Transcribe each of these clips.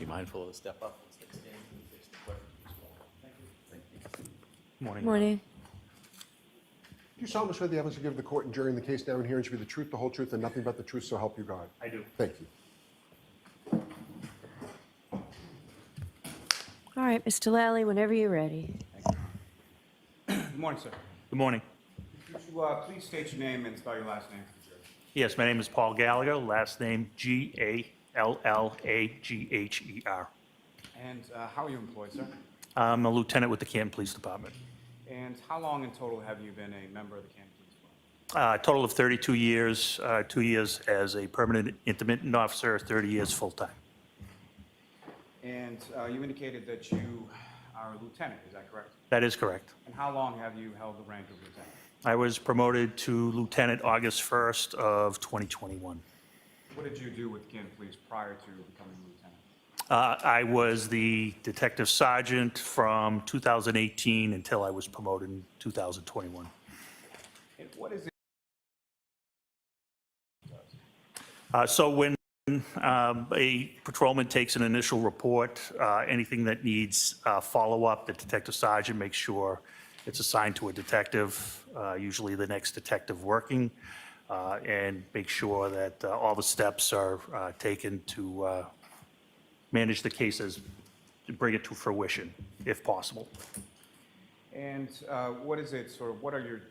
mindful of the step up and step stand and face the clerk as well. Thank you. Thank you. Morning. Morning. Do you solemnly swear the evidence you give the court and jury in the case now and herein should be the truth, the whole truth, and nothing but the truth, so help you God? I do. Thank you. All right, Mr. Lally, whenever you're ready. Good morning, sir. Good morning. Could you please state your name and spell your last name for the jury? Yes, my name is Paul Gallagher, last name Gallagher. And how are you employed, sir? I'm a lieutenant with the Canton Police Department. And how long in total have you been a member of the Canton Police Department? A total of 32 years, 2 years as a permanent intermittent officer, 30 years full-time. And you indicated that you are a lieutenant, is that correct? That is correct. And how long have you held the rank of lieutenant? I was promoted to lieutenant August 1st of 2021. What did you do with Canton Police prior to becoming lieutenant? I was the detective sergeant from 2018 until I was promoted in 2021. And what is it? So when a patrolman takes an initial report, anything that needs follow-up, the detective sergeant makes sure it's assigned to a detective, usually the next detective working, and make sure that all the steps are taken to manage the cases, to bring it to fruition, if possible. And what is it, sort of, what are your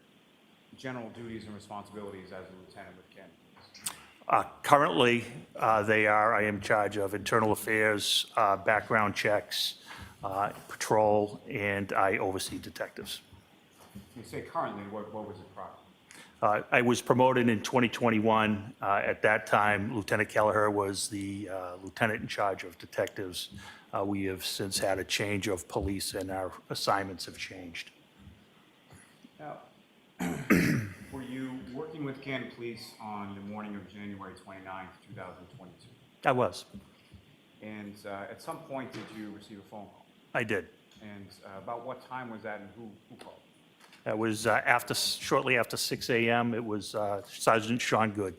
general duties and responsibilities as a lieutenant with Canton Police? Currently, I am in charge of internal affairs, background checks, patrol, and I oversee detectives. You say currently, what was it prior? I was promoted in 2021. At that time, Lieutenant Kelleher was the lieutenant in charge of detectives. We have since had a change of police and our assignments have changed. Now, were you working with Canton Police on the morning of January 29th, 2022? I was. And at some point, did you receive a phone call? I did. And about what time was that and who called? That was shortly after 6 a.m. It was Sergeant Sean Good.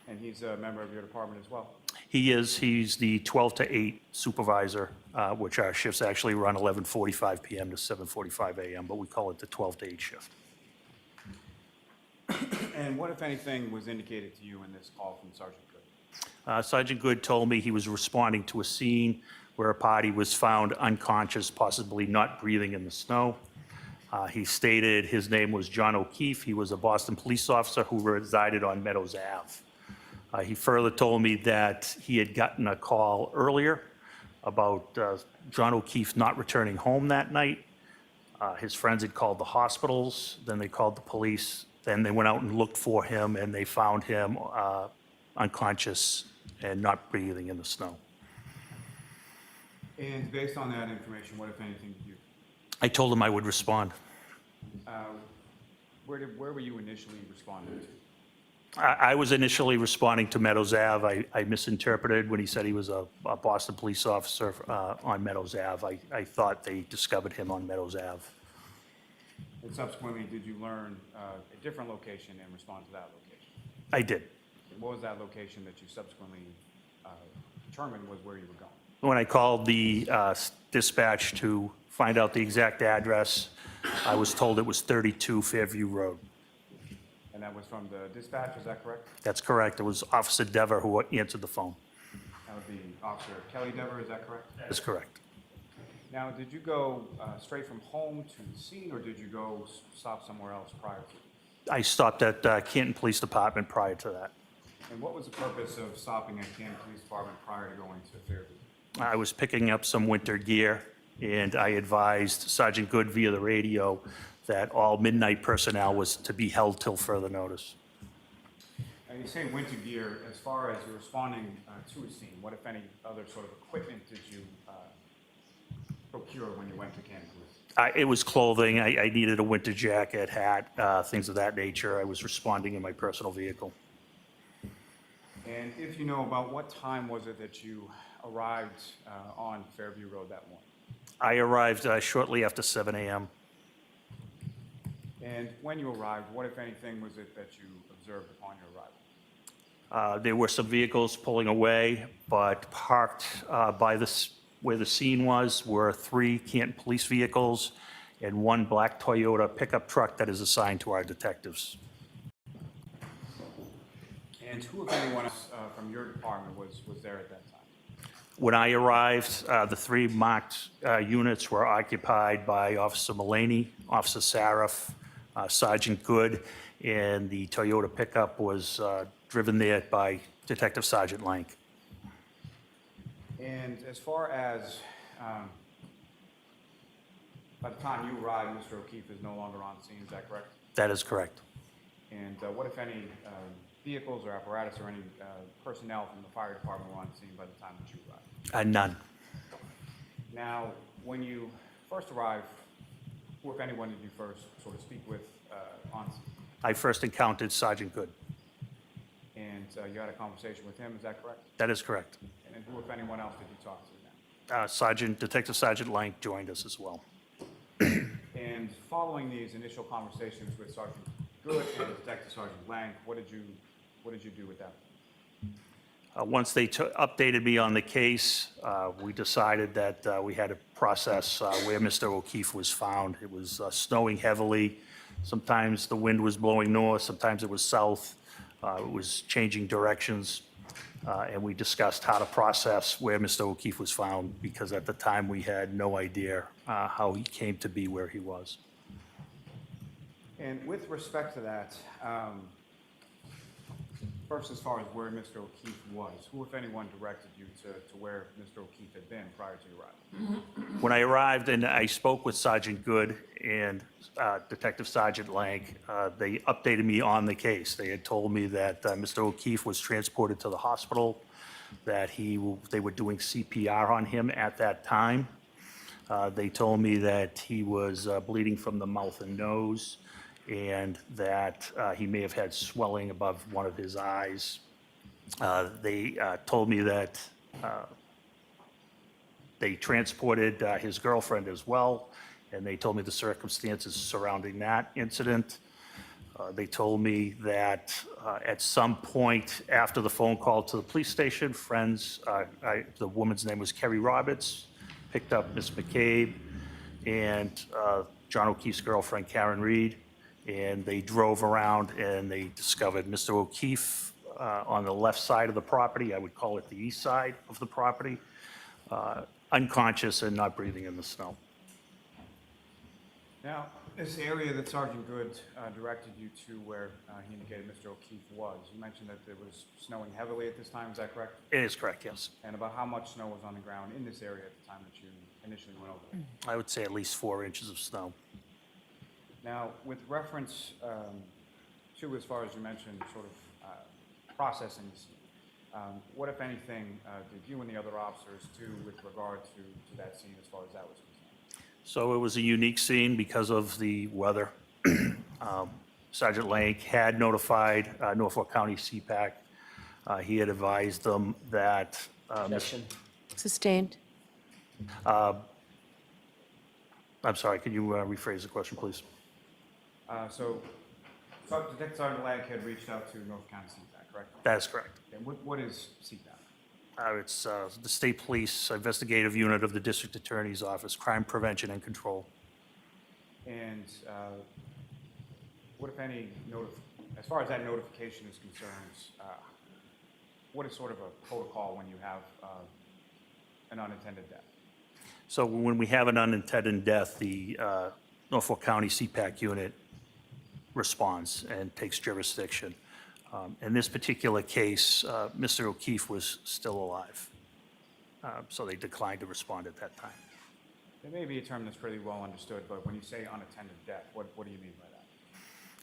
And he's a member of your department as well? He is. He's the 12 to 8 supervisor, which our shifts actually run 11:45 p.m. to 7:45 a.m., but we call it the 12 to 8 shift. And what, if anything, was indicated to you in this call from Sergeant Good? Sergeant Good told me he was responding to a scene where a party was found unconscious, possibly not breathing in the snow. He stated his name was John O'Keefe. He was a Boston police officer who resided on Meadows Ave. He further told me that he had gotten a call earlier about John O'Keefe not returning home that night. His friends had called the hospitals, then they called the police, then they went out and looked for him, and they found him unconscious and not breathing in the snow. And based on that information, what, if anything, did you? I told him I would respond. Where were you initially responding to? I was initially responding to Meadows Ave. I misinterpreted when he said he was a Boston police officer on Meadows Ave. I thought they discovered him on Meadows Ave. And subsequently, did you learn a different location and respond to that location? I did. What was that location that you subsequently determined was where you were going? When I called the dispatch to find out the exact address, I was told it was 32 Fairview Road. And that was from the dispatch, is that correct? That's correct. It was Officer Dever who answered the phone. That would be Officer Kelly Dever, is that correct? That's correct. Now, did you go straight from home to the scene, or did you go stop somewhere else prior to? I stopped at Canton Police Department prior to that. And what was the purpose of stopping at Canton Police Department prior to going to Fairview? I was picking up some winter gear, and I advised Sergeant Good via the radio that all midnight personnel was to be held till further notice. Now, you say winter gear. As far as you're responding to a scene, what, if any, other sort of equipment did you procure when you went to Canton Police? It was clothing. I needed a winter jacket, hat, things of that nature. I was responding in my personal vehicle. And if you know, about what time was it that you arrived on Fairview Road that morning? I arrived shortly after 7 a.m. And when you arrived, what, if anything, was it that you observed upon your arrival? There were some vehicles pulling away, but parked by this, where the scene was, were 3 Canton police vehicles and 1 black Toyota pickup truck that is assigned to our detectives. And who, if anyone else, from your department was there at that time? When I arrived, the 3 marked units were occupied by Officer Mullaney, Officer Saraf, Sergeant Good, and the Toyota pickup was driven there by Detective Sergeant Lank. And as far as, by the time you arrived, Mr. O'Keefe is no longer on scene, is that correct? That is correct. And what, if any, vehicles or apparatus or any personnel from the fire department were on scene by the time that you arrived? None. Now, when you first arrived, who, if anyone, did you first sort of speak with on scene? I first encountered Sergeant Good. And you had a conversation with him, is that correct? That is correct. And then who, if anyone else, did you talk to now? Detective Sergeant Lank joined us as well. And following these initial conversations with Sergeant Good and Detective Sergeant Lang, what did you do with that? Once they updated me on the case, we decided that we had to process where Mr. O'Keefe was found. It was snowing heavily. Sometimes the wind was blowing north, sometimes it was south. It was changing directions. And we discussed how to process where Mr. O'Keefe was found, because at the time we had no idea how he came to be where he was. And with respect to that, first, as far as where Mr. O'Keefe was, who, if anyone, directed you to where Mr. O'Keefe had been prior to your arrival? When I arrived and I spoke with Sergeant Good and Detective Sergeant Lank, they updated me on the case. They had told me that Mr. O'Keefe was transported to the hospital, that they were doing CPR on him at that time. They told me that he was bleeding from the mouth and nose, and that he may have had swelling above one of his eyes. They told me that they transported his girlfriend as well, and they told me the circumstances surrounding that incident. They told me that at some point after the phone call to the police station, friends, the woman's name was Kerry Roberts, picked up Miss McCabe and John O'Keefe's girlfriend, Karen Reed, and they drove around and they discovered Mr. O'Keefe on the left side of the property. I would call it the east side of the property, unconscious and not breathing in the snow. Now, this area that Sergeant Good directed you to where he indicated Mr. O'Keefe was, you mentioned that it was snowing heavily at this time, is that correct? It is correct, yes. And about how much snow was on the ground in this area at the time that you initially went over there? I would say at least 4 inches of snow. Now, with reference to, as far as you mentioned, sort of processing the scene, what, if anything, did you and the other officers do with regard to that scene as far as that was concerned? So it was a unique scene because of the weather. Sergeant Lank had notified Norfolk County CPAC. He had advised them that Sustained. I'm sorry, could you rephrase the question, please? So Detective Sergeant Lang had reached out to Norfolk County CPAC, correct? That is correct. And what is CPAC? It's the State Police Investigative Unit of the District Attorney's Office, Crime Prevention and Control. And what, if any, as far as that notification is concerned, what is sort of a protocol when you have an unintended death? So when we have an unintended death, the Norfolk County CPAC unit responds and takes jurisdiction. In this particular case, Mr. O'Keefe was still alive, so they declined to respond at that time. There may be a term that's pretty well understood, but when you say unattended death, what do you mean by that?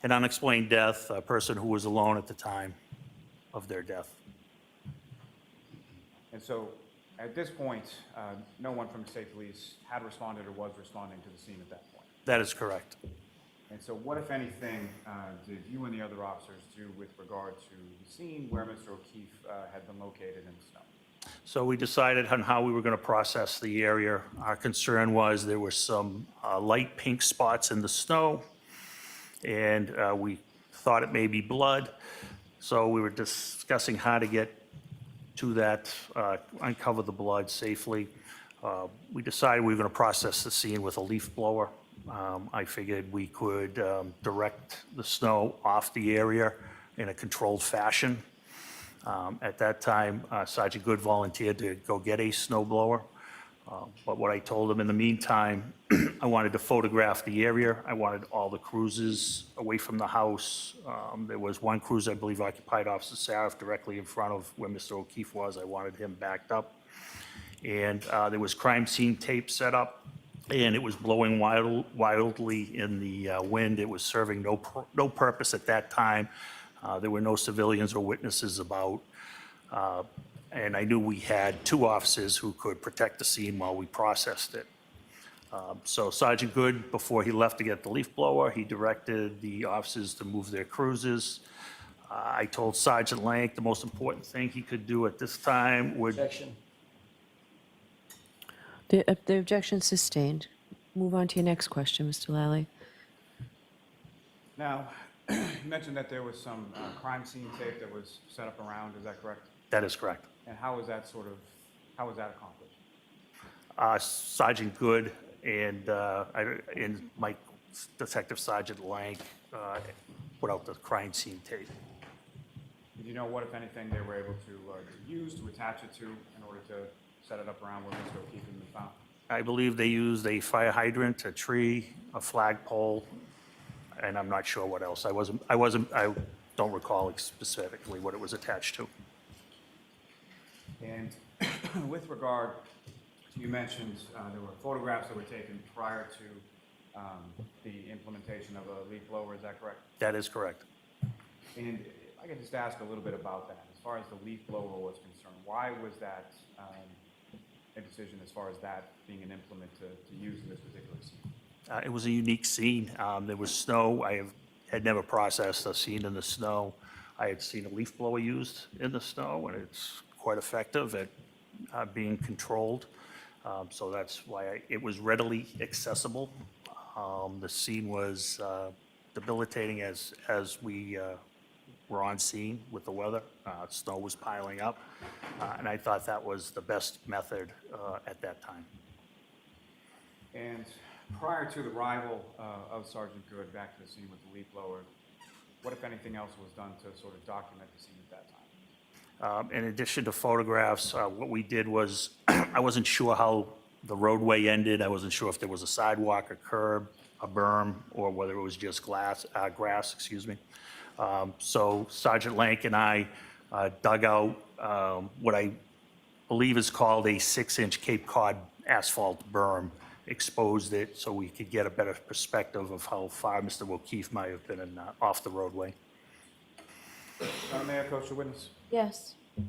An unexplained death, a person who was alone at the time of their death. And so, at this point, no one from the state police had responded or was responding to the scene at that point. That is correct. And so what, if anything, did you and the other officers do with regard to the scene where Mr. O'Keefe had been located in the snow? So we decided on how we were going to process the area. Our concern was there were some light pink spots in the snow, and we thought it may be blood. So we were discussing how to get to that, uncover the blood safely. We decided we were going to process the scene with a leaf blower. I figured we could direct the snow off the area in a controlled fashion. At that time, Sergeant Good volunteered to go get a snow blower. But what I told him in the meantime, I wanted to photograph the area. I wanted all the cruisers away from the house. There was one cruiser, I believe, occupied Officer Sarif directly in front of where Mr. O'Keefe was. I wanted him backed up. And there was crime scene tape set up, and it was blowing wildly in the wind. It was serving no purpose at that time. There were no civilians or witnesses about. And I knew we had 2 officers who could protect the scene while we processed it. So Sergeant Good, before he left to get the leaf blower, he directed the officers to move their cruisers. I told Sergeant Lank the most important thing he could do at this time would... Objection. The objection sustained. Move on to your next question, Mr. Lally. Now, you mentioned that there was some crime scene tape that was set up around, is that correct? That is correct. And how was that accomplished? Sergeant Good and my Detective Sergeant Lank put out the crime scene tape. Did you know what, if anything, they were able to use to attach it to in order to set it up around where Mr. O'Keefe had been found? I believe they used a fire hydrant, a tree, a flagpole, and I'm not sure what else. I don't recall specifically what it was attached to. And with regard, you mentioned there were photographs that were taken prior to the implementation of a leaf blower, is that correct? That is correct. And I could just ask a little bit about that. As far as the leaf blower was concerned, why was that a decision as far as that being an implement to use in this particular scene? It was a unique scene. There was snow. Had never processed a scene in the snow. I had seen a leaf blower used in the snow, and it's quite effective at being controlled. So that's why it was readily accessible. The scene was debilitating as we were on scene with the weather. Snow was piling up, and I thought that was the best method at that time. And prior to the arrival of Sergeant Good back to the scene with the leaf blower, what, if anything else, was done to sort of document the scene at that time? In addition to photographs, what we did was, I wasn't sure how the roadway ended. I wasn't sure if there was a sidewalk, a curb, a berm, or whether it was just grass, excuse me. So Sergeant Lank and I dug out what I believe is called a 6-inch Cape Cod asphalt berm, exposed it so we could get a better perspective of how far Mr. O'Keefe might have been off the roadway. May I approach the witness? Yes. So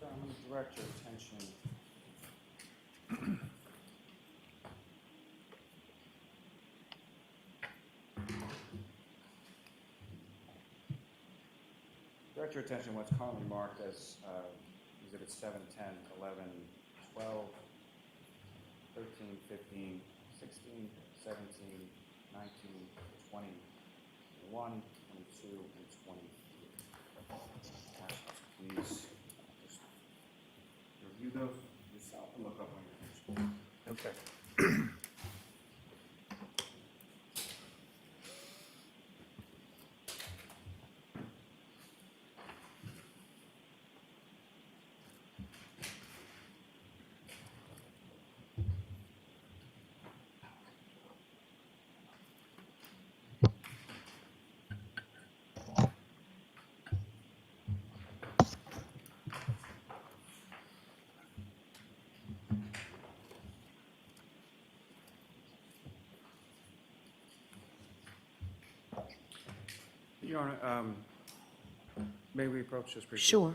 I'm going to direct your attention to what's currently marked as Exhibits 7, 10, 11, 12, 13, 15, 16, 17, 19, 20, 21, 22, and 23. Please just review those yourself and look up when you're finished. Okay. Your Honor, may we approach this briefly? Sure.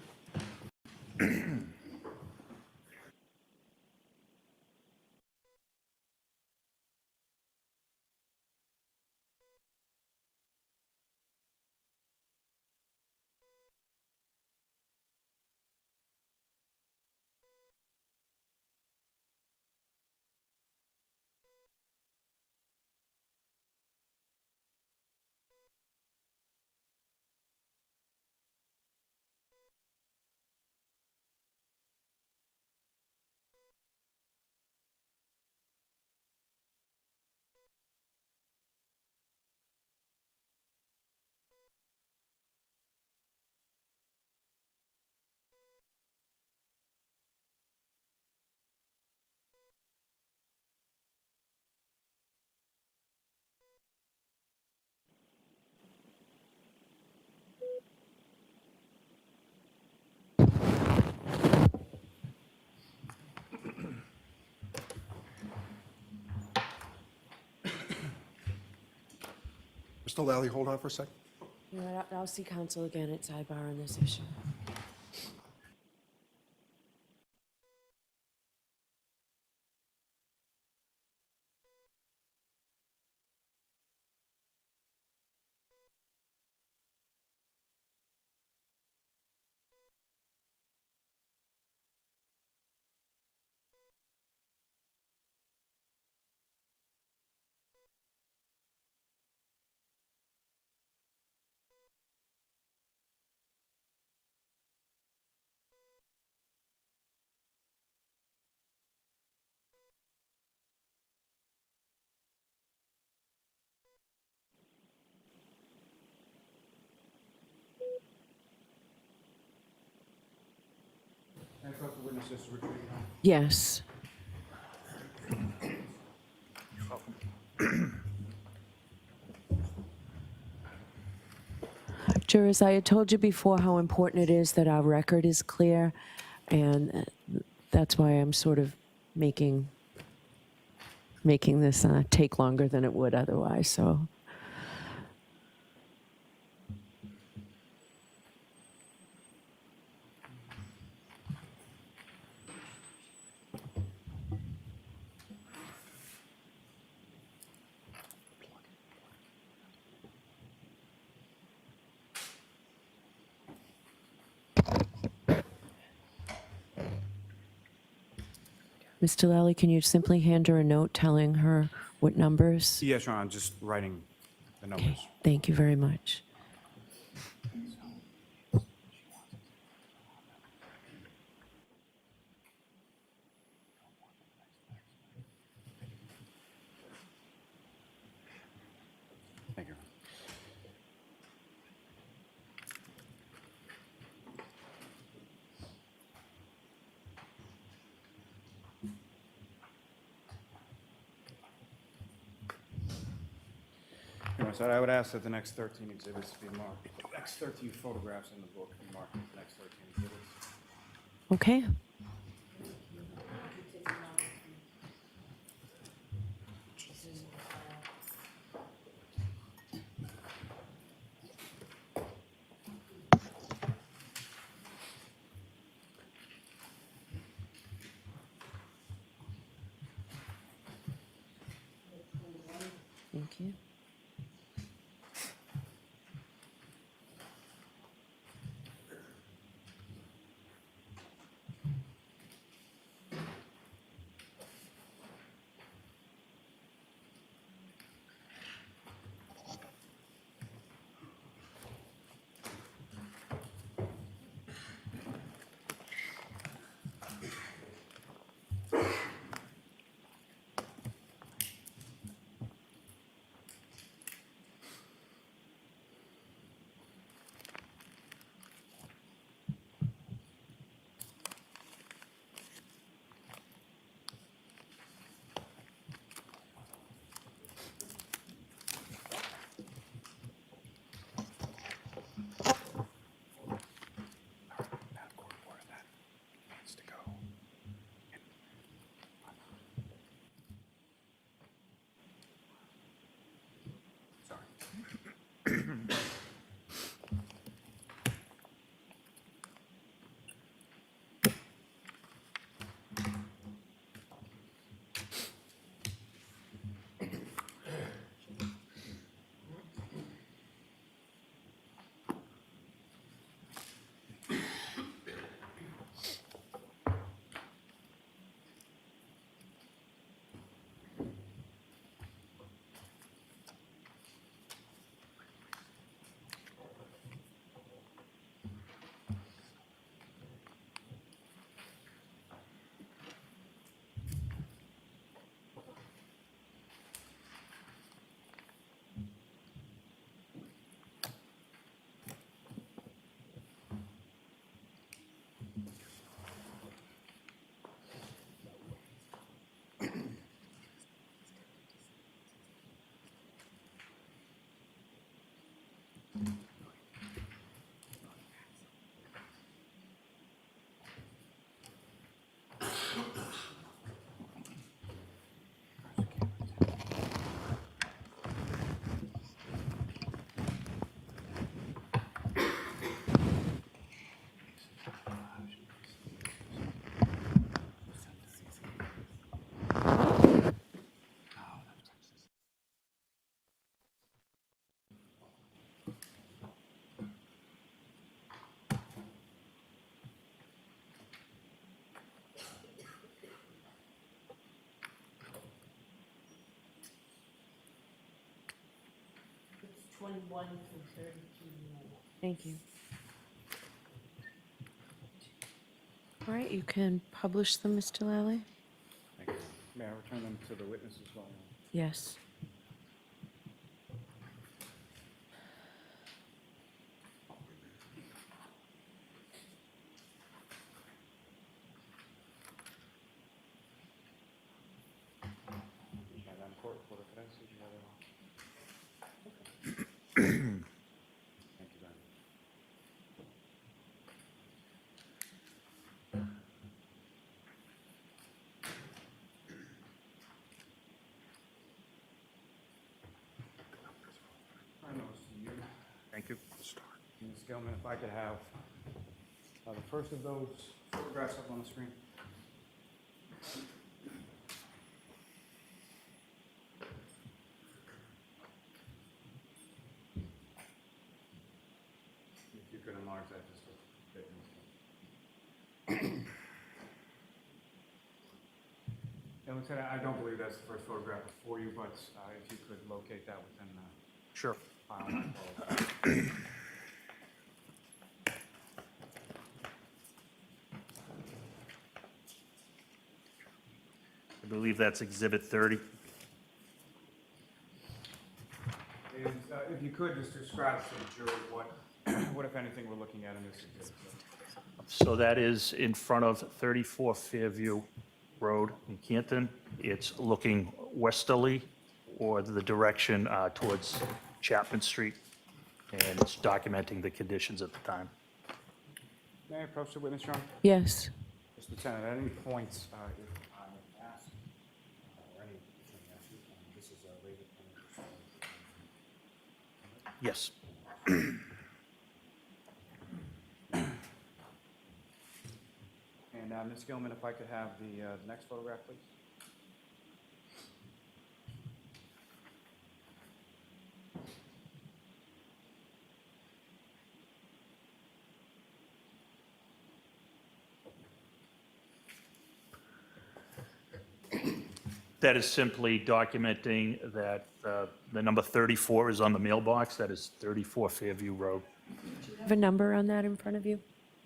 Mr. Lally, hold on for a second. You know what, I'll see counsel again at sidebar on this issue. Can I trust the witnesses to retreat now? Yes. Jurors, I had told you before how important it is that our record is clear, and that's why I'm sort of making this take longer than it would otherwise, so. Mr. Lally, can you simply hand her a note telling her what numbers? Yes, Your Honor, just writing the numbers. Okay, thank you very much. Thank you. Your Honor, so I would ask that the next 13 exhibits be marked, the next 13 photographs in the book be marked as the next 13 exhibits. Okay. Thank you. 21 through 32. Thank you. All right, you can publish them, Mr. Lally? Thank you. May I return them to the witness as well? Yes. You have that in court for the today, so you have it all. Thank you very much. I know it's you. Thank you. Ms. Gilman, if I could have the first of those photographs up on the screen. If you could enlarge that just a bit. Ms. Gilman. And Lieutenant, I don't believe that's the first photograph before you, but if you could locate that within the Sure. file. I apologize. I believe that's Exhibit 30. And if you could just describe to the jury what if anything, we're looking at in this exhibit. So that is in front of 34 Fairview Road in Canton. It's looking westerly or the direction towards Chapman Street, and it's documenting the conditions at the time. May I approach the witness, Your Honor? Yes. Mr. Lieutenant, at any point, if I may ask, or any, this is a laser pointer. Yes. And Ms. Gilman, if I could have the next photograph, please. That is simply documenting that the number 34 is on the mailbox. That is 34 Fairview Road. Have a number on that in front of you?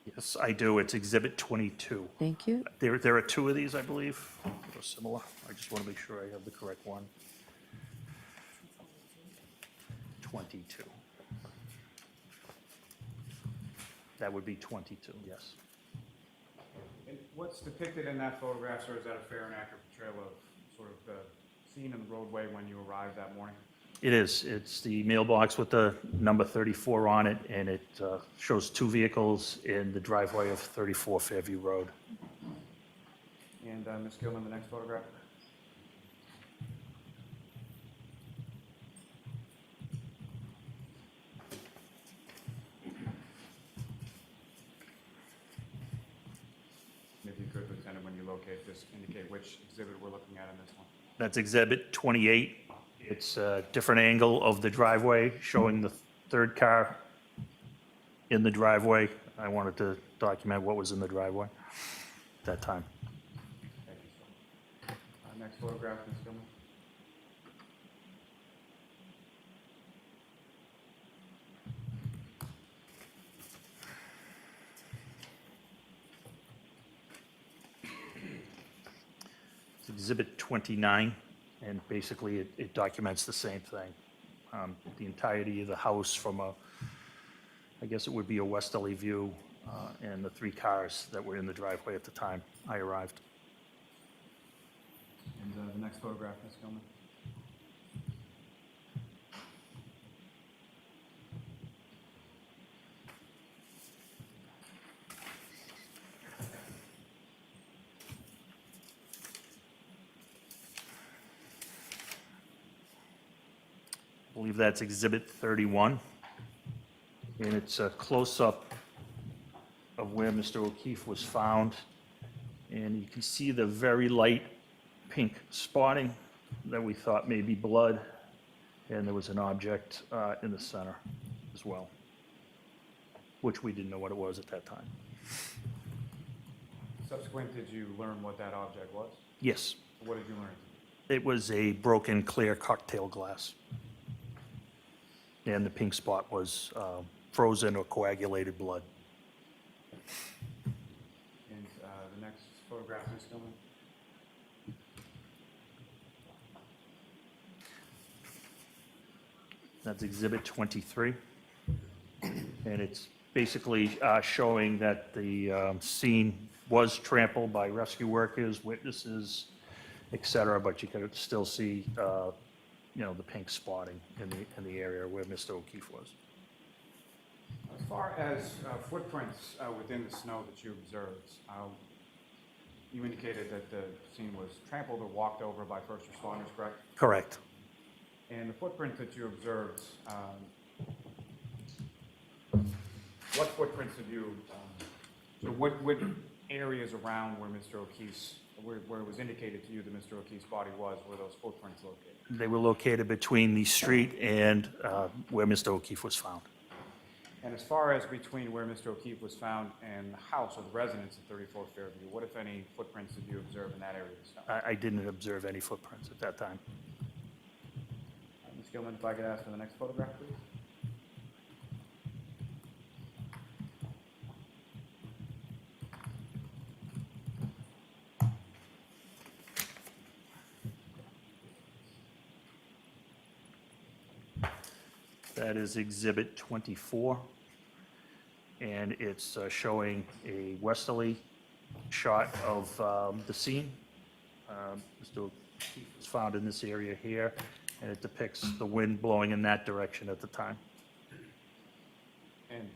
Yes, I do. It's Exhibit 22. Thank you. There are two of these, I believe. They're similar. I just want to make sure I have the correct one. 22. That would be 22, yes. And what's depicted in that photograph, sir, is that a fair and accurate portrayal of sort of the scene in the roadway when you arrived that morning? It is. It's the mailbox with the number 34 on it, and it shows two vehicles in the driveway of 34 Fairview Road. And Ms. Gilman, the next photograph? If you could, Lieutenant, when you locate this, indicate which exhibit we're looking at in this one. That's Exhibit 28. It's a different angle of the driveway, showing the third car in the driveway. I wanted to document what was in the driveway at that time. Thank you, sir. Next photograph, Ms. Gilman. It's Exhibit 29, and basically it documents the same thing. The entirety of the house from a, I guess it would be a westerly view, and the three cars that were in the driveway at the time I arrived. And the next photograph, Ms. Gilman. I believe that's Exhibit 31. And it's a close-up of where Mr. O'Keefe was found. And you can see the very light pink spotting that we thought may be blood. And there was an object in the center as well, which we didn't know what it was at that time. Subsequent, did you learn what that object was? Yes, What did you learn? it was a broken clear cocktail glass. and the pink spot was frozen or coagulated blood. And the next photograph, Ms. Gilman? That's Exhibit 23. And it's basically showing that the scene was trampled by rescue workers, witnesses, et cetera, but you can still see, the pink spotting in the area where Mr. O'Keefe was. As far as footprints within the snow that you observed, you indicated that the scene was trampled or walked over by first responders, correct? Correct. And the footprint that you observed, what footprints have you, so what areas around where Mr. O'Keefe's, where it was indicated to you that Mr. O'Keefe's body was, were those footprints located? They were located between the street and where Mr. O'Keefe was found. And as far as between where Mr. O'Keefe was found and the house or the residence at 34 Fairview, what, if any, footprints did you observe in that area of the snow? I didn't observe any footprints at that time. Ms. Gilman, if I could ask for the next photograph, please. That is Exhibit 24, and it's showing a westerly shot of the scene. Mr. O'Keefe was found in this area here, and it depicts the wind blowing in that direction at the time. And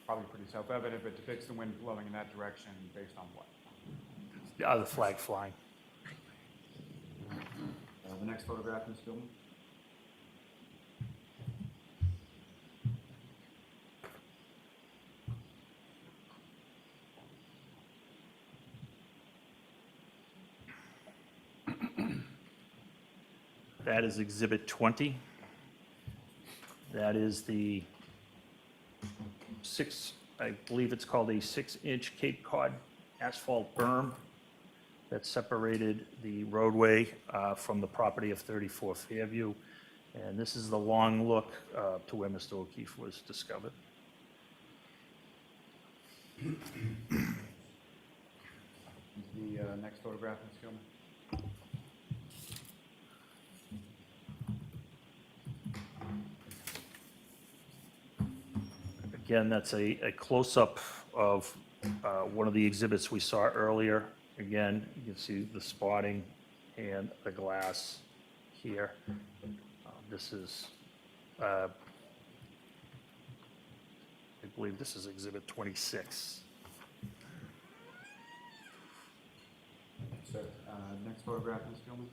probably pretty self-evident, but depicts the wind blowing in that direction based on what? The other flag flying. The next photograph, Ms. Gilman. That is Exhibit 20. That is the I believe it's called a 6-inch Cape Cod asphalt berm that separated the roadway from the property of 34 Fairview. And this is the long look to where Mr. O'Keefe was discovered. The next photograph, Ms. Gilman. Again, that's a close-up of one of the exhibits we saw earlier. Again, you can see the spotting and the glass here. This is, I believe this is Exhibit 26. Sir, next photograph, Ms. Gilman.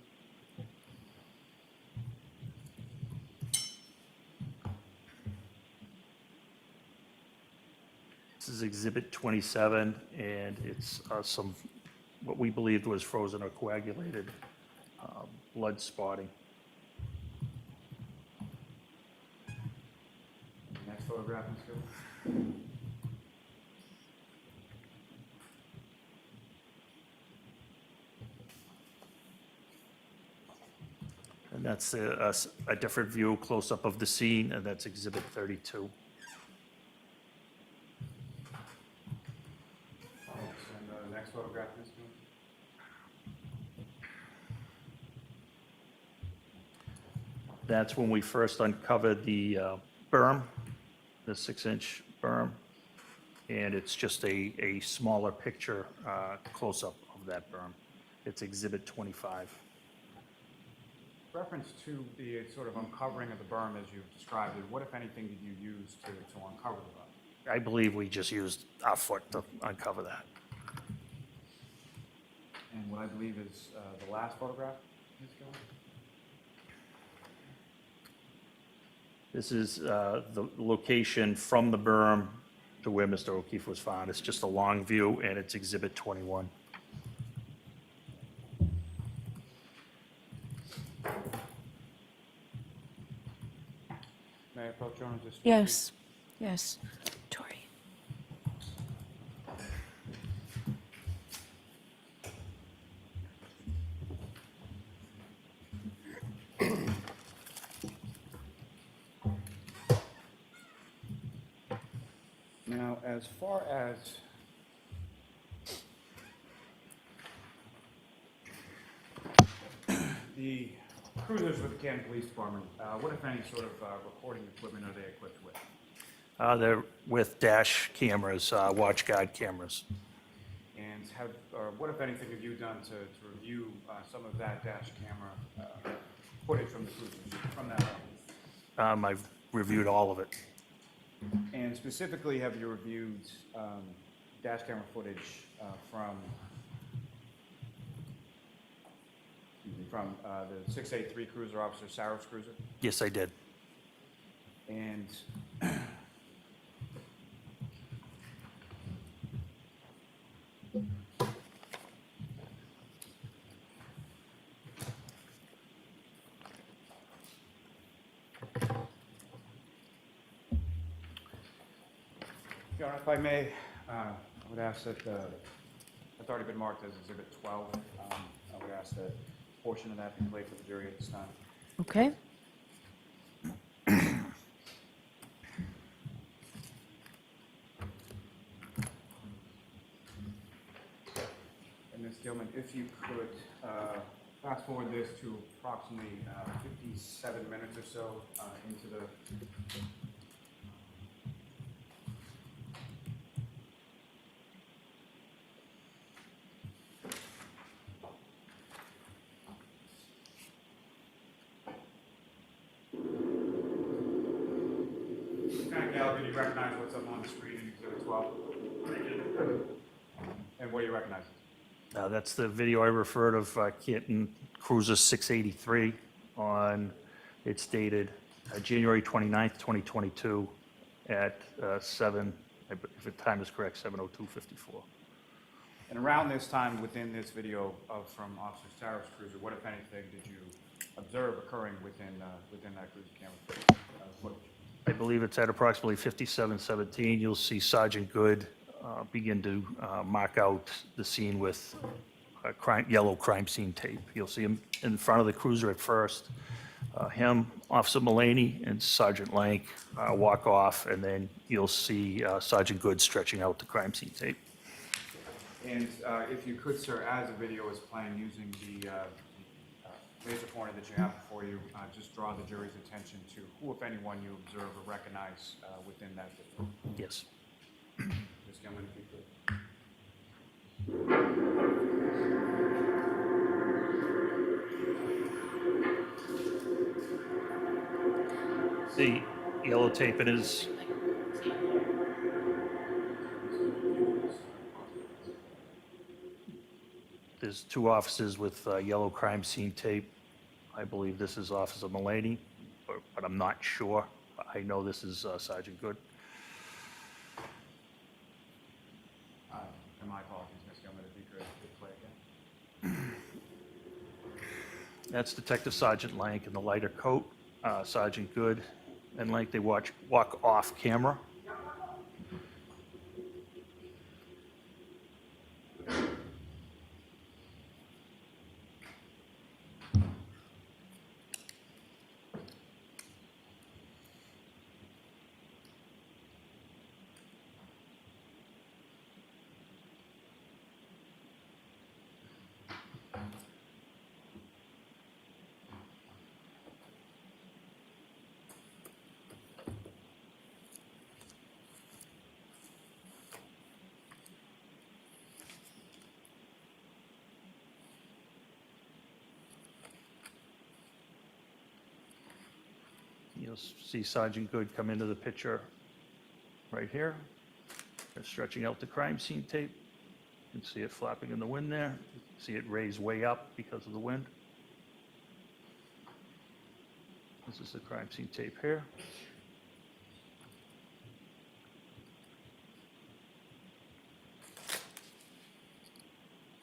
This is Exhibit 27, and it's what we believed was frozen or coagulated blood spotting. Next photograph, Ms. Gilman. And that's a different view, close-up of the scene, and that's Exhibit 32. And the next photograph, Ms. Gilman. That's when we first uncovered the berm, the 6-inch berm, and it's just a smaller picture, close-up of that berm. It's Exhibit 25. Reference to the sort of uncovering of the berm as you've described it, what, if anything, did you use to uncover the berm? I believe we just used our foot to uncover that. And what I believe is the last photograph, Ms. Gilman? This is the location from the berm to where Mr. O'Keefe was found. It's just a long view, and it's Exhibit 21. May I approach your Honor, just? Yes, yes. Tori. as far as the cruisers with the Canton Police Department, what if any sort of recording equipment are they equipped with? They're with dash cameras, watch guard cameras. And what if anything have you done to review some of that dash camera footage from the cruisers, from that level? I've reviewed all of it. And specifically, have you reviewed dash camera footage from the 683 cruiser, Officer Saros cruiser? Yes, I did. And Your Honor, if I may, I would ask that, it's already been marked as Exhibit 12. I would ask that a portion of that be played for the jury at this time. Okay? And Ms. Gilman, if you could fast forward this to approximately 57 minutes or so into the Gallagher, do you recognize what's up on the screen in Exhibit 12? And what do you recognize? That's the video I referred of Canton Cruiser 683 on, it's dated January 29th, 2022 at 7, if the time is correct, 7:02:54. And around this time, within this video from Officer Saros' cruiser, what, if anything, did you observe occurring within that cruiser camera footage? I believe it's at approximately 57:17. You'll see Sergeant Good begin to mark out the scene with yellow crime scene tape. You'll see him in front of the cruiser at first. Him, Officer Mullaney, and Sergeant Lank walk off, and then you'll see Sergeant Good stretching out the crime scene tape. And if you could, sir, as the video is playing, using the laser pointer that you have before you, just draw the jury's attention to who, if anyone, you observe or recognize within that video. Yes. Ms. Gilman, if you could. The yellow tape it is. There's two officers with yellow crime scene tape. I believe this is Officer Mullaney, but I'm not sure. I know this is Sergeant Good. And my apologies, Ms. Gilman, if you could play again. That's Detective Sergeant Lank in the lighter coat. Sergeant Good and Lank, they walk off camera. You'll see Sergeant Good come into the picture right here. They're stretching out the crime scene tape. You can see it flapping in the wind there. You can see it raise way up because of the wind. This is the crime scene tape here.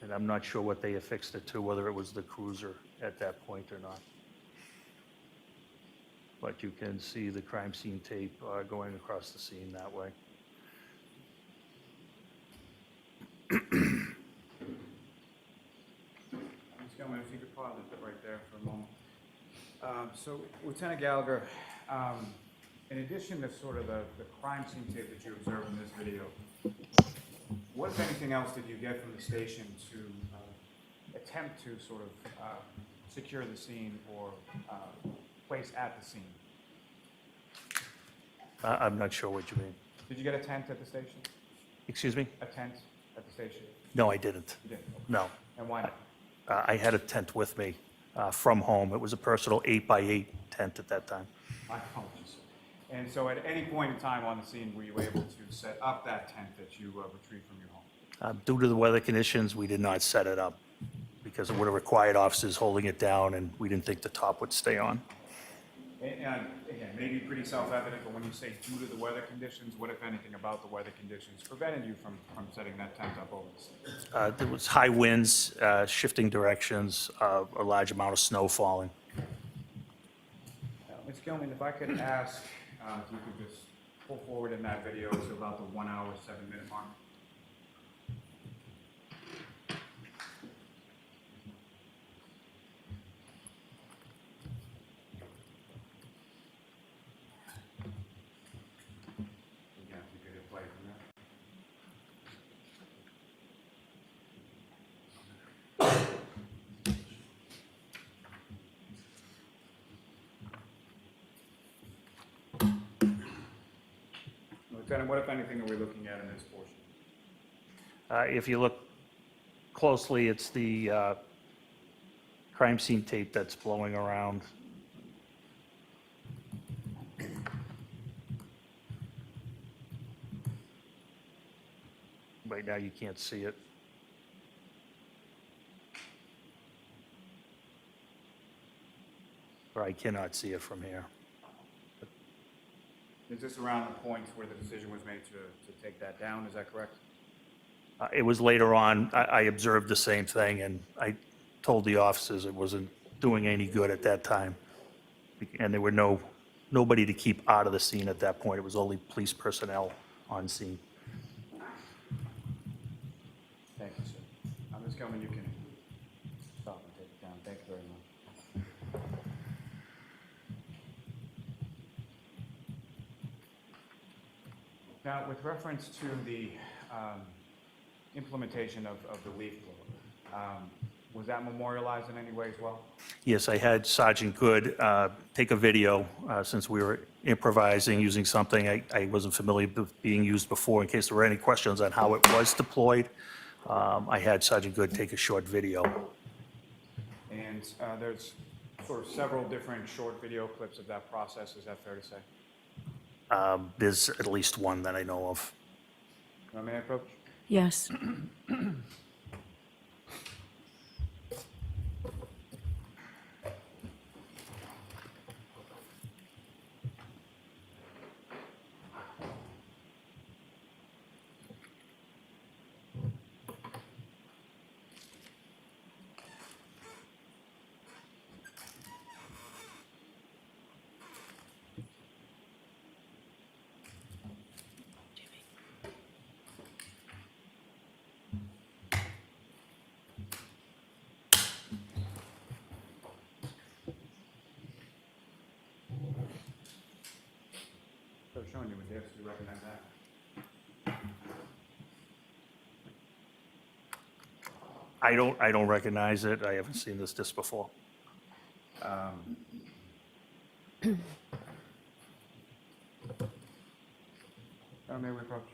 And I'm not sure what they affixed it to, whether it was the cruiser at that point or not. But you can see the crime scene tape going across the scene that way. Ms. Gilman, if you could pause it right there for a moment. So, Lieutenant Gallagher, In addition to sort of the crime scene tape that you observed in this video, what, if anything else, did you get from the station to attempt to sort of secure the scene or place at the scene? I'm not sure what you mean. Did you get a tent at the station? Excuse me? A tent at the station? No, I didn't. You didn't? No. And why not? I had a tent with me from home. It was a personal 8x8 tent at that time. My apologies. And so at any point in time on the scene, were you able to set up that tent that you retrieved from your home? Due to the weather conditions, we did not set it up because it would have required officers holding it down, and we didn't think the top would stay on. And again, maybe pretty self-evident, but when you say due to the weather conditions, what, if anything, about the weather conditions prevented you from setting that tent up over the scene? There was high winds, shifting directions, a large amount of snow falling. Ms. Gilman, if I could ask if you could just pull forward in that video to about the 1 hour, 7 minute mark. Again, if you could hit play from there. Lieutenant, what, if anything, are we looking at in this portion? If you look closely, it's the crime scene tape that's blowing around. Right now, you can't see it. Or I cannot see it from here. Is this around the point where the decision was made to take that down? Is that correct? It was later on, I observed the same thing, and I told the officers it wasn't doing any good at that time. And there were nobody to keep out of the scene at that point. It was only police personnel on scene. Thank you, sir. Ms. Gilman, you can stop and take it down. Thank you very much. Now, with reference to the implementation of the leaf blower, was that memorialized in any way as well? Yes, I had Sergeant Good take a video since we were improvising using something I wasn't familiar with being used before. In case there were any questions on how it was deployed, I had Sergeant Good take a short video. And there's sort of several different short video clips of that process. Is that fair to say? There's at least one that I know of. May I approach? Yes. So showing you with this, do you recognize that? I don't recognize it. I haven't seen this disc before. May we approach?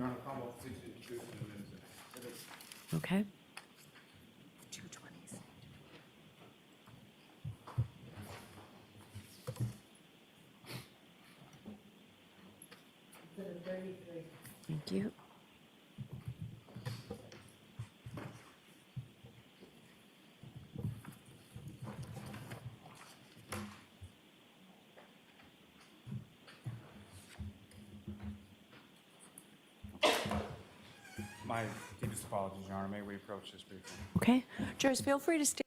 Your Honor, Commonwealth seeks to introduce an amendment. Okay. To the 33. Thank you. My deepest apologies, Your Honor. May we approach this briefly? Okay. Jurors, feel free to stand.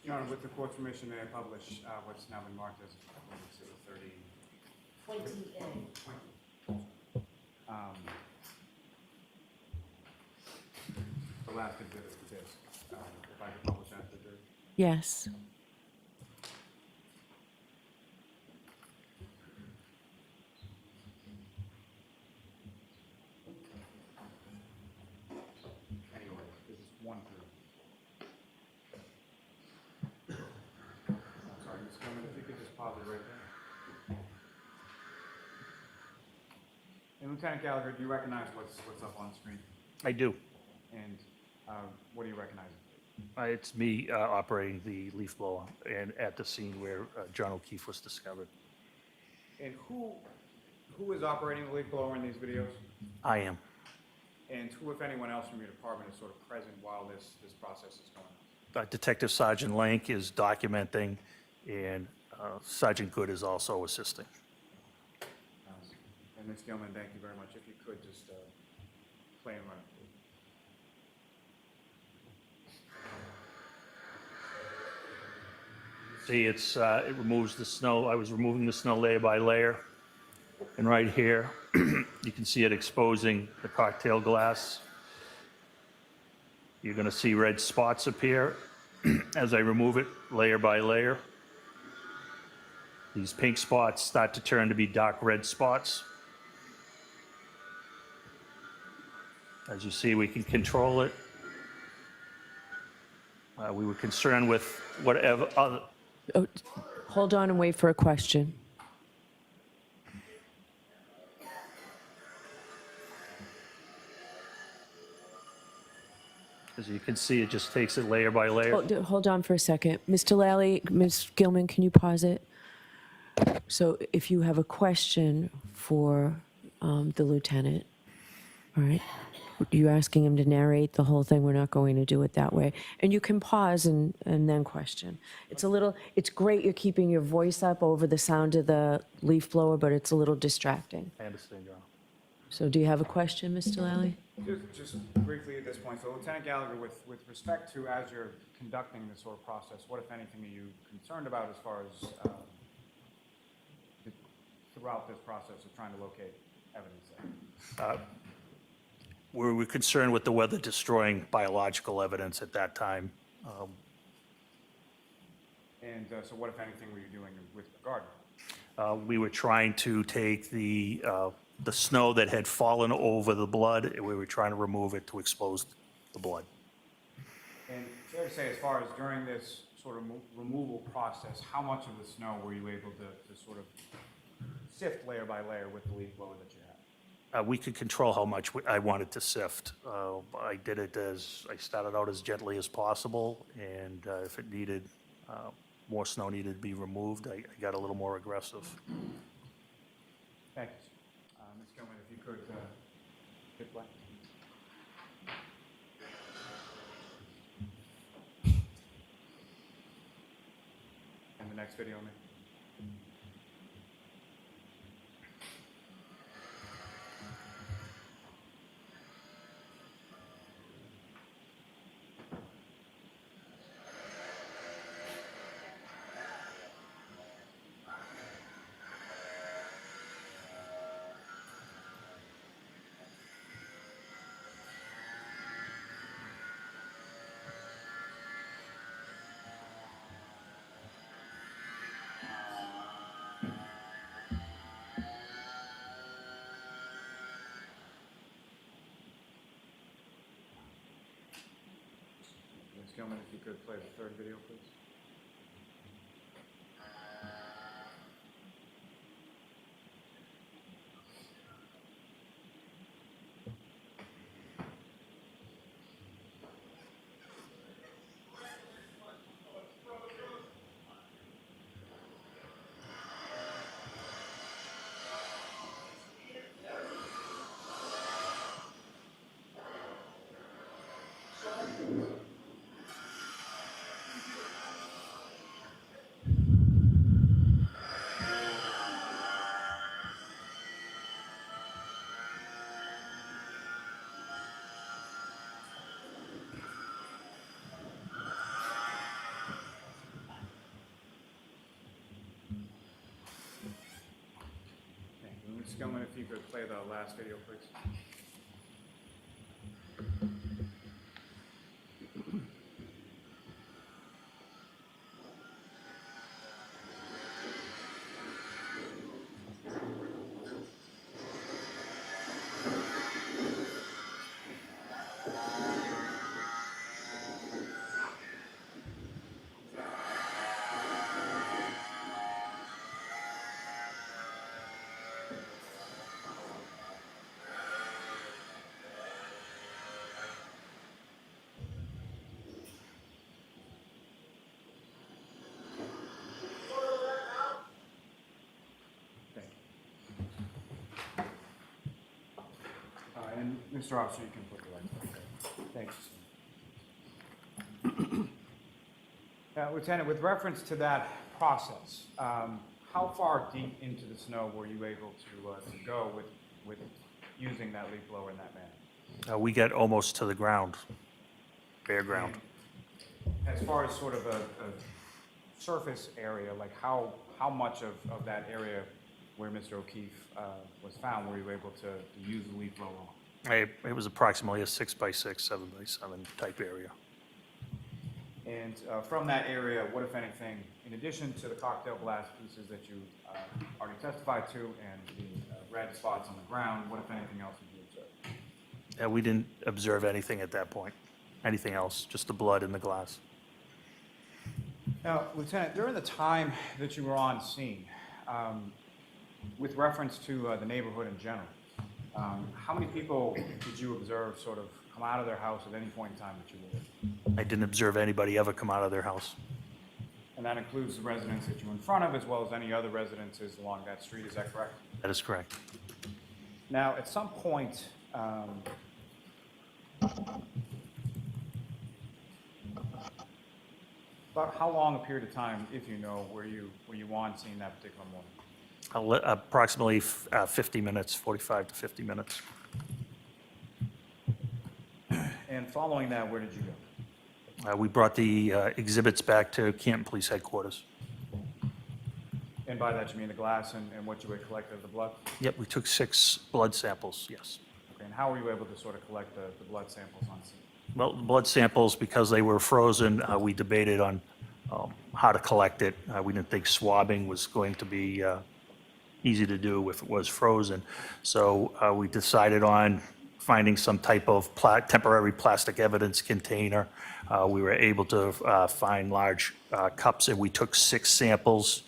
Your Honor, with the court's permission, may I publish what's now been marked as Exhibit 30? 20A. The last exhibit is this. If I could publish that to the jury. Yes. Anyway, this is 1 through. I'm sorry, Ms. Gilman, if you could just pause it right there. And Lieutenant Gallagher, do you recognize what's up on the screen? I do. And what do you recognize? It's me operating the leaf blower and at the scene where John O'Keefe was discovered. And who is operating the leaf blower in these videos? I am. And who, if anyone else from your department, is sort of present while this process is going on? Detective Sergeant Lank is documenting, and Sergeant Good is also assisting. And Ms. Gilman, thank you very much. If you could just play and run it, please. See, it removes the snow. I was removing the snow layer by layer. And right here, you can see it exposing the cocktail glass. You're going to see red spots appear as I remove it layer by layer. These pink spots start to turn to be dark red spots. As you see, we can control it. We were concerned with whatever other... Oh, hold on and wait for a question. As you can see, it just takes it layer by layer. Hold on for a second. Mr. Lally, Ms. Gilman, can you pause it? So if you have a question for the lieutenant, all right? you asking him to narrate the whole thing? We're not going to do it that way. And you can pause and then question. It's great you're keeping your voice up over the sound of the leaf blower, but it's a little distracting. I understand, Your Honor. So do you have a question, Mr. Lally? Just briefly at this point, so Lieutenant Gallagher, with respect to as you're conducting this sort of process, what, if anything, are you concerned about as far as throughout this process of trying to locate evidence there? We were concerned with the weather destroying biological evidence at that time. And so what, if anything, were you doing with regard? We were trying to take the snow that had fallen over the blood, and we were trying to remove it to expose the blood. And fair to say, as far as during this sort of removal process, how much of the snow were you able to sort of sift layer by layer with the leaf blower that you had? We could control how much I wanted to sift. I did it I started out as gently as possible, and if it needed, more snow needed to be removed, I got a little more aggressive. Thank you. Ms. Gilman, if you could hit play. And the next video, maybe. Ms. Gilman, if you could play the third video, please. Thank you. Ms. Gilman, if you could play the last video, please. Thank you. And Mr. Officer, you can put the light. Thanks. Lieutenant, with reference to that process, how far deep into the snow were you able to go with using that leaf blower in that manner? We got almost to the ground, bare ground. As far as sort of a surface area, like how much of that area where Mr. O'Keefe was found were you able to use the leaf blower on? It was approximately a 6x6, 7x7 type area. And from that area, what, if anything, in addition to the cocktail glass pieces that you already testified to and the red spots on the ground, what, if anything else, did you observe? We didn't observe anything at that point. Anything else, just the blood in the glass. Now, Lieutenant, during the time that you were on scene, with reference to the neighborhood in general, how many people did you observe sort of come out of their house at any point in time that you were with? I didn't observe anybody ever come out of their house. And that includes the residents that you were in front of, as well as any other residences along that street, is that correct? That is correct. Now, at some point, About how long a period of time, if you know, were you on scene that particular morning? Approximately 50 minutes, 45 to 50 minutes. And following that, where did you go? We brought the exhibits back to Canton Police Headquarters. And by that, you mean the glass and what you had collected of the blood? Yep, we took 6 blood samples, yes. Okay, and how were you able to sort of collect the blood samples on scene? Well, the blood samples, because they were frozen, we debated on how to collect it. We didn't think swabbing was going to be easy to do if it was frozen. So we decided on finding some type of temporary plastic evidence container. We were able to find large cups, and we took 6 samples.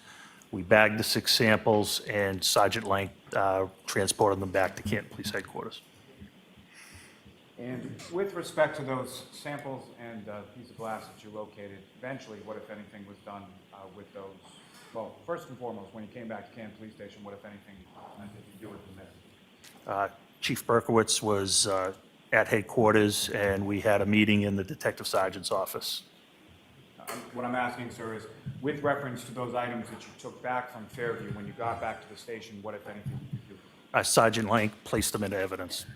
We bagged the 6 samples, and Sergeant Lang transported them back to Canton Police Headquarters. And with respect to those samples and piece of glass that you located, eventually, what, if anything, was done with those? Well, first and foremost, when you came back to Canton Police Station, what, if anything, did you do with them there? Chief Berkowitz was at headquarters, and we had a meeting in the detective sergeant's office. What I'm asking, sir, is with reference to those items that you took back from Fairview, when you got back to the station, what, if anything, did you do? Sergeant Lang placed them into evidence.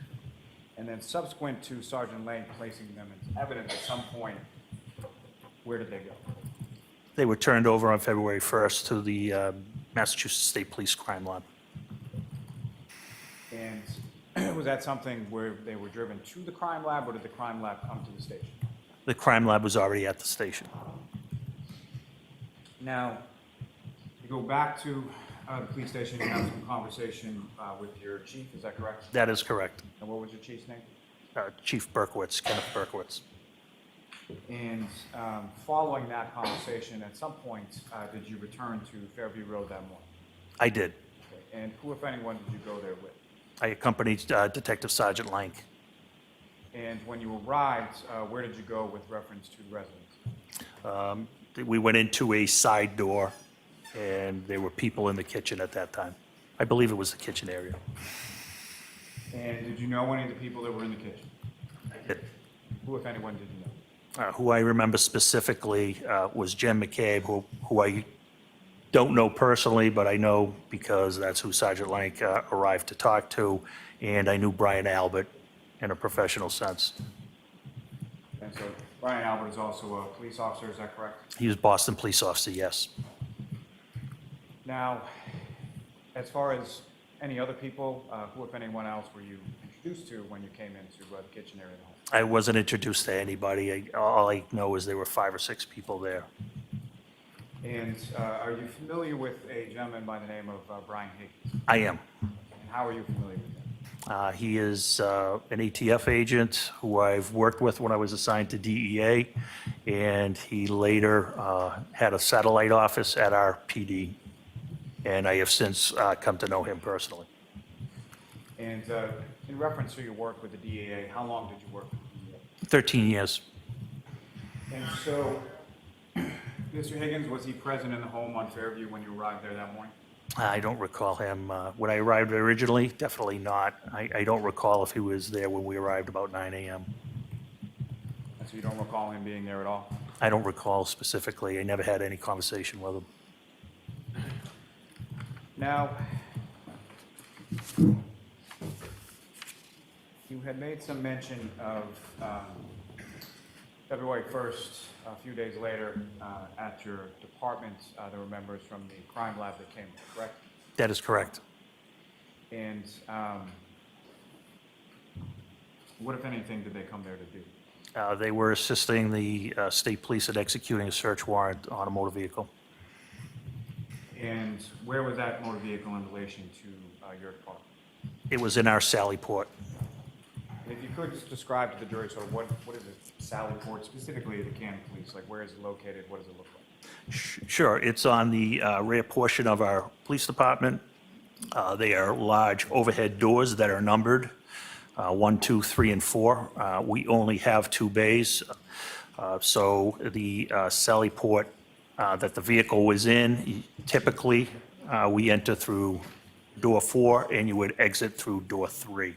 And then subsequent to Sergeant Lane placing them into evidence at some point, where did they go? They were turned over on February 1st to the Massachusetts State Police Crime Lab. And was that something where they were driven to the crime lab, or did the crime lab come to the station? The crime lab was already at the station. Now, you go back to the police station, you have some conversation with your chief, is that correct? That is correct. And what was your chief's name? Chief Berkowitz, Kenneth Berkowitz. And following that conversation, at some point, did you return to Fairview Road that morning? I did. Okay. And who, if anyone, did you go there with? I accompanied Detective Sergeant Lang. And when you arrived, where did you go with reference to the residence? We went into a side door, and there were people in the kitchen at that time. I believe it was the kitchen area. And did you know any of the people that were in the kitchen? I did. Who, if anyone, did you know? Who I remember specifically was Jen McCabe, who I don't know personally, but I know because that's who Sergeant Lang arrived to talk to, and I knew Brian Albert in a professional sense. And so Brian Albert is also a police officer, is that correct? He was Boston police officer, yes. Now, as far as any other people, who, if anyone else, were you introduced to when you came into the kitchen area of the home? I wasn't introduced to anybody. All I know is there were 5 or 6 people there. And are you familiar with a gentleman by the name of Brian Higgins? I am. And how are you familiar with him? He is an ATF agent who I've worked with when I was assigned to DEA, and he later had a satellite office at our PD, and I have since come to know him personally. And in reference to your work with the DEA, how long did you work with the DEA? 13 years. And so, Mr. Higgins, was he present in the home on Fairview when you arrived there that morning? I don't recall him. When I arrived originally, definitely not. I don't recall if he was there when we arrived about 9 a.m. And so you don't recall him being there at all? I don't recall specifically. I never had any conversation with him. Now, you had made some mention of February 1st, a few days later, at your department, there were members from the crime lab that came, correct? That is correct. And what, if anything, did they come there to do? They were assisting the state police in executing a search warrant on a motor vehicle. And where was that motor vehicle in relation to your department? It was in our Sally Port. If you could just describe to the jury sort of what is it, Sally Port, specifically the Canton Police, like where is it located, what does it look like? Sure, it's on the rear portion of our police department. They are large overhead doors that are numbered, 1, 2, 3, and 4. We only have 2 bays, so the Sally Port that the vehicle was in, typically, we enter through door 4, and you would exit through door 3.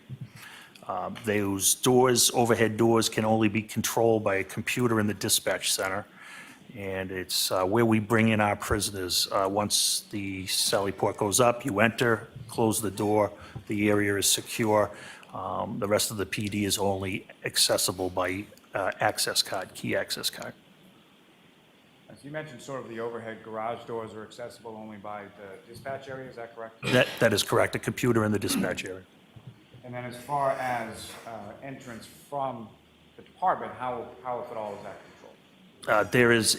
Those doors, overhead doors, can only be controlled by a computer in the dispatch center. And it's where we bring in our prisoners. Once the Sally Port goes up, you enter, close the door, the area is secure. The rest of the PD is only accessible by access card, key access card. As you mentioned, sort of the overhead garage doors are accessible only by the dispatch area, is that correct? That is correct, a computer in the dispatch area. And then as far as entrance from the department, how, if at all, is that controlled? There is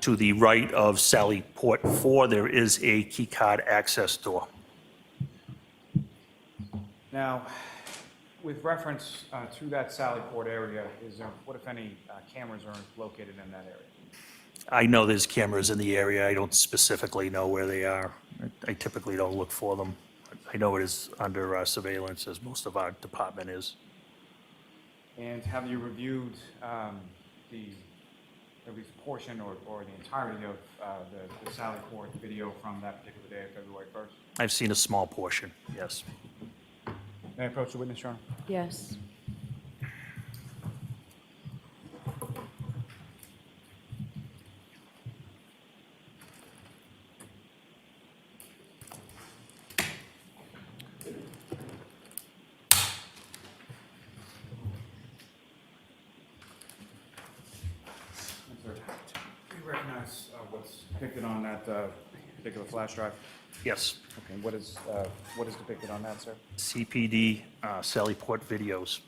to the right of Sally Port 4, there is a key card access door. Now, with reference to that Sally Port area, is there, what if any cameras are located in that area? I know there's cameras in the area. I don't specifically know where they are. I typically don't look for them. I know it is under surveillance, as most of our department is. And have you reviewed at least a portion or the entirety of the Sally Port video from that particular day of February 1st? I've seen a small portion, yes. May I approach the witness, Your Honor? Yes. Sir, do you recognize what's depicted on that particular flash drive? Yes. Okay, what is depicted on that, sir? CPD Sally Port videos.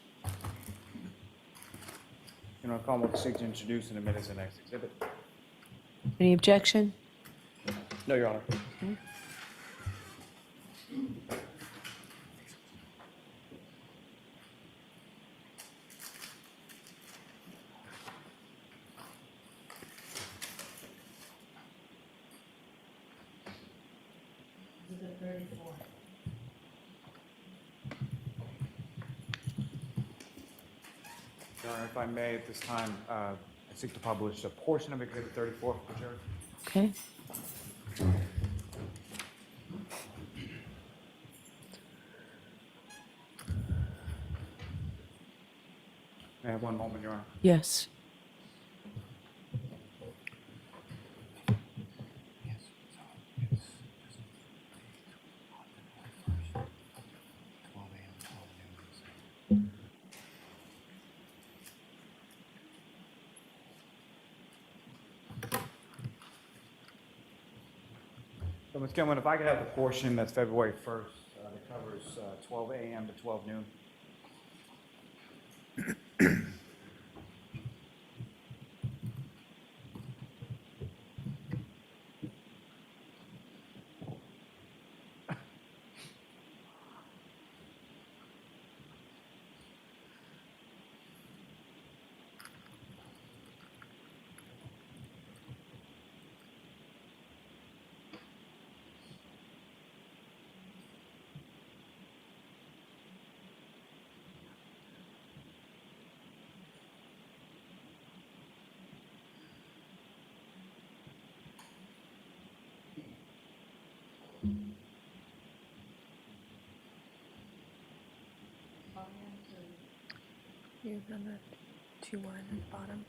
You know, call what seek to introduce and admit as the next exhibit. Any objection? No, Your Honor. Exhibit 34. Your Honor, if I may, at this time, I seek to publish a portion of Exhibit 34 for the jury. Okay. May I have one moment, Your Honor? Yes. So, Ms. Gilman, if I could have the portion that's February 1st, that covers 12 a.m. to 12 noon. You're on the 2-1 at the bottom.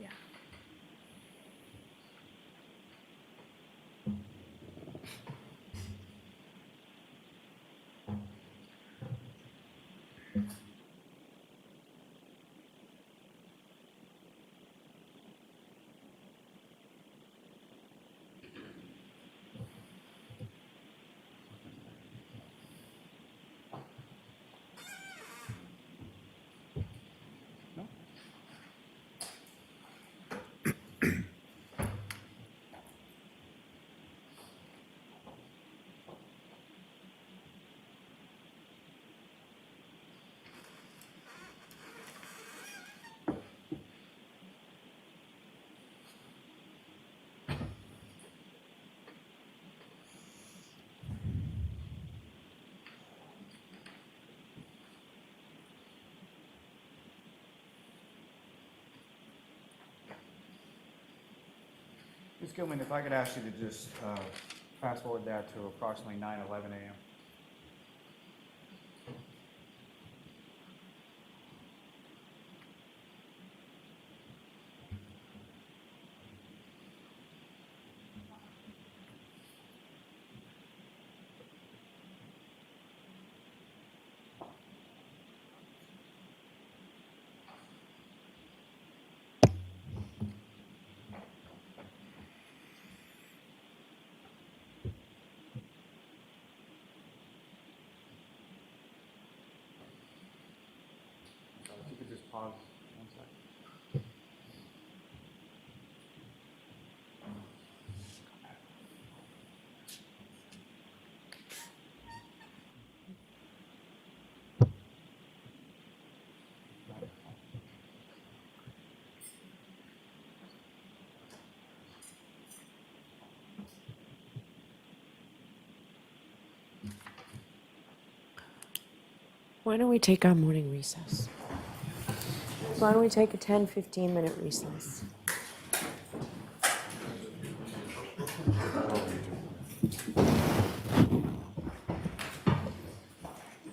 Yeah. Ms. Gilman, if I could ask you to just fast forward that to approximately 9:11 a.m. pause 1 second. Why don't we take our morning recess? Why don't we take a 10, 15-minute recess?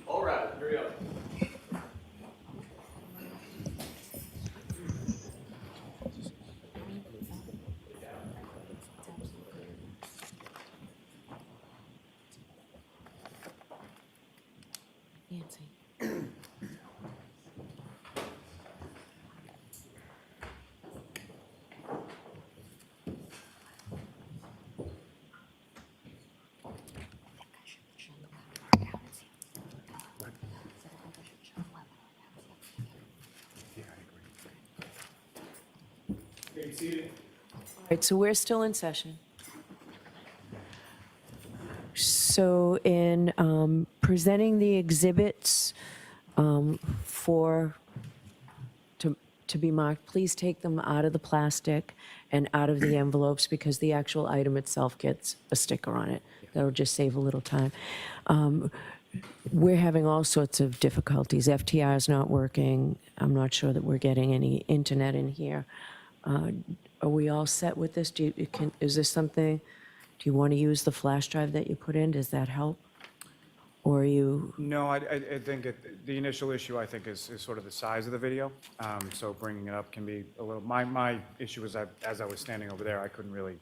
All right, hurry up. Nancy. All right, so we're still in session. So in presenting the exhibits for, to be marked, please take them out of the plastic and out of the envelopes because the actual item itself gets a sticker on it. That'll just save a little time. We're having all sorts of difficulties. FTR is not working. I'm not sure that we're getting any internet in here. Are we all set with this? Is this something, do you want to use the flash drive that you put in? Does that help? Or are you, No, I think the initial issue, I think, is sort of the size of the video. So bringing it up can be a little, my issue is as I was standing over there, I couldn't really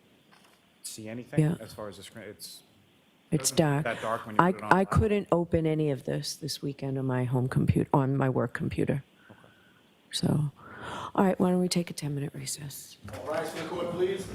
see anything Yeah. as far as the screen. it's doesn't look dark. that dark when you put it on. I couldn't open any of this weekend on my home computer, on my work computer. So, all right, why don't we take a 10-minute recess? All rise for the court, please.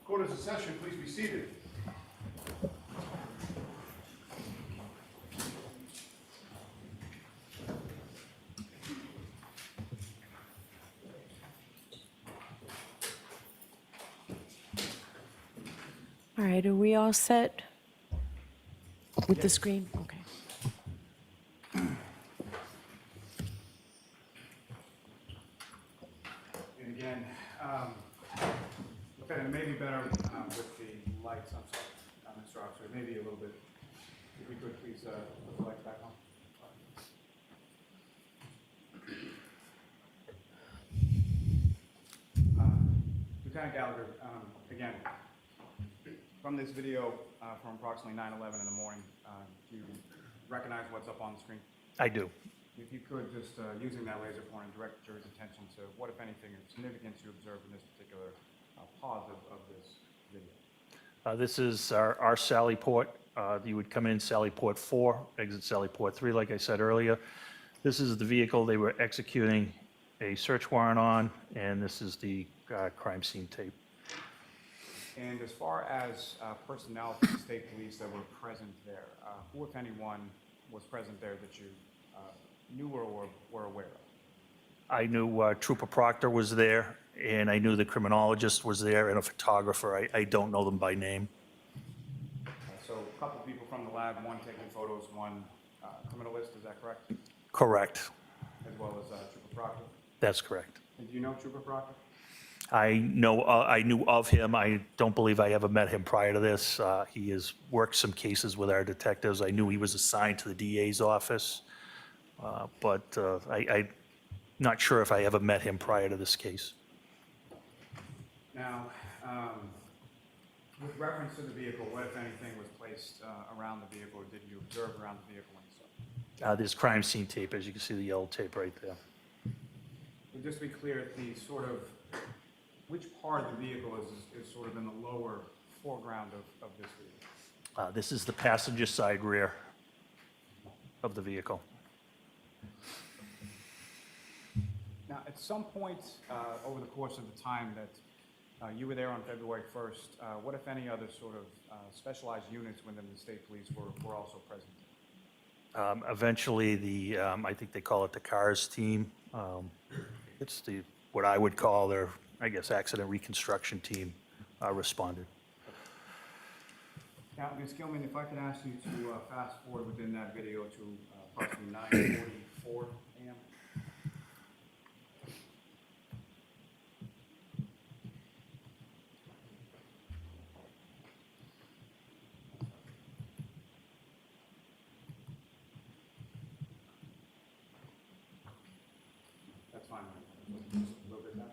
Court is in session, please be seated. All right, are we all set with the screen? Okay. And again, okay, it may be better with the lights, I'm sorry, Mr. Officer, maybe a little bit, if we could please put the lights back on. Lieutenant Gallagher, again, from this video from approximately 9:11 in the morning, do you recognize what's up on the screen? I do. If you could, just using that laser pointer, direct the jury's attention to what, if anything, is significant you observed in this particular pause of this video. This is our Sally Port. You would come in Sally Port 4, exit Sally Port 3, like I said earlier. This is the vehicle they were executing a search warrant on, and this is the crime scene tape. And as far as personnel from the state police that were present there, who, if anyone, was present there that you knew or were aware of? I knew Trooper Proctor was there, and I knew the criminologist was there, and a photographer. I don't know them by name. So a couple of people from the lab, one taking photos, one criminalist, is that correct? Correct. As well as Trooper Proctor? That's correct. And do you know Trooper Proctor? I knew of him. I don't believe I ever met him prior to this. He has worked some cases with our detectives. I knew he was assigned to the DA's office, but I'm not sure if I ever met him prior to this case. Now, with reference to the vehicle, what, if anything, was placed around the vehicle, or did you observe around the vehicle when you saw it? There's crime scene tape, as you can see, the yellow tape right there. And just to be clear, the sort of, which part of the vehicle is sort of in the lower foreground of this vehicle? This is the passenger side rear of the vehicle. Now, at some point over the course of the time that you were there on February 1st, what, if any, other sort of specialized units within the state police were also present? Eventually, I think they call it the CARS team. It's what I would call their, I guess, accident reconstruction team responded. Now, Ms. Gilman, if I could ask you to fast forward within that video to approximately 9:44 a.m. That's fine. Just a little bit back.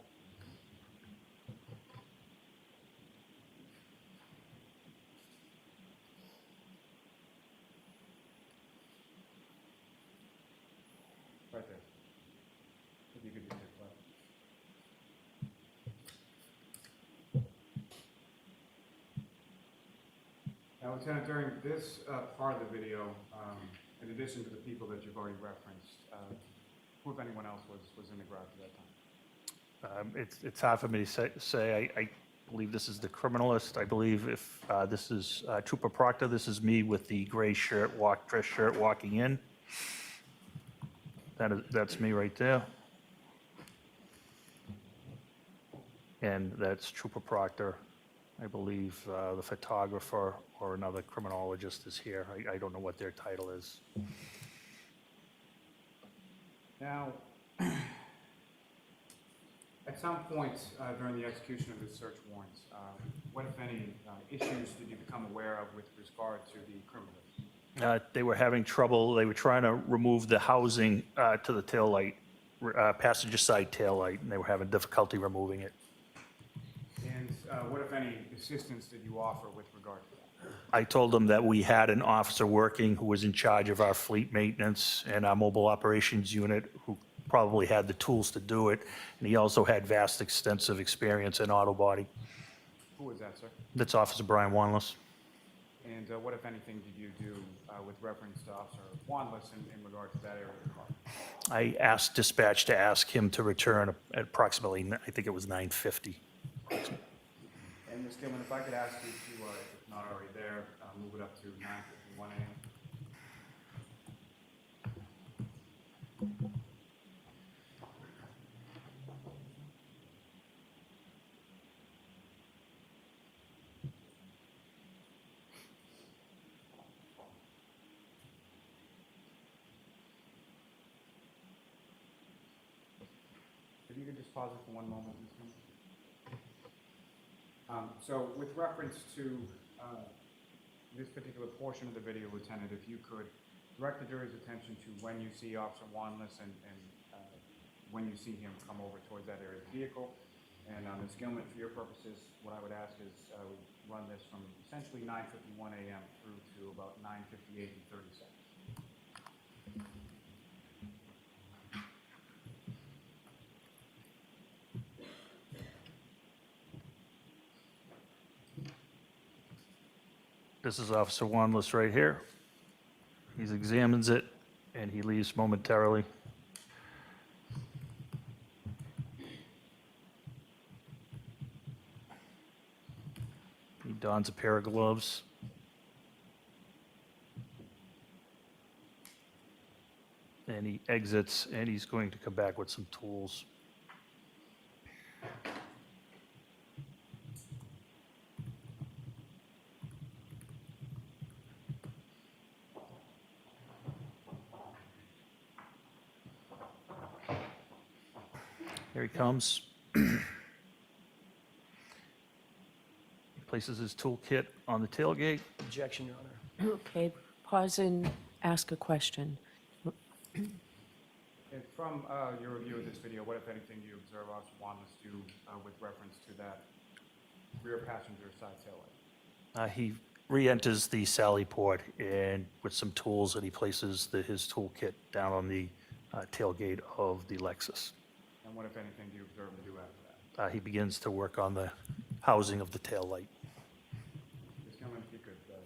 Right there. If you could just hit play. Now, Lieutenant, during this part of the video, in addition to the people that you've already referenced, who, if anyone else, was in the garage at that time? It's hard for me to say. I believe this is the criminalist. I believe if this is Trooper Proctor, this is me with the gray shirt, dress shirt, walking in. That's me right there. And that's Trooper Proctor. I believe the photographer or another criminologist is here. I don't know what their title is. Now, at some point during the execution of this search warrant, what, if any, issues did you become aware of with regard to the criminalist? They were having trouble. They were trying to remove the housing to the tail light, passenger side tail light, and they were having difficulty removing it. And what, if any, assistance did you offer with regard to I told him that we had an officer working who was in charge of our fleet maintenance and our mobile operations unit, who probably had the tools to do it, and he also had vast, extensive experience in auto body. Who was that, sir? That's Officer Brian Wanless. And what, if anything, did you do with reference to Officer Wanless in regard to that area of the car? I asked dispatch to ask him to return at approximately, I think it was 9:50. And Ms. Gilman, if I could ask you to, if it's not already there, move it up to 9:51 a.m. If you could just pause it for one moment, Ms. Gilman. So with reference to this particular portion of the video, Lieutenant, if you could direct the jury's attention to when you see Officer Wanless and when you see him come over towards that area of the vehicle. And Ms. Gilman, for your purposes, what I would ask is we run this from essentially 9:51 a.m. through to about 9:58 and 30 seconds. This is Officer Wanless right here. He examines it, and he leaves momentarily. He dons a pair of gloves. And he exits, and he's going to come back with some tools. Here he comes. He places his toolkit on the tailgate. Objection, Your Honor. Okay, pause and ask a question. And from your review of this video, what, if anything, do you observe Officer Wanless do with reference to that rear passenger side taillight? He re-enters the sally port and with some tools, and he places his toolkit down on the tailgate of the Lexus. And what, if anything, do you observe him do after that? He begins to work on the housing of the tail light. Ms. Gilman, if you could press.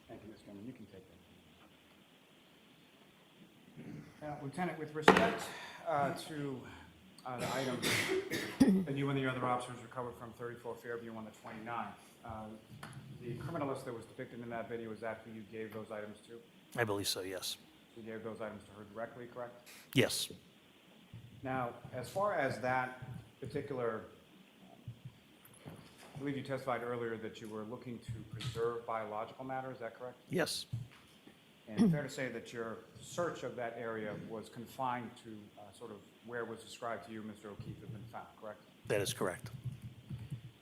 Thank you, Ms. Gilman. You can take that. Lieutenant, with respect to the items that you and the other officers recovered from 34 Fairview on the 29th, the criminalist that was depicted in that video, is that who you gave those items to? I believe so, yes. You gave those items to her directly, correct? Yes. Now, as far as that particular, I believe you testified earlier that you were looking to preserve biological matter, is that correct? Yes. And fair to say that your search of that area was confined to sort of where it was described to you, Mr. O'Keefe, had been found, correct? That is correct.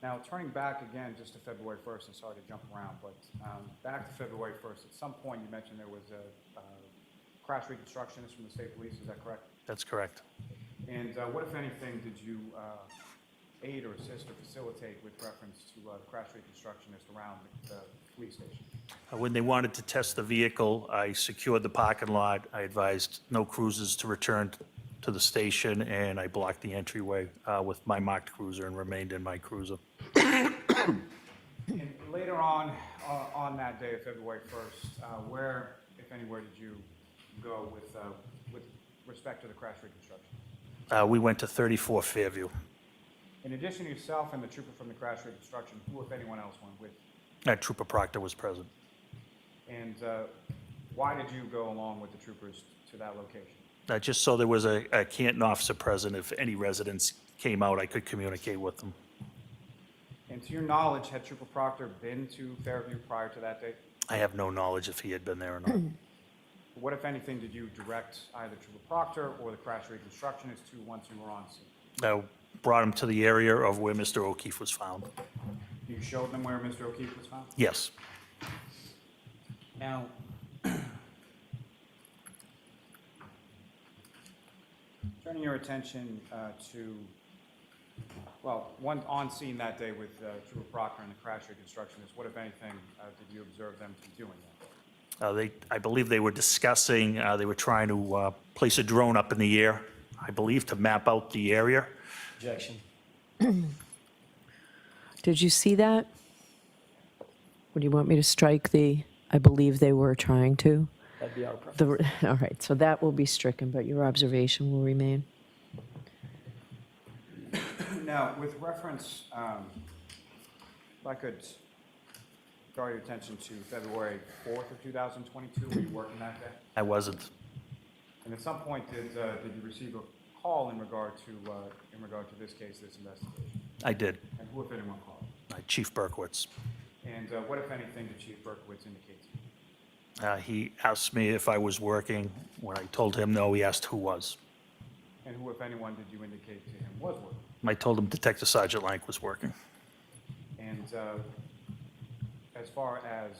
Now, turning back again just to February 1st, and sorry to jump around, but back to February 1st, at some point you mentioned there was a crash reconstructionist from the state police, is that correct? That's correct. And what, if anything, did you aid or assist or facilitate with reference to the crash reconstructionist around the police station? When they wanted to test the vehicle, I secured the parking lot. I advised no cruisers to return to the station, and I blocked the entryway with my marked cruiser and remained in my cruiser. And later on that day of February 1st, where, if anywhere, did you go with respect to the crash reconstruction? We went to 34 Fairview. In addition to yourself and the trooper from the crash reconstruction, who, if anyone else, went with you? Trooper Proctor was present. And why did you go along with the troopers to that location? Just so there was a Canton officer present, if any residents came out, I could communicate with them. And to your knowledge, had Trooper Proctor been to Fairview prior to that date? I have no knowledge if he had been there or not. What, if anything, did you direct either Trooper Proctor or the crash reconstructionist to once you were on scene? I brought him to the area of where Mr. O'Keefe was found. You showed them where Mr. O'Keefe was found? Yes. Now, turning your attention to, well, one on scene that day with Trooper Proctor and the crash reconstructionist, what, if anything, did you observe them to be doing that day? I believe they were discussing, they were trying to place a drone up in the air, I believe, to map out the area. Objection. Did you see that? Would you want me to strike the, I believe they were trying to? That'd be our preference. All right, so that will be stricken, but your observation will remain. Now, with reference, if I could draw your attention to February 4th of 2022, were you working that day? I wasn't. And at some point, did you receive a call in regard to this case, this investigation? I did. And who, if anyone, called? Chief Berkowitz. And what, if anything, did Chief Berkowitz indicate to you? He asked me if I was working. When I told him no, he asked who was. And who, if anyone, did you indicate to him was working? I told him Detective Sergeant Lank was working. And as far as,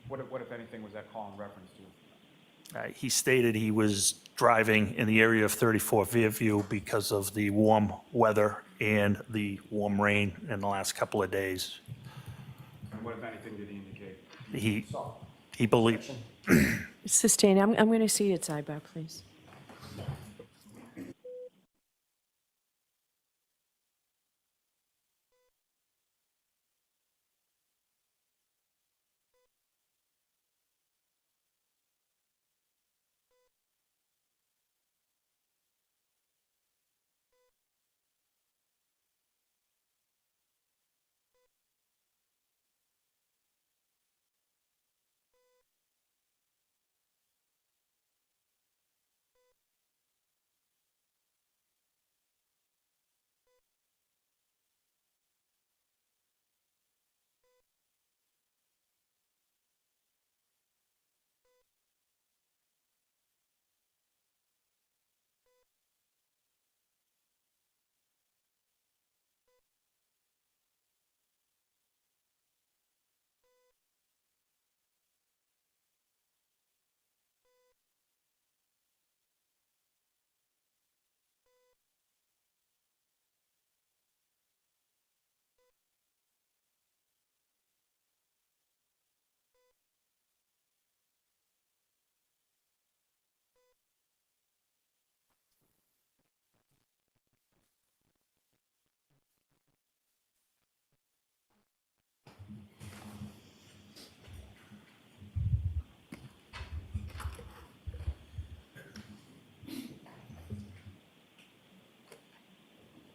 what, if anything, was that call in reference to? He stated he was driving in the area of 34 Fairview because of the warm weather and the warm rain in the last couple of days. And what, if anything, did he indicate? He, Saw. he believed, Sustain, I'm going to see it sidebar, please.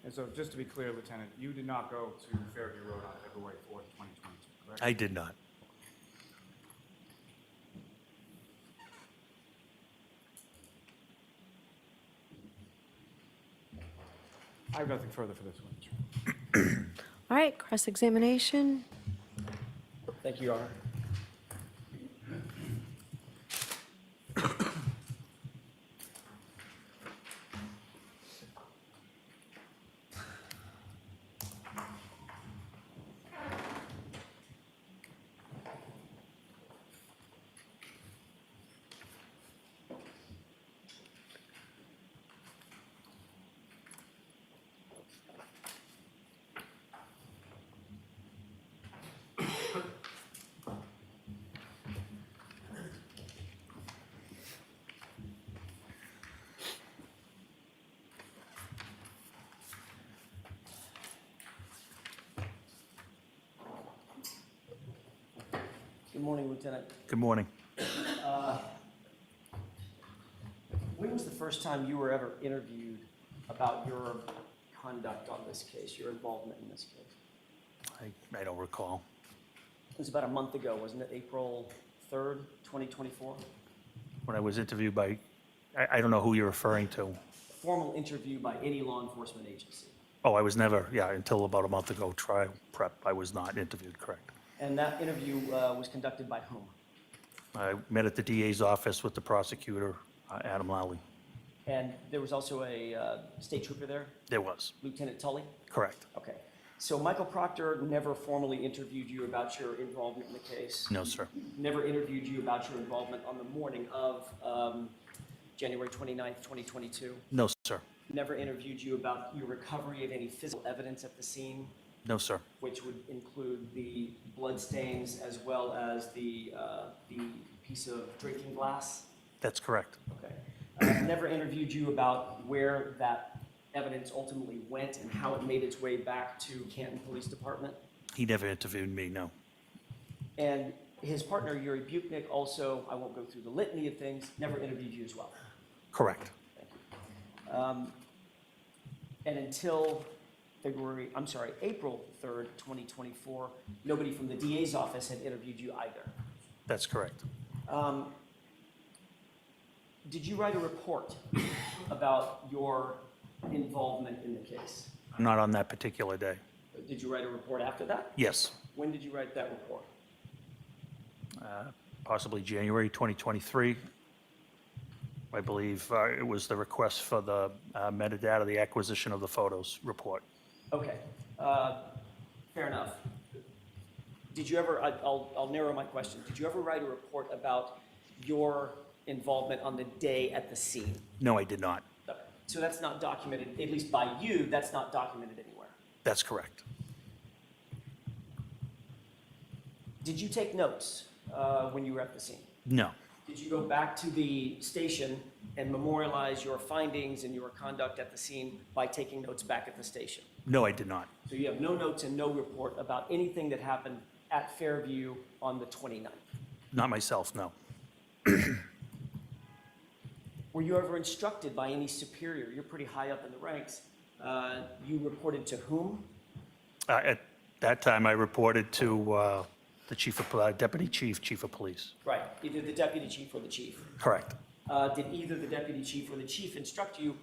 And so, just to be clear, Lieutenant, you did not go to Fairview Road on February 4th, 2022, correct? I did not. I have nothing further for this one. All right, cross-examination. Thank you, Your Honor. Good morning, Lieutenant. Good morning. When was the first time you were ever interviewed about your conduct on this case, your involvement in this case? I don't recall. It was about a month ago, wasn't it? April 3rd, 2024? When I was interviewed by, I don't know who you're referring to. A formal interview by any law enforcement agency. Oh, I was never, until about a month ago, trial prep, I was not interviewed, correct. And that interview was conducted by whom? I met at the DA's office with the prosecutor, Adam Lally. And there was also a state trooper there, There was, Lieutenant Tully? correct. Okay. So Michael Proctor never formally interviewed you about your involvement in the case? No, sir. Never interviewed you about your involvement on the morning of January 29th, 2022? No, sir. Never interviewed you about your recovery of any physical evidence at the scene, No, sir. which would include the blood stains as well as the piece of drinking glass? That's correct. Okay. Never interviewed you about where that evidence ultimately went and how it made its way back to Canton Police Department? He never interviewed me, no. And his partner, Yuri Buknik, also, I won't go through the litany of things, never interviewed you as well? Correct. Thank you. And until April 3rd, 2024, nobody from the DA's office had interviewed you either. That's correct. Did you write a report about your involvement in the case? Not on that particular day. Did you write a report after that? Yes, When did you write that report? possibly January 2023. I believe it was the request for the metadata, the acquisition of the photos report. Okay, fair enough. Did you ever, I'll narrow my question. Did you ever write a report about your involvement on the day at the scene? No, I did not. Okay. So that's not documented, at least by you, that's not documented anywhere. That's correct. Did you take notes when you were at the scene? No, Did you go back to the station and memorialize your findings and your conduct at the scene by taking notes back at the station? no, I did not. So you have no notes and no report about anything that happened at Fairview on the 29th? Not myself, no. Were you ever instructed by any superior? You're pretty high up in the ranks. You reported to whom? At that time, I reported to the chief of, deputy chief of police. Right, either the deputy chief or the chief. Correct. Did either the deputy chief or the chief instruct you,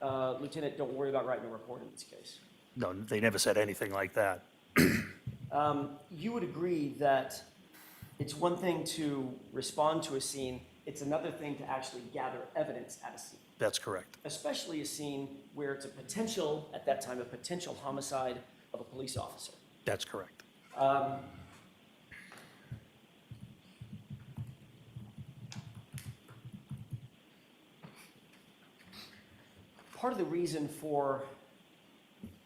Lieutenant, don't worry about writing a report in this case? No, they never said anything like that. You would agree that it's one thing to respond to a scene, it's another thing to actually gather evidence at a scene, That's correct. especially a scene where it's a potential, at that time, a potential homicide of a police officer. That's correct. Part of the reason for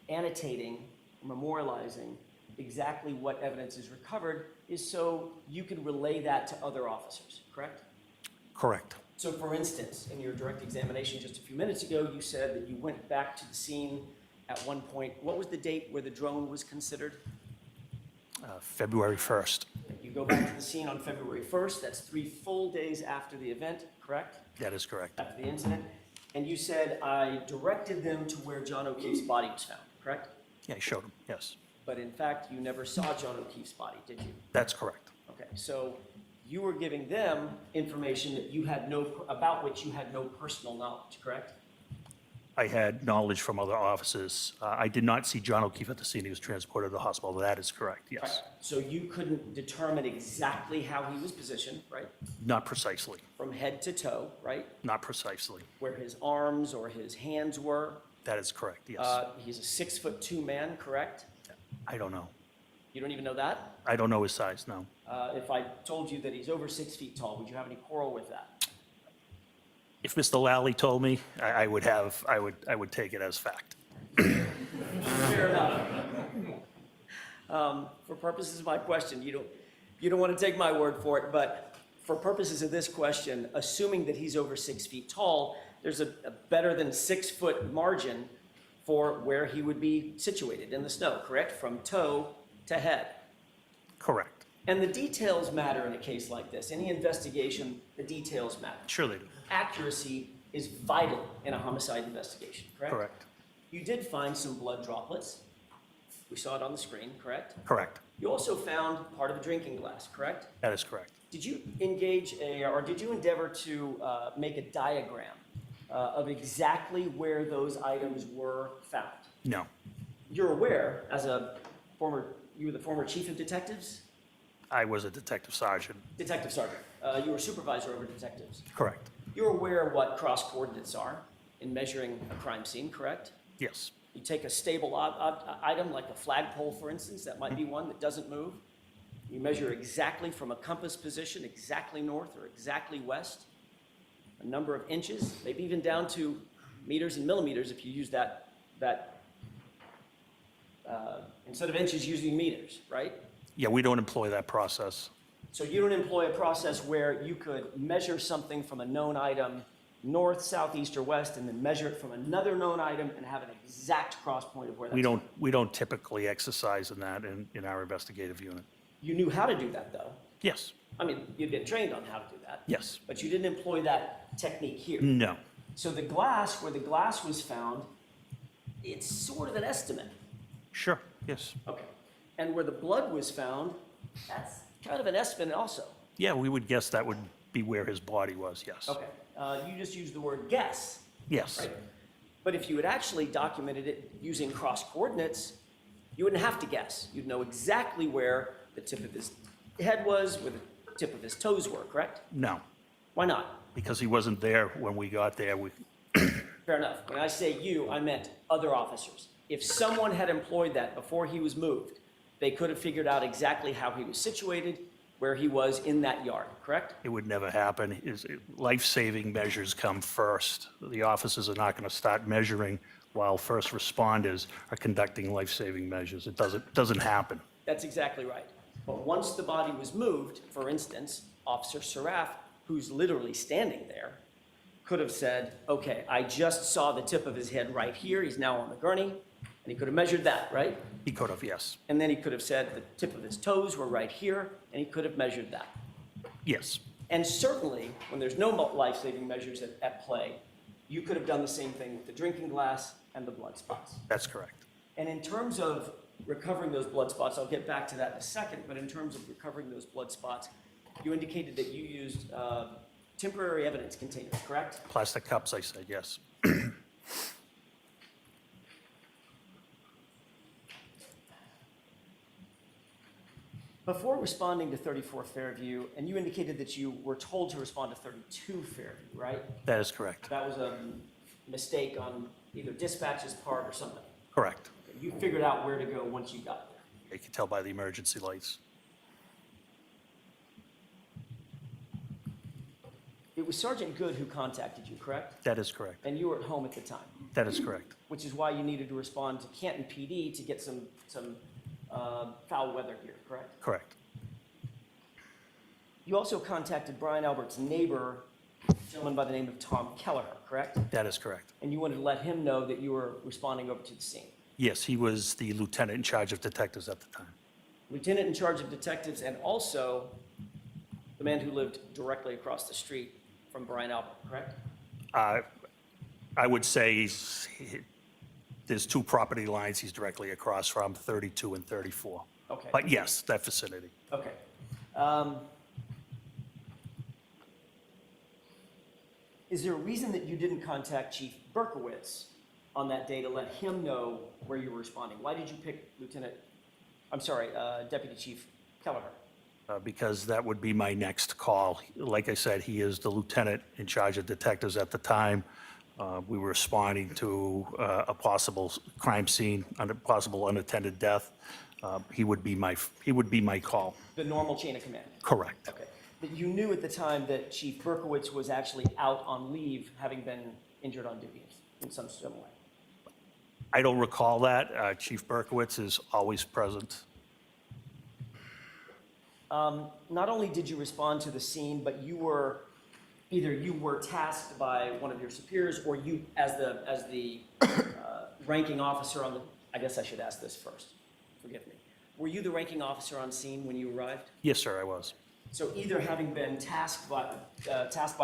annotating, memorializing exactly what evidence is recovered is so you can relay that to other officers, correct? Correct. So for instance, in your direct examination just a few minutes ago, you said that you went back to the scene at one point. What was the date where the drone was considered? February 1st. You go back to the scene on February 1st. That's 3 full days after the event, correct? That is correct. After the incident. And you said, I directed them to where John O'Keefe's body was found, correct? Yeah, I showed him, yes. But in fact, you never saw John O'Keefe's body, did you? That's correct. Okay, so you were giving them information that you had about which you had no personal knowledge, correct? I had knowledge from other officers. I did not see John O'Keefe at the scene. He was transported to the hospital. That is correct, yes. Right. So you couldn't determine exactly how he was positioned, right? Not precisely. From head to toe, right? Not precisely. Where his arms or his hands were. That is correct, yes. He's a 6'2" man, correct? I don't know. You don't even know that? I don't know his size, no. If I told you that he's over 6 feet tall, would you have any quarrel with that? If Mr. Lally told me, I would take it as fact. Fair enough. For purposes of my question, you don't want to take my word for it, but for purposes of this question, assuming that he's over 6 feet tall, there's a better than 6 foot margin for where he would be situated in the snow, correct? From toe to head. Correct. And the details matter in a case like this. Any investigation, the details matter. Sure they do. Accuracy is vital in a homicide investigation, correct? Correct. You did find some blood droplets. We saw it on the screen, correct? Correct. You also found part of a drinking glass, correct? That is correct. Did you engage or did you endeavor to make a diagram of exactly where those items were found? No. You're aware, you were the former chief of detectives? I was a detective sergeant. Detective sergeant. You were supervisor over detectives. Correct. You're aware what cross coordinates are in measuring a crime scene, correct? Yes. You take a stable item like a flagpole, for instance, that might be one that doesn't move. You measure exactly from a compass position, exactly north or exactly west, a number of inches, maybe even down to meters and millimeters if you use that instead of inches, using meters, right? Yeah, we don't employ that process. So you don't employ a process where you could measure something from a known item north, south, east, or west, and then measure it from another known item and have an exact cross point of where that's We don't typically exercise in that in our investigative unit. You knew how to do that, though. Yes. I mean, you'd been trained on how to do that. Yes. But you didn't employ that technique here. No. So the glass, where the glass was found, it's sort of an estimate. Sure. Yes. Okay. And where the blood was found, that's kind of an estimate also. Yeah, we would guess that would be where his body was. Yes. Okay. You just used the word guess, Yes. right? But if you had actually documented it using cross coordinates, you wouldn't have to guess. You'd know exactly where the tip of his head was, where the tip of his toes were, correct? No, Why not? because he wasn't there when we got there. Fair enough. When I say you, I meant other officers. If someone had employed that before he was moved, they could have figured out exactly how he was situated, where he was in that yard, correct? It would never happen. Life-saving measures come first. The officers are not going to start measuring while first responders are conducting life-saving measures. It doesn't happen. That's exactly right. But once the body was moved, for instance, Officer Saraf, who's literally standing there, could have said, okay, I just saw the tip of his head right here. He's now on the gurney. And he could have measured that, right? He could have, yes. And then he could have said the tip of his toes were right here, and he could have measured that. Yes. And certainly, when there's no life-saving measures at play, you could have done the same thing with the drinking glass and the blood spots. That's correct. And in terms of recovering those blood spots, I'll get back to that in a second, but in terms of recovering those blood spots, you indicated that you used temporary evidence containers, correct? Plastic cups, I said, yes. Before responding to 34 Fairview, and you indicated that you were told to respond to 32 Fairview, right? That is correct. That was a mistake on either dispatch's part or something. Correct. You figured out where to go once you got there. You can tell by the emergency lights. It was Sergeant Good who contacted you, correct? That is correct. And you were at home at the time, That is correct. which is why you needed to respond to Canton PD to get some foul weather gear, correct? Correct. You also contacted Brian Albert's neighbor, a gentleman by the name of Tom Kelleher, correct? That is correct. And you wanted to let him know that you were responding over to the scene. Yes, he was the lieutenant in charge of detectives at the time. Lieutenant in charge of detectives and also the man who lived directly across the street from Brian Albert, correct? I would say there's two property lines he's directly across from, 32 and 34. Okay. But yes, that vicinity. Okay. Is there a reason that you didn't contact Chief Berkowitz on that day to let him know where you were responding? Why did you pick Deputy Chief Kelleher? Because that would be my next call. Like I said, he is the lieutenant in charge of detectives at the time. We were responding to a possible crime scene, a possible unattended death. He would be my call. The normal chain of command? Correct. Okay. But you knew at the time that Chief Berkowitz was actually out on leave, having been injured on duty in some way? I don't recall that. Chief Berkowitz is always present. Not only did you respond to the scene, but either you were tasked by one of your superiors, or you, as the ranking officer on the, I guess I should ask this first, forgive me. were you the ranking officer on scene when you arrived? Yes, sir, I was. So either having been tasked by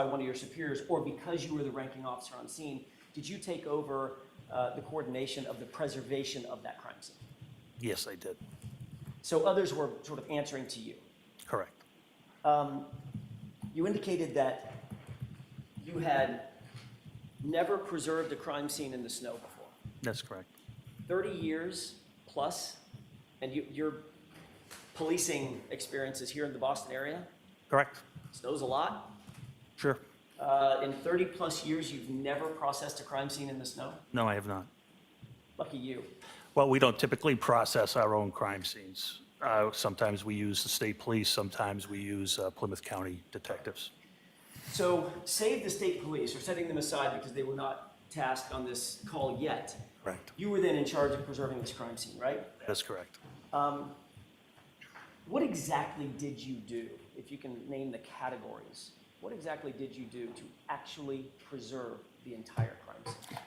one of your superiors, or because you were the ranking officer on scene, did you take over the coordination of the preservation of that crime scene? Yes, I did. So others were sort of answering to you. Correct. You indicated that you had never preserved a crime scene in the snow before. That's correct. 30 years plus, and your policing experiences here in the Boston area, Correct. snow's a lot. Sure. In 30 plus years, you've never processed a crime scene in the snow? No, I have not. Lucky you. Well, we don't typically process our own crime scenes. Sometimes we use the state police, sometimes we use Plymouth County detectives. So save the state police, or setting them aside because they were not tasked on this call yet. Correct. You were then in charge of preserving this crime scene, right? That's correct. What exactly did you do, if you can name the categories? What exactly did you do to actually preserve the entire crime scene?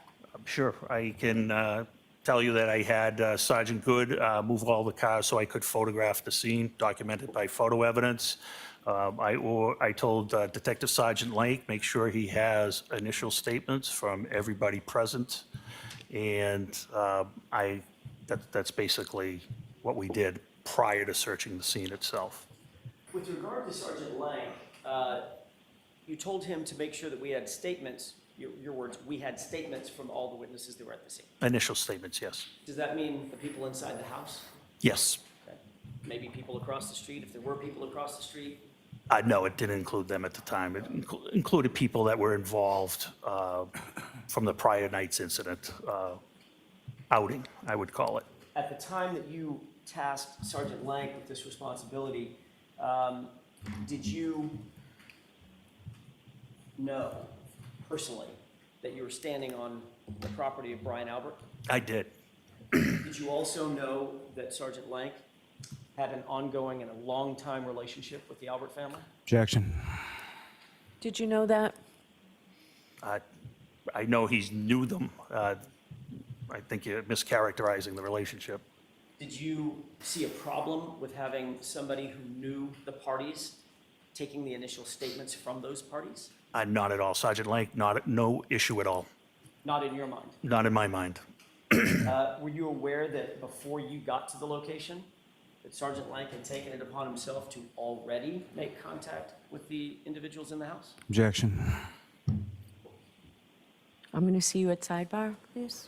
Sure. I can tell you that I had Sergeant Good move all the cars so I could photograph the scene, documented by photo evidence. I told Detective Sergeant Lake, make sure he has initial statements from everybody present. And that's basically what we did prior to searching the scene itself. With regard to Sergeant Lang, you told him to make sure that we had statements, your words, we had statements from all the witnesses that were at the scene. Initial statements, yes. Does that mean the people inside the house? Yes. Okay. Maybe people across the street, if there were people across the street? No, it didn't include them at the time. It included people that were involved from the prior night's incident outing, I would call it. At the time that you tasked Sergeant Lang with this responsibility, did you know personally that you were standing on the property of Brian Albert? I did. Did you also know that Sergeant Lang had an ongoing and a long-time relationship with the Albert family? Objection. Did you know that? I know he knew them. I think you're mischaracterizing the relationship. Did you see a problem with having somebody who knew the parties taking the initial statements from those parties? Not at all. Sergeant Lake, no issue at all. Not in your mind. Not in my mind. Were you aware that before you got to the location, that Sergeant Lang had taken it upon himself to already make contact with the individuals in the house? Objection. I'm going to see you at sidebar, please.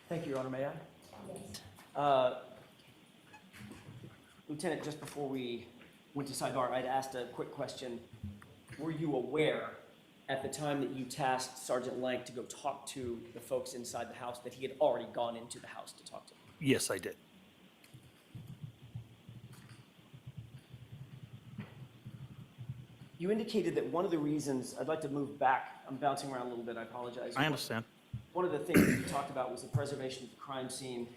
Thank you, Your Honor. May I? Lieutenant, just before we went to sidebar, I'd asked a quick question. Were you aware at the time that you tasked Sergeant Lang to go talk to the folks inside the house that he had already gone into the house to talk to them? Yes, I did. You indicated that one of the reasons, I'd like to move back, I'm bouncing around a little bit, I apologize. I understand. One of the things that you talked about was the preservation of the crime scene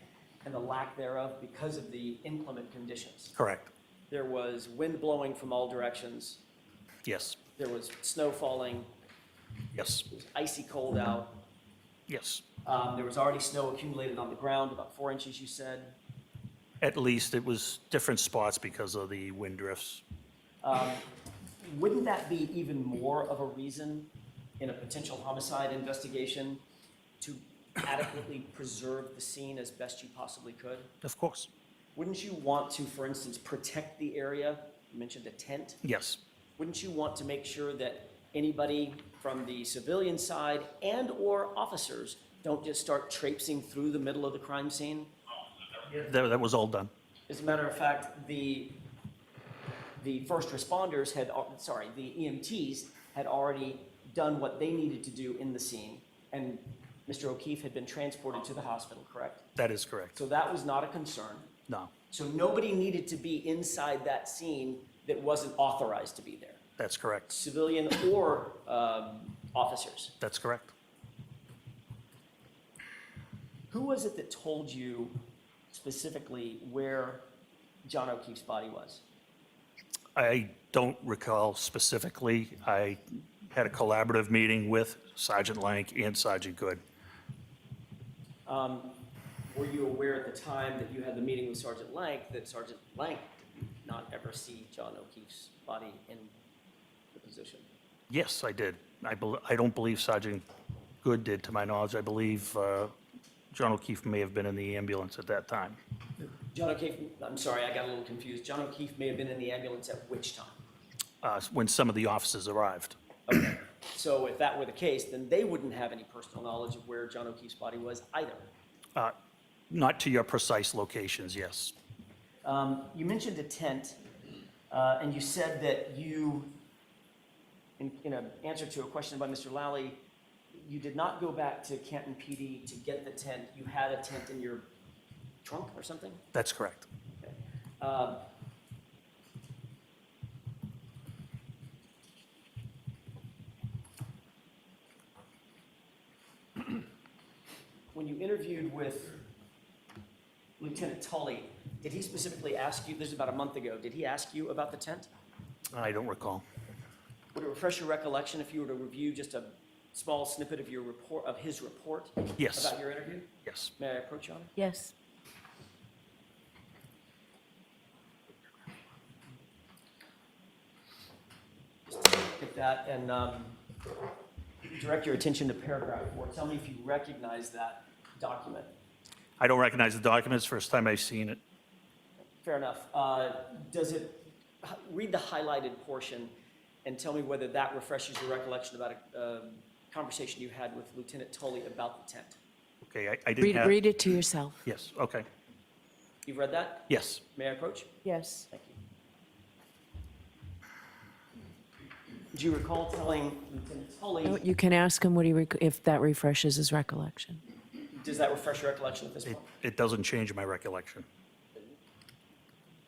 and the lack thereof because of the inclement conditions. Correct. There was wind blowing from all directions, Yes. there was snow falling, Yes. it was icy cold out. Yes. There was already snow accumulated on the ground, about 4 inches, you said. At least it was different spots because of the wind drifts. Wouldn't that be even more of a reason in a potential homicide investigation to adequately preserve the scene as best you possibly could? Of course. Wouldn't you want to, for instance, protect the area? You mentioned a tent. Yes. Wouldn't you want to make sure that anybody from the civilian side and/or officers don't just start traipsing through the middle of the crime scene? That was all done. As a matter of fact, the first responders had, the EMTs had already done what they needed to do in the scene, and Mr. O'Keefe had been transported to the hospital, correct? That is correct. So that was not a concern. No, So nobody needed to be inside that scene that wasn't authorized to be there, that's correct. civilian or officers. That's correct. Who was it that told you specifically where John O'Keefe's body was? I don't recall specifically. I had a collaborative meeting with Sergeant Lank and Sergeant Good. Were you aware at the time that you had the meeting with Sergeant Lank that Sergeant Lank did not ever see John O'Keefe's body in the position? Yes, I did. I don't believe Sergeant Good did, to my knowledge. I believe John O'Keefe may have been in the ambulance at that time. John O'Keefe, I'm sorry, I got a little confused. John O'Keefe may have been in the ambulance at which time? When some of the officers arrived. Okay, so if that were the case, then they wouldn't have any personal knowledge of where John O'Keefe's body was either. Not to your precise locations, yes. You mentioned a tent, and you said that you, in an answer to a question by Mr. Lally, you did not go back to Canton PD to get the tent. You had a tent in your trunk or something? That's correct. Okay. When you interviewed with Lieutenant Tully, did he specifically ask you, this is about a month ago, did he ask you about the tent? I don't recall. Would it refresh your recollection if you were to review just a small snippet of your report, of his report? Yes. About your interview? Yes. May I approach you on it? Yes. Just take a look at that and direct your attention to paragraph 4. Tell me if you recognize that document. I don't recognize the documents, first time I've seen it. Fair enough. Does it, read the highlighted portion and tell me whether that refreshes your recollection about a conversation you had with Lieutenant Tully about the tent. Okay, I didn't have. Read it to yourself. Yes, okay. You've read that? Yes. May I approach? Yes. Thank you. Do you recall telling Lieutenant Tully, You can ask him what if that refreshes his recollection. does that refresh your recollection at this point? It doesn't change my recollection.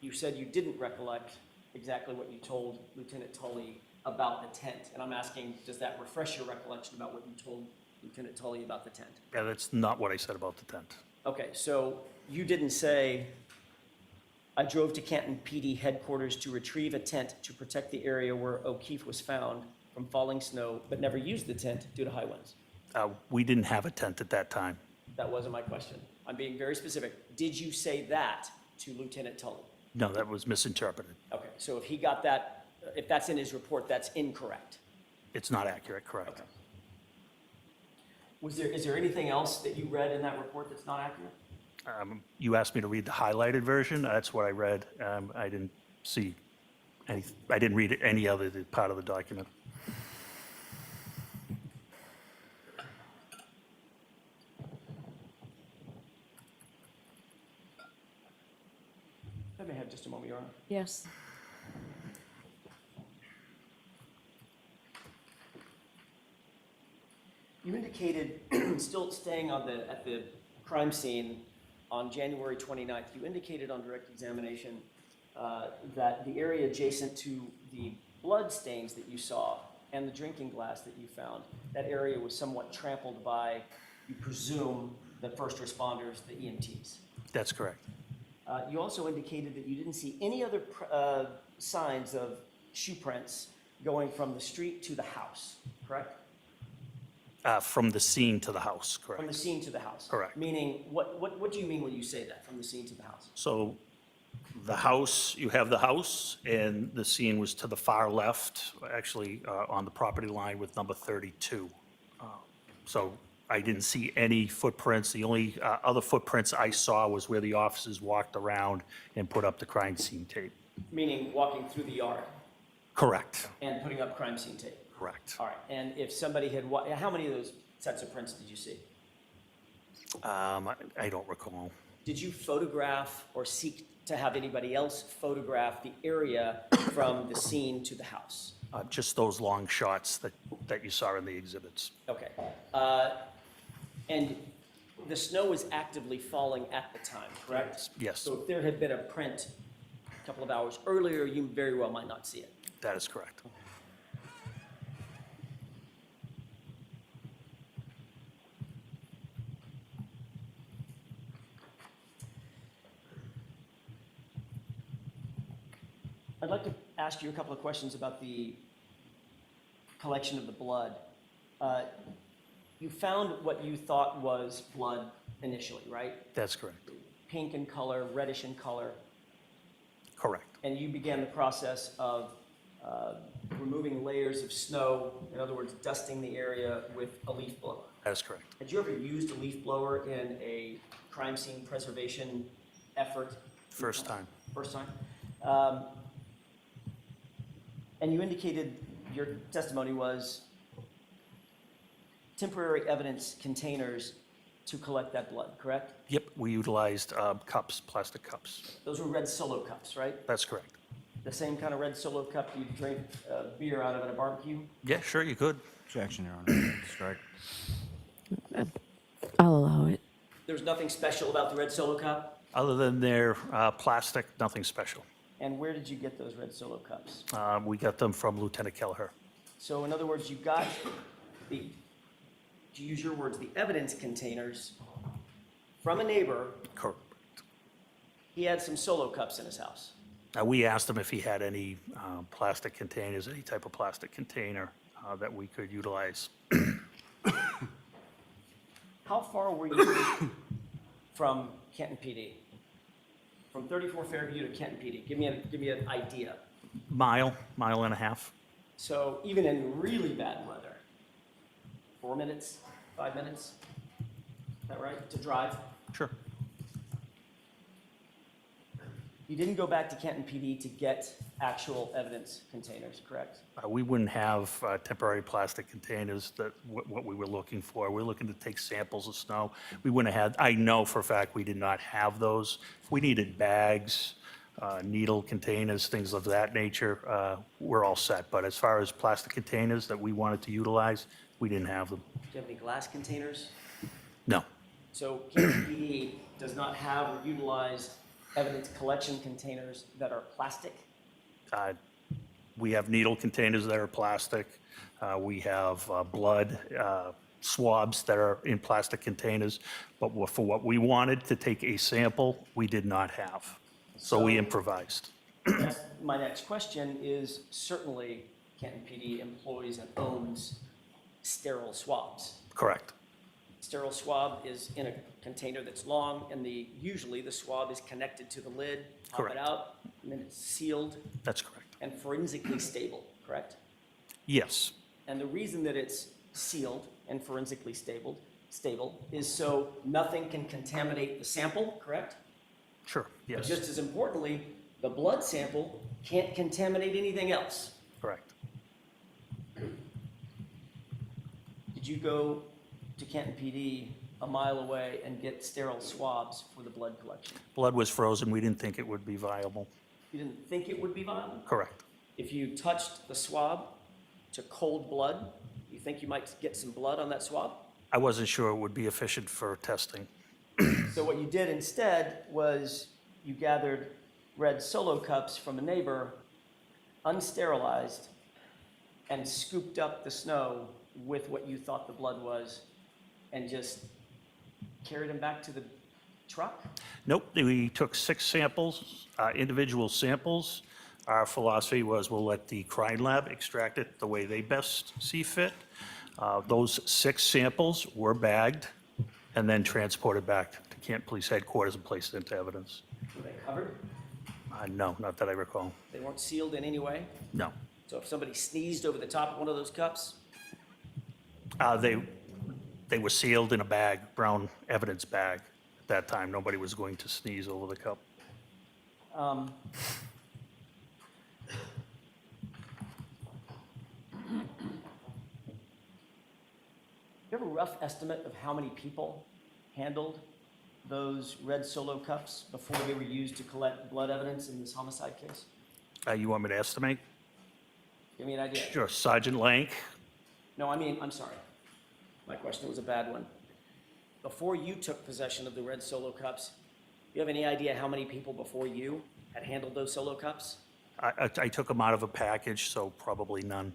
You said you didn't recollect exactly what you told Lieutenant Tully about the tent, and I'm asking, does that refresh your recollection about what you told Lieutenant Tully about the tent? Yeah, that's not what I said about the tent. Okay, so you didn't say, I drove to Canton PD headquarters to retrieve a tent to protect the area where O'Keefe was found from falling snow, but never used the tent due to high winds. We didn't have a tent at that time. That wasn't my question. I'm being very specific. Did you say that to Lieutenant Tully? No, that was misinterpreted. Okay, so if he got that, if that's in his report, that's incorrect. It's not accurate, correct? Okay. Is there anything else that you read in that report that's not accurate? You asked me to read the highlighted version. That's what I read. I didn't see any, I didn't read any other part of the document. I may have just a moment, Your Honor. Yes. You indicated, still staying on at the crime scene on January 29th, you indicated on direct examination that the area adjacent to the blood stains that you saw and the drinking glass that you found, that area was somewhat trampled by, you presume, the first responders, the EMTs. That's correct. You also indicated that you didn't see any other signs of shoe prints going from the street to the house, correct? From the scene to the house, From the correct. scene to the house? Correct. Meaning, what do you mean when you say that, from the scene to the house? So the house, you have the house, and the scene was to the far left, actually on the property line with number 32. So I didn't see any footprints. The only other footprints I saw was where the officers walked around and put up the crime scene tape. Meaning walking through the yard Correct, and putting up crime scene tape? correct. All right, and if somebody had, how many of those sets of prints did you see? I don't recall. Did you photograph or seek to have anybody else photograph the area from the scene to the house? Just those long shots that you saw in the exhibits. Okay. And the snow was actively falling at the time, correct? Yes. So if there had been a print a couple of hours earlier, you very well might not see it. That is correct. I'd like to ask you a couple of questions about the collection of the blood. You found what you thought was blood initially, right? That's correct. Pink in color, reddish in color, Correct. and you began the process of removing layers of snow, in other words, dusting the area with a leaf blower. That is correct. Had you ever used a leaf blower in a crime scene preservation effort? First time. First time? And you indicated your testimony was temporary evidence containers to collect that blood, correct? Yep, we utilized cups, plastic cups. Those were red Solo cups, right? That's correct. The same kind of red Solo cup you drink beer out of at a barbecue? Yeah, sure, you could. Objection, Your Honor. Strike. I'll allow it. There's nothing special about the red Solo cup? Other than their plastic, nothing special. And where did you get those red Solo cups? We got them from Lieutenant Kelleher. So in other words, you got the, to use your words, the evidence containers from a neighbor. Correct. He had some Solo cups in his house. We asked him if he had any plastic containers, any type of plastic container that we could utilize. How far were you from Kenton PD? From 34 Fairview to Kenton PD? Give me an idea. Mile and a half. So even in really bad weather, 4 minutes, 5 minutes? Is that right, to drive? Sure. You didn't go back to Kenton PD to get actual evidence containers, correct? We wouldn't have temporary plastic containers that what we were looking for. We're looking to take samples of snow. We wouldn't have had, I know for a fact we did not have those. If we needed bags, needle containers, things of that nature, we're all set. But as far as plastic containers that we wanted to utilize, we didn't have them. Do you have any glass containers? No. So Kenton PD does not have or utilize evidence collection containers that are plastic? We have needle containers that are plastic. We have blood swabs that are in plastic containers. But for what we wanted to take a sample, we did not have. So we improvised. My next question is, certainly Kenton PD employs and owns sterile swabs. Correct. Sterile swab is in a container that's long, and usually the swab is connected to the lid, pop Correct. it out, and then it's sealed That's correct. and forensically stable, correct? Yes. And the reason that it's sealed and forensically stable is so nothing can contaminate the sample, correct? Sure. But Yes. just as importantly, the blood sample can't contaminate anything else. Correct. Did you go to Kenton PD a mile away and get sterile swabs for the blood collection? Blood was frozen. We didn't think it would be viable. You didn't think it would be viable? Correct. If you touched the swab to cold blood, you think you might get some blood on that swab? I wasn't sure it would be efficient for testing. So what you did instead was you gathered red Solo cups from a neighbor unsterilized, and scooped up the snow with what you thought the blood was, and just carried them back to the truck? Nope, we took 6 samples, individual samples. Our philosophy was we'll let the crime lab extract it the way they best see fit. Those 6 samples were bagged and then transported back to Camp Police Headquarters and placed into evidence. Were they covered? No, not that I recall. They weren't sealed in any way? No. So if somebody sneezed over the top of one of those cups, They were sealed in a bag, brown evidence bag. At that time, nobody was going to sneeze over the cup. you have a rough estimate of how many people handled those red Solo cups before they were used to collect blood evidence in this homicide case? You want me to estimate? Give me an idea. Sure, Sergeant Lank, No, I'm sorry. My question was a bad one. Before you took possession of the red Solo cups, do you have any idea how many people before you had handled those Solo cups? I took them out of a package, so probably none.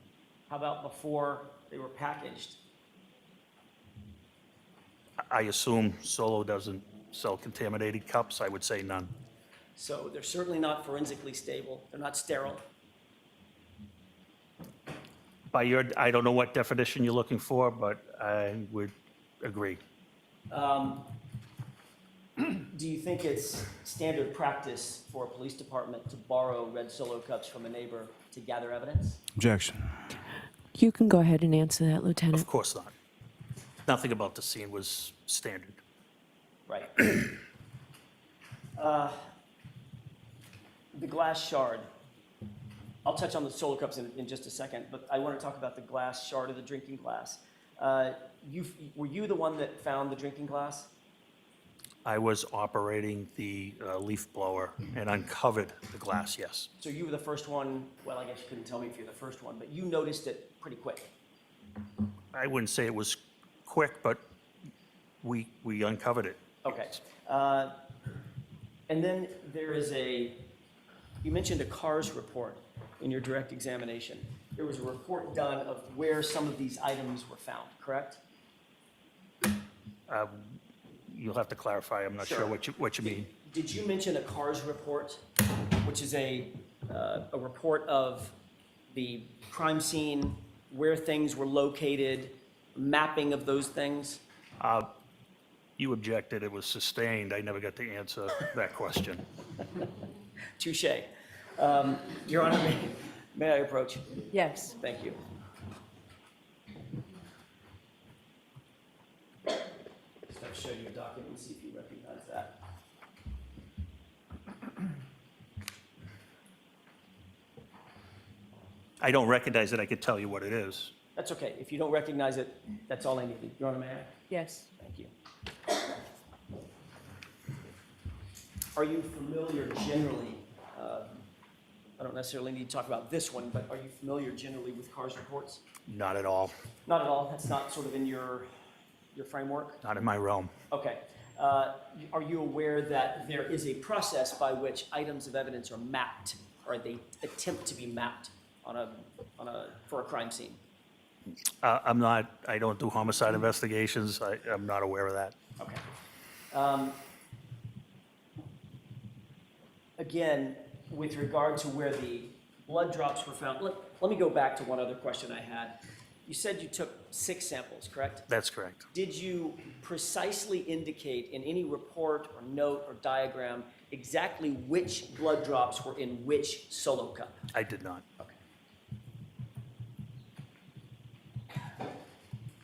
How about before they were packaged? I assume Solo doesn't sell contaminated cups, I would say none. So they're certainly not forensically stable. They're not sterile. By your, I don't know what definition you're looking for, but I would agree. Do you think it's standard practice for a police department to borrow red Solo cups from a neighbor to gather evidence? Objection. You can go ahead and answer that, Of Lieutenant. course not. Nothing about the scene was standard. Right. The glass shard. I'll touch on the Solo cups in just a second, but I want to talk about the glass shard of the drinking glass. Were you the one that found the drinking glass? I was operating the leaf blower and uncovered the glass, yes. So you were the first one, well, I guess you couldn't tell me if you're the first one, but you noticed it pretty quick. I wouldn't say it was quick, but we uncovered it. Okay. And then there is you mentioned a CARS report in your direct examination. There was a report done of where some of these items were found, correct? You'll have to clarify, I'm not sure Sure. what you mean. Did you mention a CARS report, which is a report of the crime scene, where things were located, mapping of those things? You objected, it was sustained, I never got to answer that question. Touche. Your Honor, may I approach? Yes. Thank you. Just have to show you a document and see if you recognize that. I don't recognize it, I could tell you what it is. That's okay. If you don't recognize it, that's all I needed. Your Honor, may I? Yes. Thank you. Are you familiar generally, I don't necessarily need to talk about this one, but are you familiar generally with CARS reports? Not at all, Not at all. That's not sort of in your framework? not in my realm. Okay. Are you aware that there is a process by which items of evidence are mapped, or they attempt to be mapped for a crime scene? I don't do homicide investigations, I'm not aware of that. Okay. Again, with regard to where the blood drops were found, let me go back to one other question I had. You said you took 6 samples, correct? That's correct. Did you precisely indicate in any report or note or diagram exactly which blood drops were in which Solo cup? I did not. Okay.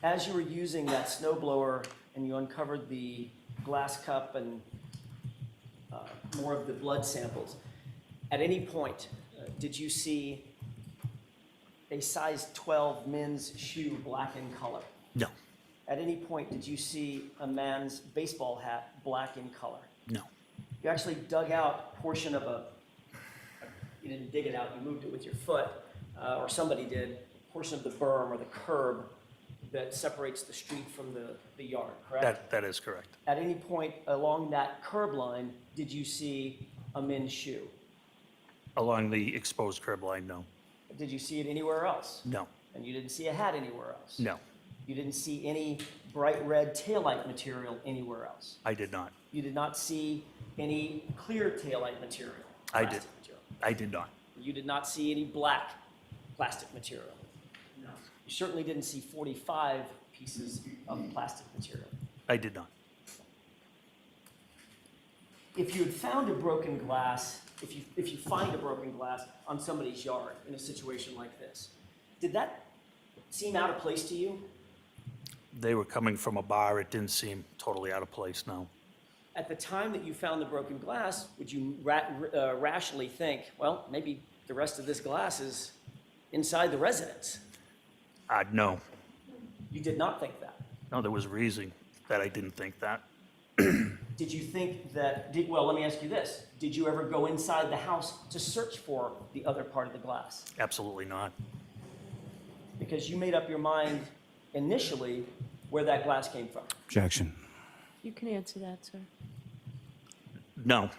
As you were using that snowblower and you uncovered the glass cup and more of the blood samples, at any point did you see a size 12 men's shoe black in color? No, At any point did you see a man's baseball hat black in color? no, You actually dug out a portion of you didn't dig it out, you moved it with your foot, or somebody did, a portion of the berm or the curb that separates the street from the yard, correct? that is correct. At any point along that curb line, did you see a men's shoe? Along the exposed curb line, no. Did you see it anywhere else? No, And you didn't see a hat anywhere else? no, You didn't see any bright red taillight material anywhere else? I did not. You did not see any clear taillight material? I plastic did. material? I did not. You did not see any black plastic material? No. You certainly didn't see 45 pieces of plastic material? I did not. If you had found a broken glass, if you find a broken glass on somebody's yard in a situation like this, did that seem out of place to you? They were coming from a bar. It didn't seem totally out of place, no. At the time that you found the broken glass, would you rationally think, well, maybe the rest of this glass is inside the residence? No. You did not think that. No, there was a reason that I didn't think that. Did you think that, well, let me ask you this. Did you ever go inside the house to search for the other part of the glass? Absolutely not. Because you made up your mind initially where that glass came from. Objection. You can answer that, sir. No,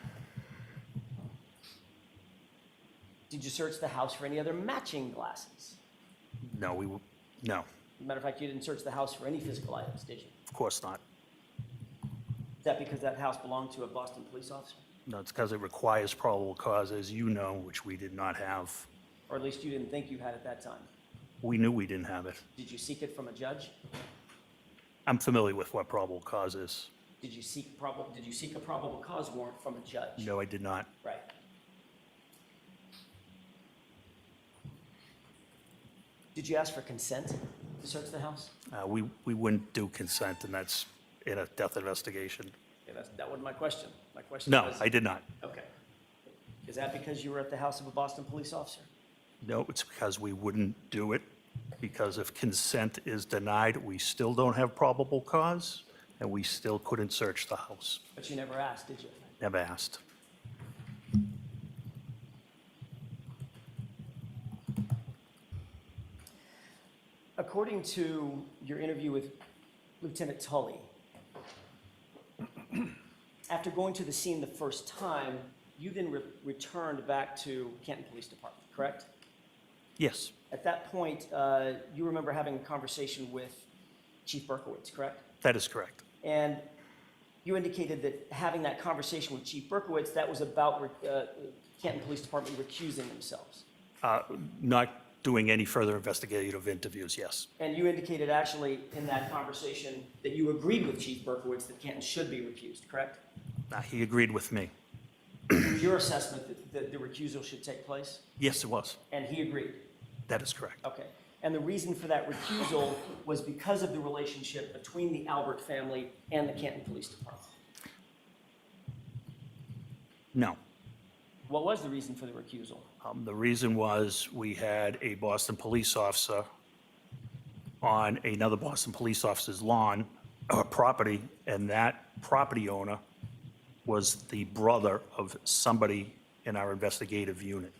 Did you search the house for any other matching glasses? no, no, As a matter of fact, you didn't search the house for any physical items, did you? of course not. Is that because that house belonged to a Boston police officer? No, it's because it requires probable cause, as you know, which we did not have. Or at least you didn't think you had at that time? We knew we didn't have it. Did you seek it from a judge? I'm familiar with what probable cause is. Did you seek a probable cause warrant from a judge? No, I did not. Right. Did you ask for consent to search the house? We wouldn't do consent, and that's in a death investigation. Yeah, that wasn't my question. My question No, was. I did not. Okay. Is that because you were at the house of a Boston police officer? No, it's because we wouldn't do it, because if consent is denied, we still don't have probable cause, and we still couldn't search the house. But you never asked, did you? Never asked. According to your interview with Lieutenant Tully, after going to the scene the first time, you then returned back to Canton Police Department, correct? Yes, At that point, you remember having a conversation with Chief Berkowitz, correct? that is correct. And you indicated that having that conversation with Chief Berkowitz, that was about Canton Police Department recusing themselves. Not doing any further investigative interviews, yes. And you indicated actually in that conversation that you agreed with Chief Berkowitz that Canton should be recused, correct? He agreed with me. Your assessment that the recusal should take place, Yes, it was. and he agreed? That is correct. Okay. And the reason for that recusal was because of the relationship between the Albert family and the Canton Police Department? No. What was the reason for the recusal? The reason was we had a Boston police officer on another Boston police officer's lawn or property, and that property owner was the brother of somebody in our investigative unit.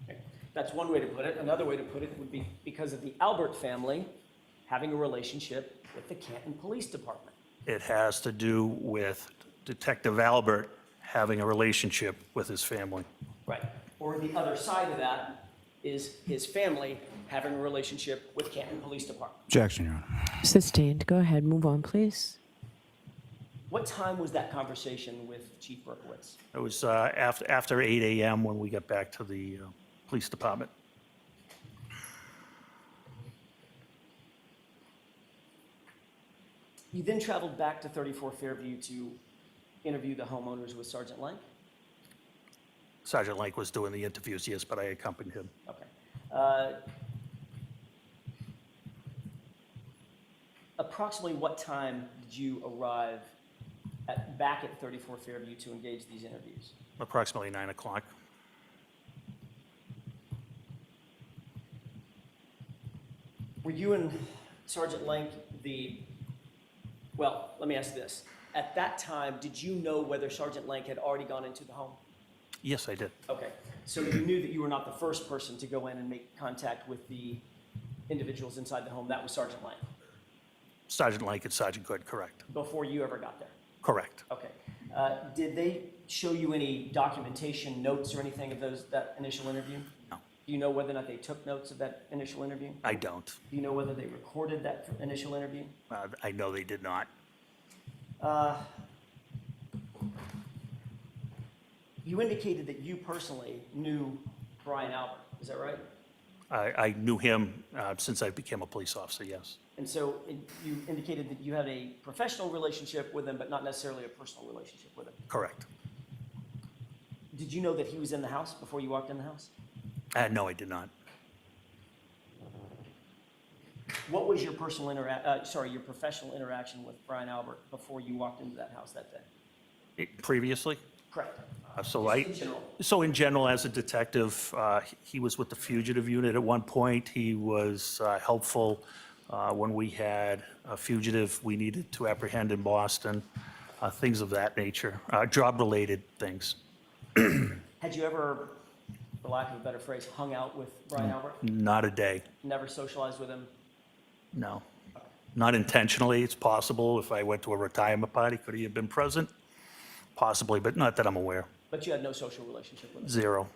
Okay. That's one way to put it. Another way to put it would be because of the Albert family having a relationship with the Canton Police Department. It has to do with Detective Albert having a relationship with his family. Right. Or the other side of that is his family having a relationship with Canton Police Department. Objection, Your Honor. Sustained. Go ahead, move on, please. What time was that conversation with Chief Berkowitz? It was after 8 a.m. when we got back to the police department. You then traveled back to 34 Fairview to interview the homeowners with Sergeant Lang? Sergeant Lake was doing the interviews, yes, but I accompanied him. Okay. Approximately what time did you arrive back at 34 Fairview to engage these interviews? Approximately 9 o'clock. Were you and Sergeant Lang well, let me ask this. At that time, did you know whether Sergeant Lang had already gone into the home? Yes, I did. Okay, so you knew that you were not the first person to go in and make contact with the individuals inside the home. That was Sergeant Lang, Sergeant Lake and Sergeant Good, correct. before you ever got there? Correct. Okay. Did they show you any documentation, notes, or anything of that initial interview? No. Do you know whether or not they took notes of that initial interview? I don't. Do you know whether they recorded that initial interview? I know they did not. You indicated that you personally knew Brian Albert, is that right? I knew him since I became a police officer, yes. And so you indicated that you had a professional relationship with him, but not necessarily a personal relationship with him. Correct. Did you know that he was in the house before you walked in the house? No, I did not. What was your your professional interaction with Brian Albert before you walked into that house that day? Previously? Correct. In general, as a detective, he was with the fugitive unit at one point. He was helpful when we had a fugitive we needed to apprehend in Boston, things of that nature, job-related things. Had you ever, for lack of a better phrase, hung out with Brian Albert? Not a day, Never socialized with him? no. Not intentionally. It's possible if I went to a retirement party, could he have been present? Possibly, but not that I'm aware. But you had no social relationship with him? Zero.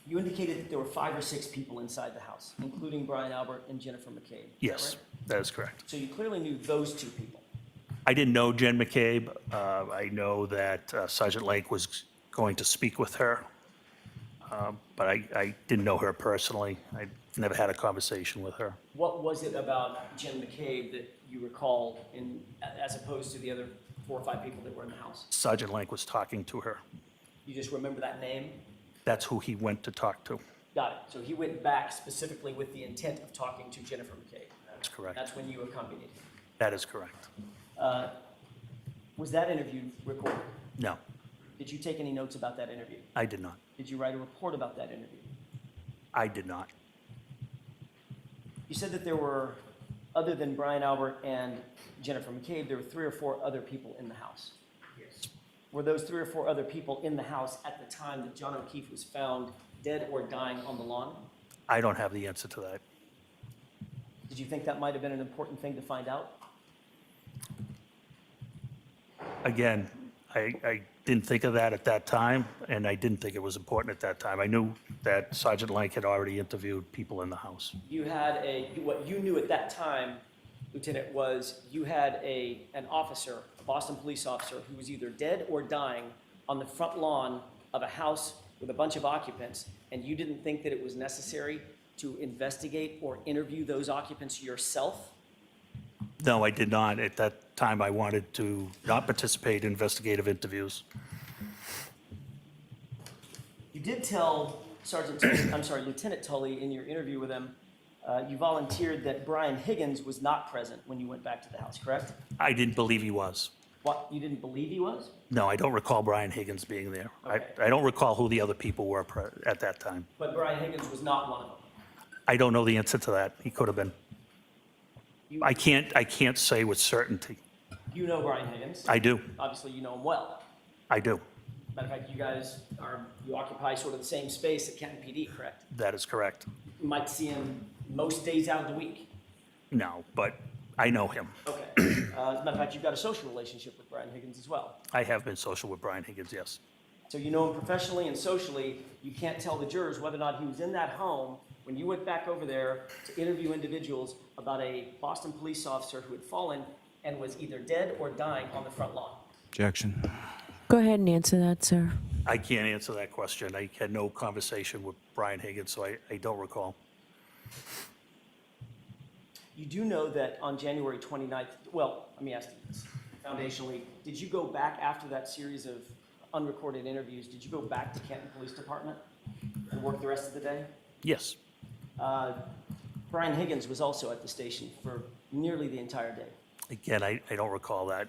You indicated that there were 5 or 6 people inside the house, including Brian Albert and Jennifer McCabe. Is Yes, that right? that is correct. So you clearly knew those 2 people. I didn't know Jen McCabe. I know that Sergeant Lake was going to speak with her, but I didn't know her personally. I never had a conversation with her. What was it about Jen McCabe that you recall as opposed to the other 4 or 5 people that were in the house? Sergeant Lake was talking to her. You just remember that name? That's who he went to talk to. Got it. So he went back specifically with the intent of talking to Jennifer McCabe. That's correct. That's when you accompanied him. That is correct. Was that interview recorded? No, Did you take any notes about that interview? I did not. Did you write a report about that interview? I did not. You said that there were, other than Brian Albert and Jennifer McCabe, there were 3 or 4 other people in the house. Yes. Were those 3 or 4 other people in the house at the time that John O'Keefe was found dead or dying on the lawn? I don't have the answer to that. Did you think that might have been an important thing to find out? Again, I didn't think of that at that time, and I didn't think it was important at that time. I knew that Sergeant Lake had already interviewed people in the house. You had what you knew at that time, Lieutenant, was you had an officer, a Boston police officer, who was either dead or dying on the front lawn of a house with a bunch of occupants, and you didn't think that it was necessary to investigate or interview those occupants yourself? No, I did not. At that time, I wanted to not participate in investigative interviews. You did tell Lieutenant Tully in your interview with him, you volunteered that Brian Higgins was not present when you went back to the house, correct? I didn't believe he was. What, you didn't believe he was? No, I don't recall Brian Higgins being there. Okay. I don't recall who the other people were at that time. But Brian Higgins was not one of them. I don't know the answer to that. He could have been. I can't say with certainty. You know Brian Higgins. I do. Obviously, you know him well. I do. Matter of fact, you occupy sort of the same space at Kenton PD, correct? That is correct. You might see him most days out of the week. No, but I know him. Okay. As a matter of fact, you've got a social relationship with Brian Higgins as well. I have been social with Brian Higgins, yes. So you know him professionally and socially. You can't tell the jurors whether or not he was in that home when you went back over there to interview individuals about a Boston police officer who had fallen and was either dead or dying on the front lawn. Objection. Go ahead and answer that, sir. I can't answer that question. I had no conversation with Brian Higgins, so I don't recall. You do know that on January 29th, well, let me ask you this. Foundationally, did you go back after that series of unrecorded interviews, did you go back to Canton Police Department and work the rest of the day? Yes, Brian Higgins was also at the station for nearly the entire day. again, I don't recall that.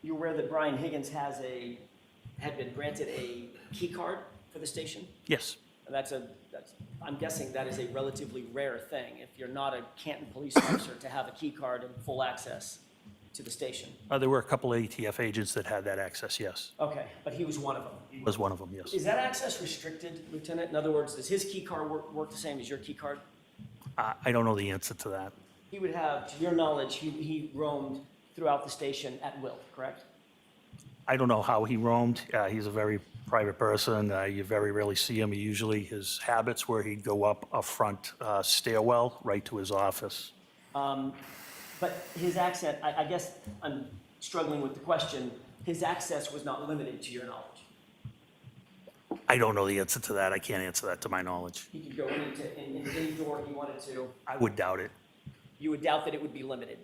You aware that Brian Higgins had been granted a key card for the station? Yes, And I'm guessing that is a relatively rare thing, if you're not a Canton police officer, to have a key card and full access to the station. there were a couple of ATF agents that had that access, yes. Okay, but he was one of them. Was one of them, yes. Is that access restricted, Lieutenant? In other words, does his key card work the same as your key card? I don't know the answer to that. He would have, to your knowledge, he roamed throughout the station at will, correct? I don't know how he roamed. He's a very private person. You very rarely see him. Usually his habits were he'd go up a front stairwell right to his office. But his access, I guess I'm struggling with the question, his access was not limited to your knowledge. I don't know the answer to that. I can't answer that to my knowledge. He could go in any door he wanted to. I would doubt it. You would doubt that it would be limited.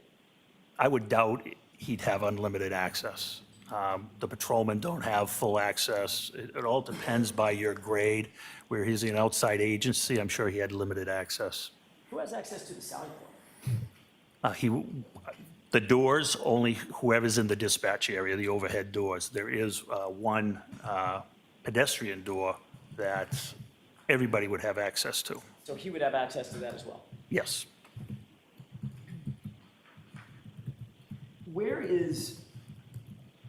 I would doubt he'd have unlimited access. The patrolmen don't have full access. It all depends by your grade. Where he's an outside agency, I'm sure he had limited access. Who has access to the Sally Port? The doors, only whoever's in the dispatch area, the overhead doors. There is one pedestrian door that everybody would have access to. So he would have access to that as well. Yes. Where is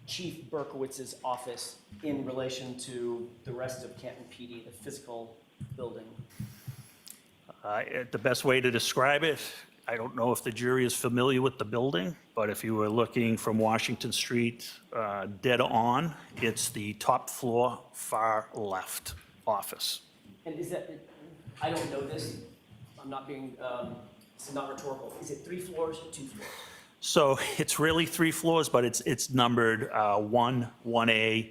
Chief Berkowitz's office in relation to the rest of Canton PD, the physical building? The best way to describe it, I don't know if the jury is familiar with the building, but if you were looking from Washington Street dead on, it's the top floor, far left office. And is that, I don't know this, I'm not being, this is not rhetorical. Is it 3 floors or 2 floors? So it's really 3 floors, but it's numbered 1, 1A,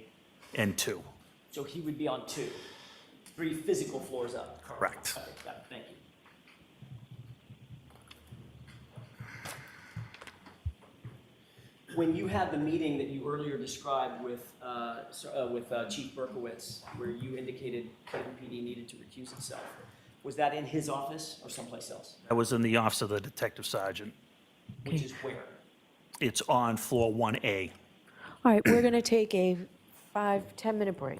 and 2. So he would be on 2, 3 physical floors up. Correct. Okay, got it, thank you. When you had the meeting that you earlier described with Chief Berkowitz, where you indicated Canton PD needed to recuse itself, was that in his office or someplace else? That was in the office of the detective sergeant. Which is where? It's on floor 1A. All right, we're going to take a 5-10-minute break.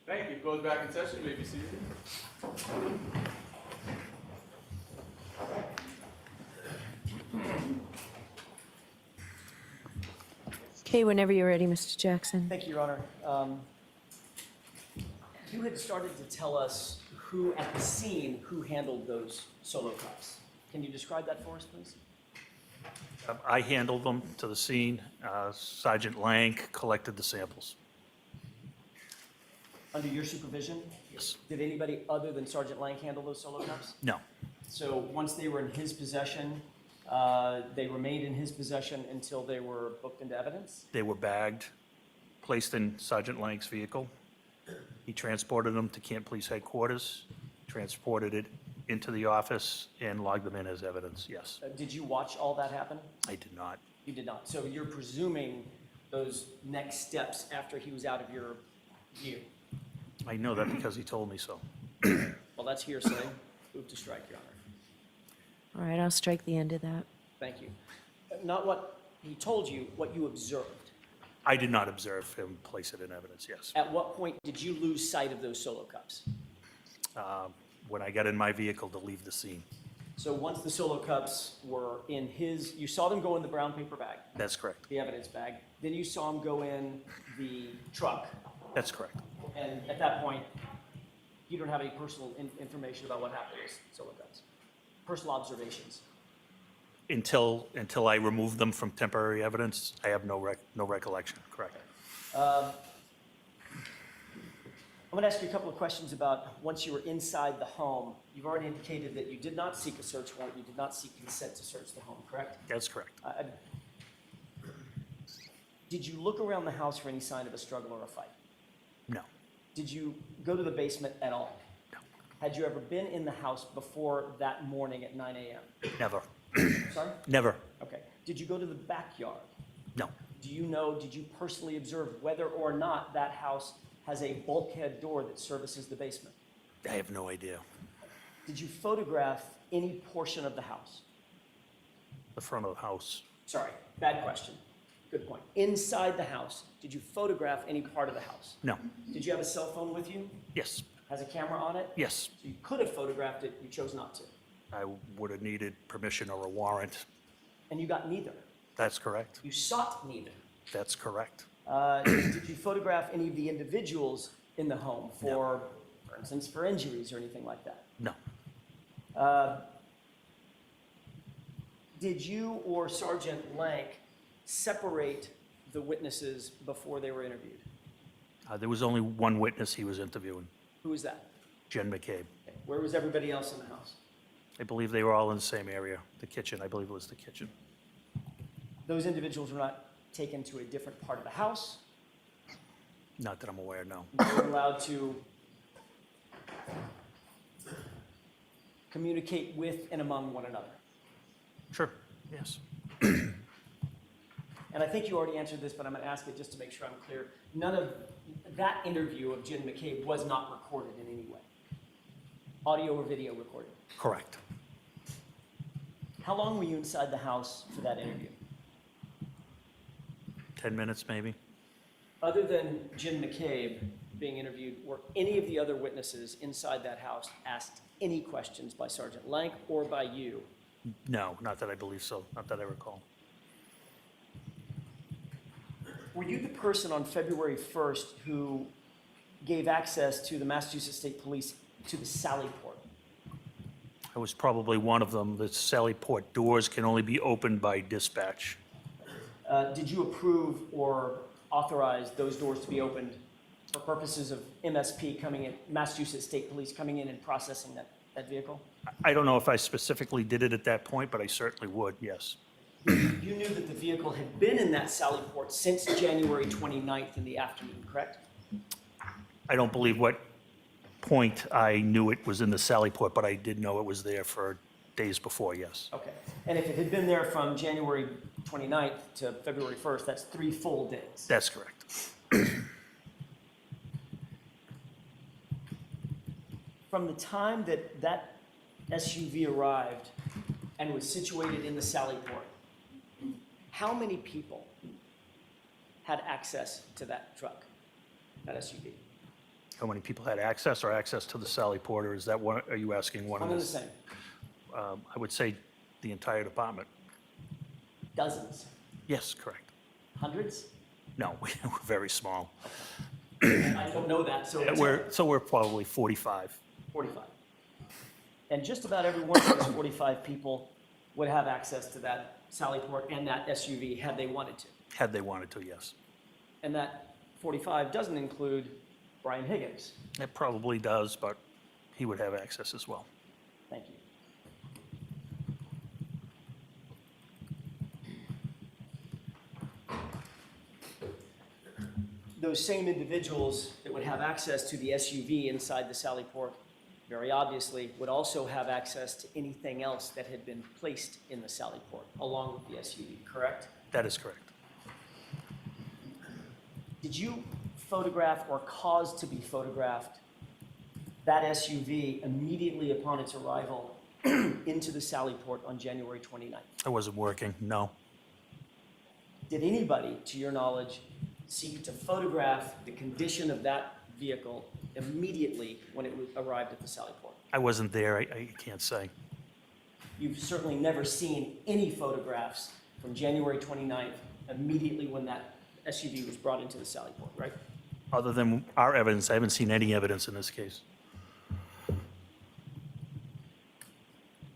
Thank you. Goes back in session. You may be seated. Okay, whenever you're ready, Mr. Jackson. Thank you, Your Honor. You had started to tell us who, at the scene, who handled those solo cups. Can you describe that for us, please? I handled them to the scene. Sergeant Lang collected the samples. Under your supervision? Yes. Did anybody other than Sergeant Lang handle those solo cups? No, So once they were in his possession, they remained in his possession until they were booked into evidence? they were bagged, placed in Sergeant Lang's vehicle. He transported them to Camp Police Headquarters, transported it into the office, and logged them in as evidence, yes. Did you watch all that happen? I did not. You did not. So you're presuming those next steps after he was out of your view? I know that because he told me so. Well, that's hearsay. Move to strike, Your Honor. All right, I'll strike the end of that. Thank you. Not what he told you, what you observed. I did not observe him place it in evidence, yes. At what point did you lose sight of those solo cups? When I got in my vehicle to leave the scene. So once the solo cups were in his, you saw them go in the brown paper bag, That's correct. the evidence bag, then you saw them go in the truck, That's correct. and at that point, you don't have any personal information about what happened to those solo cups? Personal observations? Until I removed them from temporary evidence, I have no recollection, correct? I'm going to ask you a couple of questions about once you were inside the home. You've already indicated that you did not seek a search warrant, you did not seek consent to search the home, correct? That's correct. Did you look around the house for any sign of a struggle or a fight? No, Did you go to the basement at all? No. Had you ever been in the house before that morning at 9 a.m.? never, Sorry? never, Okay. Did you go to the backyard? no. Did you personally observe whether or not that house has a bulkhead door that services the basement? I have no idea. Did you photograph any portion of the house? The front of the house, Sorry, bad question. Good point. Inside the house, did you photograph any part of the house? no. Did you have a cell phone with you? Yes, Has a camera on it? yes. So you could have photographed it, you chose not to. I would have needed permission or a warrant. And you got neither. That's correct. You sought neither. That's correct. Did you photograph any of the individuals in the home for instance, for injuries or anything like that? No, Did you or Sergeant Lank separate the witnesses before they were interviewed? there was only one witness he was interviewing, Who was that? Jen McCabe. Okay. Where was everybody else in the house? I believe they were all in the same area, the kitchen. I believe it was the kitchen. Those individuals were not taken to a different part of the house. Not that I'm aware, no. They were allowed to communicate with and among one another. Sure, yes. And I think you already answered this, but I'm going to ask it just to make sure I'm clear. None of that interview of Jen McCabe was not recorded in any way. Audio or video recorded. Correct. How long were you inside the house for that interview? 10 minutes, maybe? Other than Jim McCabe being interviewed, were any of the other witnesses inside that house asked any questions by Sergeant Lank or by you? No, not that I believe so, not that I recall. Were you the person on February 1st who gave access to the Massachusetts State Police to the Sally Port? I was probably one of them. The Sally Port doors can only be opened by dispatch. Did you approve or authorize those doors to be opened for purposes of MSP coming in, Massachusetts State Police coming in and processing that vehicle? I don't know if I specifically did it at that point, but I certainly would, yes. You knew that the vehicle had been in that Sally Port since January 29th in the afternoon, correct? I don't believe what point I knew it was in the Sally Port, but I did know it was there for days before, yes. Okay. And if it had been there from January 29th to February 1st, that's 3 full days. That's correct. From the time that that SUV arrived and was situated in the Sally Port, how many people had access to that truck, that SUV? How many people had access to the Sally Porter? Is that one, are you asking one of One and the this? same, I would say the entire department. dozens, Yes, correct. hundreds? No, we're very small. I don't know that, so We're probably 45. 45. And just about every one of those 45 people would have access to that Sally Port and that SUV had they wanted to. Had they wanted to, yes. And that 45 doesn't include Brian Higgins. It probably does, but he would have access as well. Thank you. Those same individuals that would have access to the SUV inside the Sally Port, very obviously, would also have access to anything else that had been placed in the Sally Port along with the SUV, correct? That is correct. Did you photograph or cause to be photographed that SUV immediately upon its arrival into the Sally Port on January 29th? I wasn't working, no. Did anybody, to your knowledge, seek to photograph the condition of that vehicle immediately when it arrived at the Sally Port? I wasn't there, I can't say. You've certainly never seen any photographs from January 29th immediately when that SUV was brought into the Sally Port, right? Other than our evidence, I haven't seen any evidence in this case.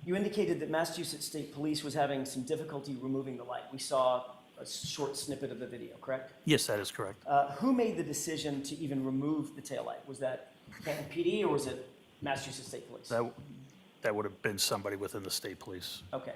You indicated that Massachusetts State Police was having some difficulty removing the light. We saw a short snippet of the video, correct? Yes, that is correct. Who made the decision to even remove the taillight? Was that Canton PD or was it Massachusetts State Police? That would have been somebody within the state police. Okay.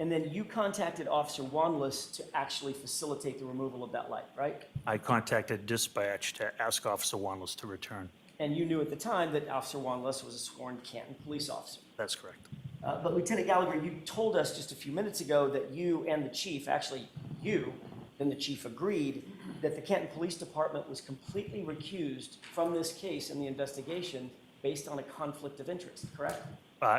And then you contacted Officer Wanless to actually facilitate the removal of that light, right? I contacted dispatch to ask Officer Wanless to return. And you knew at the time that Officer Wanless was a sworn Canton police officer. That's correct. But Lieutenant Gallagher, you told us just a few minutes ago that you and the chief, actually you and the chief agreed that the Canton Police Department was completely recused from this case and the investigation based on a conflict of interest, correct?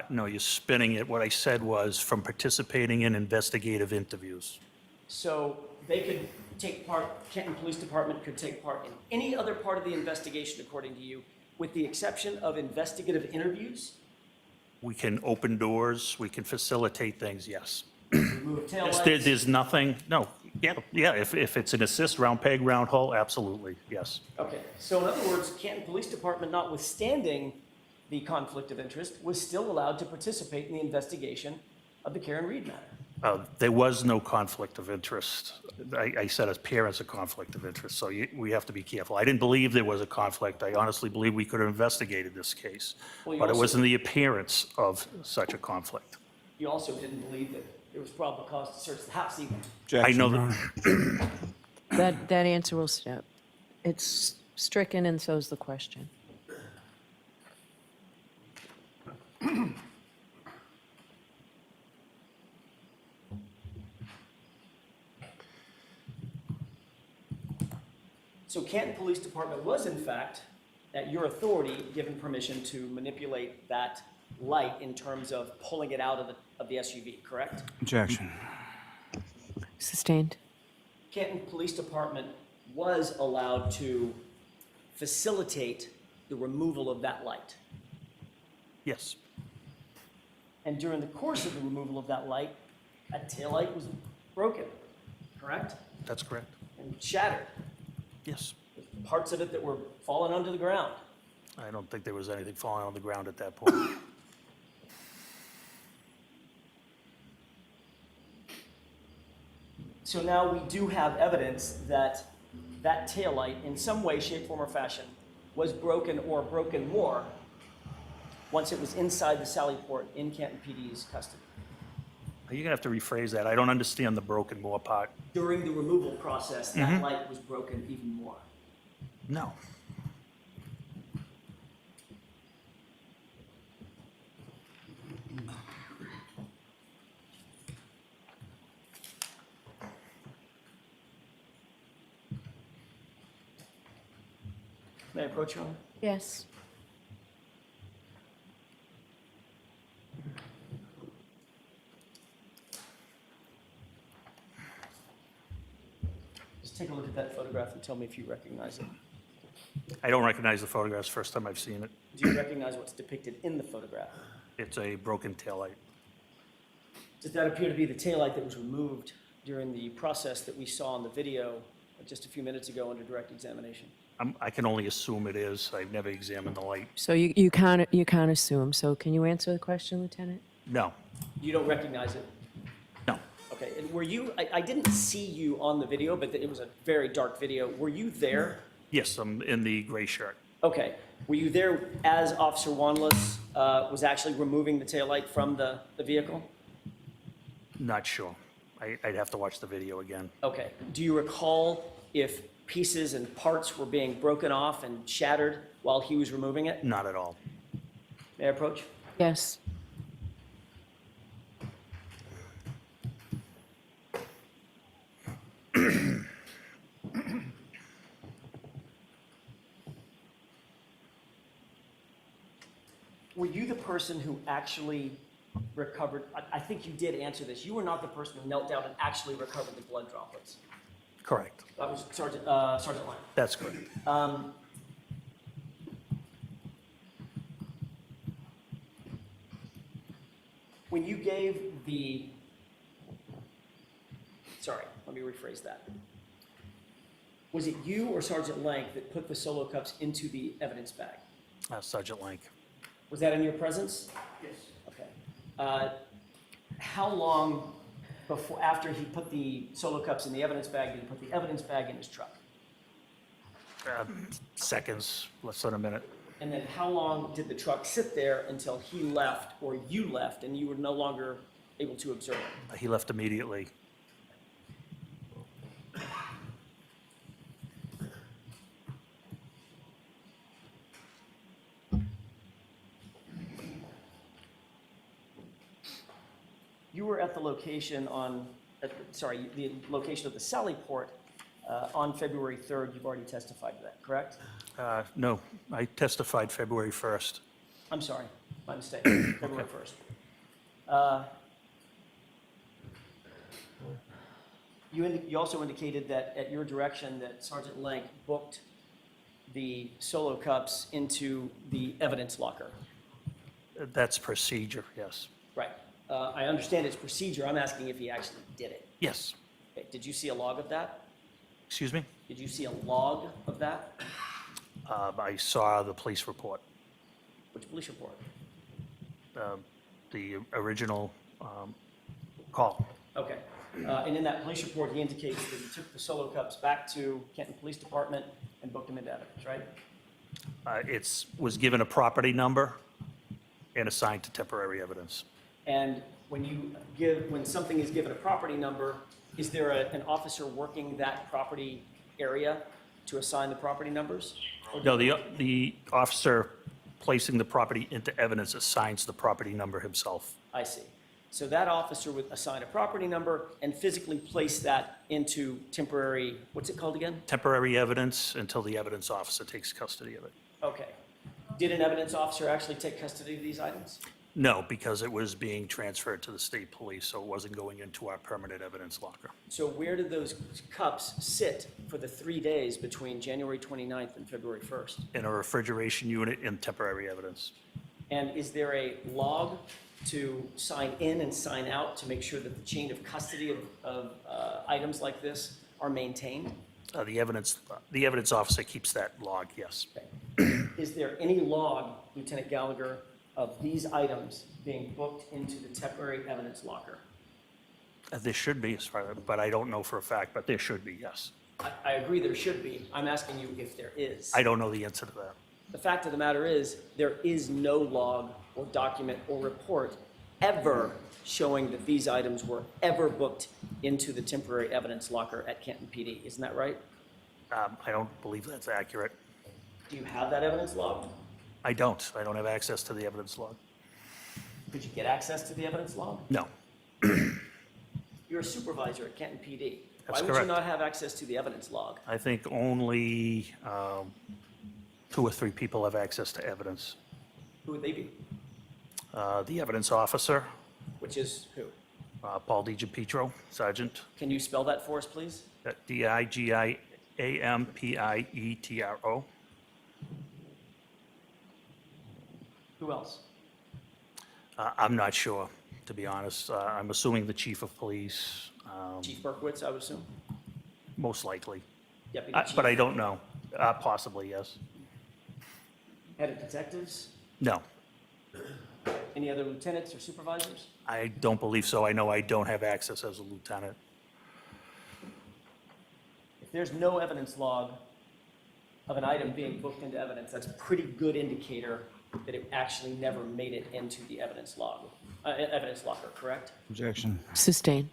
No, you're spinning it. What I said was from participating in investigative interviews. So they could take part, Canton Police Department could take part in any other part of the investigation, according to you, with the exception of investigative interviews, We can open doors, we can facilitate things, yes. remove Yes, taillights. there's nothing, no, yeah, if it's an assist, round peg, round hole, absolutely, yes. Okay, so in other words, Canton Police Department, notwithstanding the conflict of interest, was still allowed to participate in the investigation of the Karen Reed matter. There was no conflict of interest. I said as parents, a conflict of interest, so we have to be careful. I didn't believe there was a conflict. I honestly believe we could have investigated this case, Well, you but it also- wasn't the appearance of such a conflict. You also didn't believe that there was probable cause to search the house either. I know that, That answer will step. It's stricken and so's the question. So Canton Police Department was in fact, at your authority, given permission to manipulate that light in terms of pulling it out of the SUV, correct? Objection. Sustained. Canton Police Department was allowed to facilitate the removal of that light. yes, And during the course of the removal of that light, that taillight was broken, correct? that's correct, And shattered. yes. Parts of it that were falling onto the ground. I don't think there was anything falling on the ground at that point. So now we do have evidence that that taillight, in some way, shape, form, or fashion, was broken or broken more once it was inside the Sally Port in Canton PD's custody. You're gonna have to rephrase that. I don't understand the broken more part. During the removal process, that light was broken even more. No. May I approach you? Your Honor? Yes. Just take a look at that photograph and tell me if you recognize it. I don't recognize the photographs, first time I've seen it. Do you recognize what's depicted in the photograph? It's a broken taillight. Does that appear to be the taillight that was removed during the process that we saw on the video just a few minutes ago under direct examination? I can only assume it is. I've never examined the light. So you can't assume. So can you answer the question, Lieutenant? No, You don't recognize it? no. Okay, and were you, I didn't see you on the video, but it was a very dark video. Were you there? Yes, I'm in the gray shirt. Okay, were you there as Officer Wanless was actually removing the taillight from the vehicle? Not sure. I'd have to watch the video again. Okay, do you recall if pieces and parts were being broken off and shattered while he was removing it? Not at all. May I approach? Yes. Were you the person who actually recovered, I think you did answer this, you were not the person who knelt down and actually recovered the blood droplets? Correct. That was Sergeant Lang. That's correct. When you gave the, sorry, let me rephrase that. Was it you or Sergeant Lang that put the solo cups into the evidence bag? Sergeant Lank. Was that in your presence? Yes. Okay. How long before, after he put the solo cups in the evidence bag, did he put the evidence bag in his truck? Seconds, less than a minute. And then how long did the truck sit there until he left or you left and you were no longer able to observe it? He left immediately. You were at the location the location of the Sally Port on February 3rd. You've already testified to that, correct? No, I testified February 1st. I'm sorry, my mistake, February 1st. You also indicated that at your direction that Sergeant Lank booked the solo cups into the evidence locker. That's procedure, yes. Right. I understand it's procedure. I'm asking if he actually did it. Yes. Okay. Did you see a log of that? Excuse me? Did you see a log of that? I saw the police report, Which police report? the original call. Okay. And in that police report, he indicates that he took the solo cups back to Canton Police Department and booked them into evidence, right? It was given a property number and assigned to temporary evidence. And when something is given a property number, is there an officer working that property area to assign the property numbers? No, the officer placing the property into evidence assigns the property number himself. I see. So that officer would assign a property number and physically place that into temporary, what's it called again? Temporary evidence until the evidence officer takes custody of it. Okay. Did an evidence officer actually take custody of these items? No, because it was being transferred to the state police, so it wasn't going into our permanent evidence locker. So where did those cups sit for the 3 days between January 29th and February 1st? In a refrigeration unit in temporary evidence. And is there a log to sign in and sign out to make sure that the chain of custody of items like this are maintained? The evidence officer keeps that log, yes. Okay. Is there any log, Lieutenant Gallagher, of these items being booked into the temporary evidence locker? There should be, but I don't know for a fact, but there should be, yes. I agree there should be. I'm asking you if there is. I don't know the answer to that. The fact of the matter is, there is no log or document or report ever showing that these items were ever booked into the temporary evidence locker at Canton PD. Isn't that right? I don't believe that's accurate. Do you have that evidence log? I don't. I don't have access to the evidence log. Could you get access to the evidence log? No, You're a supervisor at Canton PD. That's Why would correct. you not have access to the evidence log? I think only 2 or 3 people have access to evidence. Who would they be? The evidence officer, Which is who? Paul DiGiapietro, Sergeant, Can you spell that for us, please? Digiampietro. Who else? I'm not sure, to be honest. I'm assuming the chief of police, Chief Berkowitz, I would assume? most likely. Deputy Chief? But I don't know. Possibly, yes. Head of detectives? No, Any other lieutenants or supervisors? I don't believe so. I know I don't have access as a lieutenant. If there's no evidence log of an item being booked into evidence, that's a pretty good indicator that it actually never made it into the evidence log, evidence locker, correct? Objection. Sustained.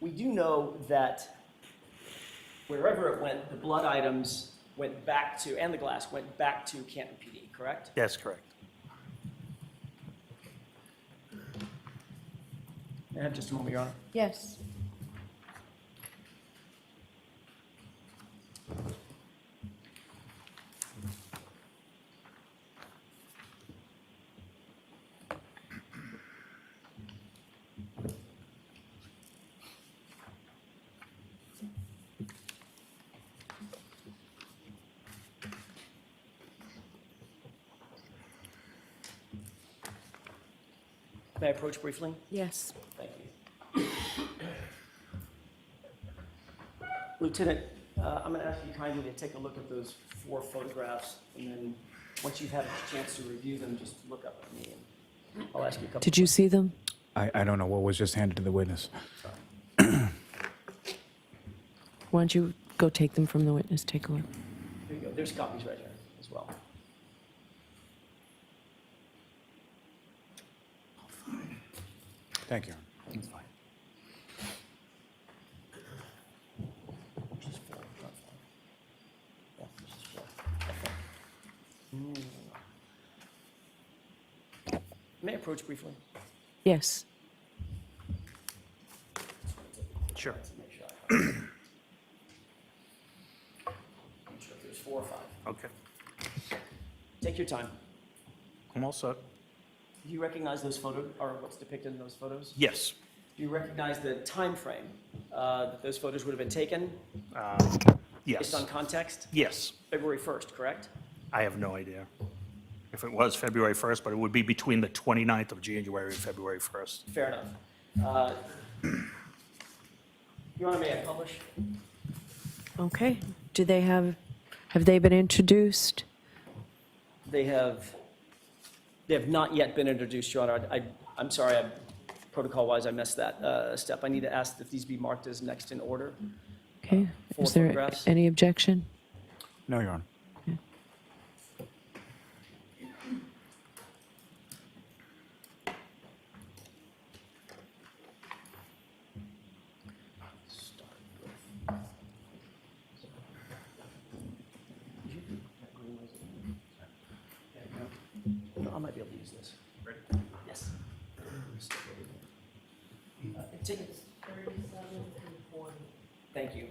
We do know that wherever it went, the blood items went back to, and the glass went back to Canton PD, correct? That's correct. May I have just a moment, Your Honor? Yes. May I approach briefly? Yes. Thank you. Lieutenant, I'm going to ask you kindly to take a look at those 4 photographs, and then once you've had a chance to review them, just look up at me, and I'll ask you a couple. Did you see them? I don't know what was just handed to the witness. Why don't you go take them from the witness? Take a look. Here you go. There's copies right here as well. Thank you. That's fine. Which is 4, not 5. Yeah, this is 4. May I approach briefly? Yes. Sure. Make sure I have it. Make sure if there's 4 or 5. Okay. Take your time. I'm all set. Do you recognize those photos, or what's depicted in those photos? Yes. Do you recognize the time frame that those photos would have been taken Yes. based on context? Yes. February 1st, correct? I have no idea if it was February 1st, but it would be between the 29th of January and February 1st. Fair enough. Your Honor, may I publish? Okay. Do they have they been introduced? They have not yet been introduced, Your Honor. I'm sorry, protocol-wise, I missed that step. I need to ask that these be marked as next in order. Okay. 4 Is there photographs. any objection? No, Your Honor. I might be able to use this. Ready? Yes. Take it. Thank you.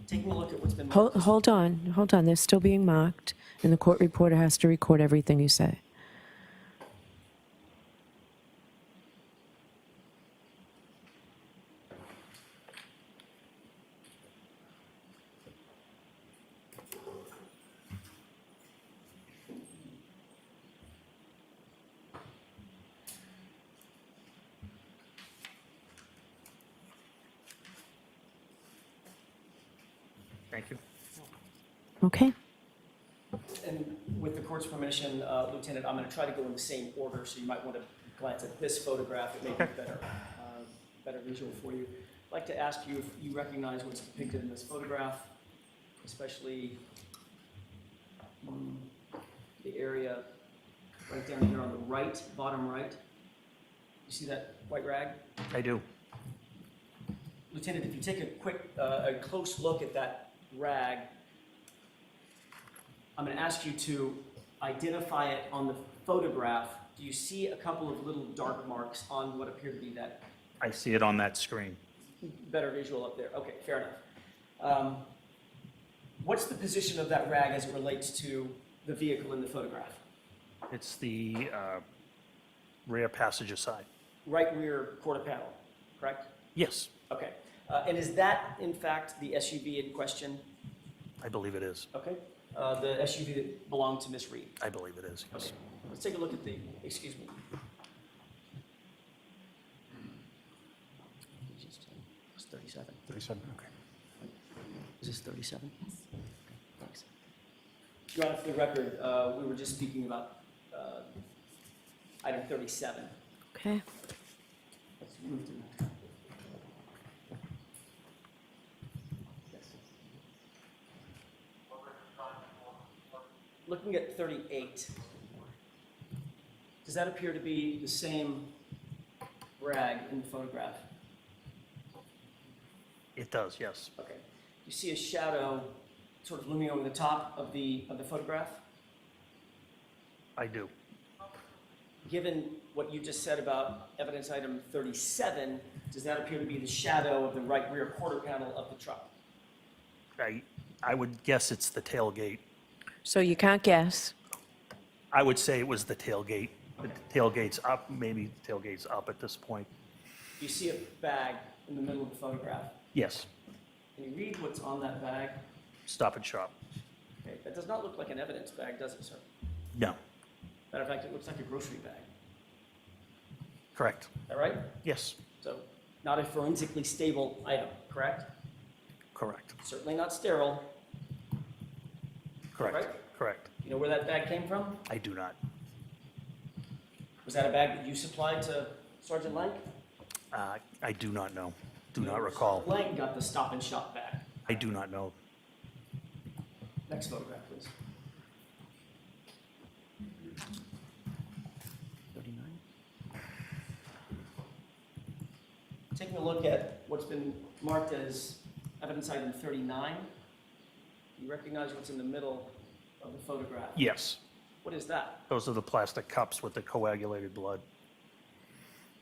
Taking a look at what's been marked. Hold on. They're still being marked, and the court reporter has to record everything you say. Thank you. Okay. And with the court's permission, Lieutenant, I'm going to try to go in the same order, so you might want to glance at this photograph. It may be better visual for you. I'd like to ask you if you recognize what's depicted in this photograph, especially the area right down here on the right, bottom right. You see that white rag? I do. Lieutenant, if you take a close look at that rag, I'm going to ask you to identify it on the photograph. Do you see a couple of little dark marks on what appear to be that? I see it on that screen. better visual up there. Okay, fair enough. What's the position of that rag as it relates to the vehicle in the photograph? It's the rear passenger side. Right rear quarter panel, correct? Yes, Okay. And is that, in fact, the SUV in question? I believe it is. Okay. The SUV that belonged to Miss Reed? I believe it is, yes. Let's take a look at the, excuse me. It's 37. 37, okay. Is this 37? Thanks. Your Honor, for the record, we were just speaking about item 37. Okay. Let's move to that. Yes. Looking at 38, does that appear to be the same rag in the photograph? It does, yes. Okay. You see a shadow sort of looming over the top of the photograph? I do. Given what you just said about evidence item 37, does that appear to be the shadow of the right rear quarter panel of the truck? I would guess it's the tailgate. So you can't guess. I would say it was the tailgate. The tailgate's up, maybe the tailgate's up at this point. You see a bag in the middle of the photograph. Yes, Can you read what's on that bag? Stop and Shop. Okay, that does not look like an evidence bag, does it, sir? No, Matter of fact, it looks like a grocery bag. correct. Is that right? Yes, So, not a forensically stable item, correct? correct, Certainly not sterile. correct, Right. correct. You know where that bag came from? I do not. Was that a bag that you supplied to Sergeant Lang? I do not know. Do not recall. Lang got the Stop and Shop bag. I do not know. Next photograph, please. 39. Taking a look at what's been marked as evidence item 39, you recognize what's in the middle of the photograph. Yes, What is that? those are the plastic cups with the coagulated blood.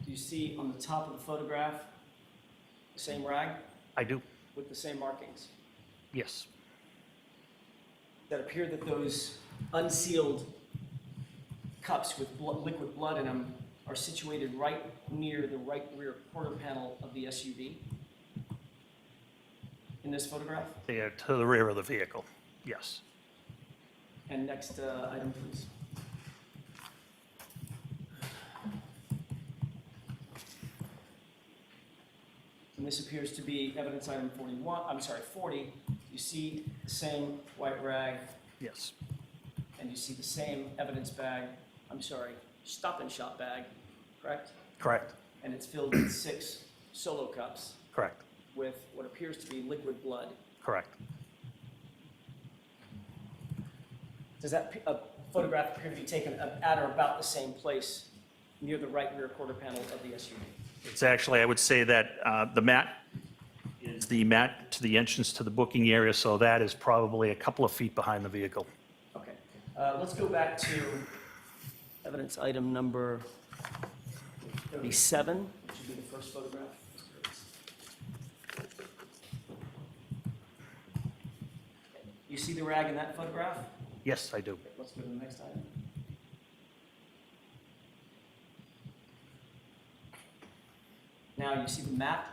Do you see on the top of the photograph the same rag I do. with the same markings? Yes, That appear that those unsealed cups with liquid blood in them are situated right near the right rear quarter panel of the SUV in this photograph? they are to the rear of the vehicle. Yes, And next item, please. And this appears to be evidence item 40. You see the same white rag, yes, and you see the same evidence bag, Stop and Shop bag, correct? correct, And it's filled with 6 solo cups correct, with what appears to be liquid blood. correct. Does that photograph appear to be taken at or about the same place near the right rear quarter panel of the SUV? It's actually, I would say that the mat is the mat to the entrance to the booking area, so that is probably a couple of feet behind the vehicle. Okay. Let's go back to evidence item number 37, which would be the first photograph. You see the rag in that photograph? Yes, I do. Okay, let's go to the next item. Now you see the mat,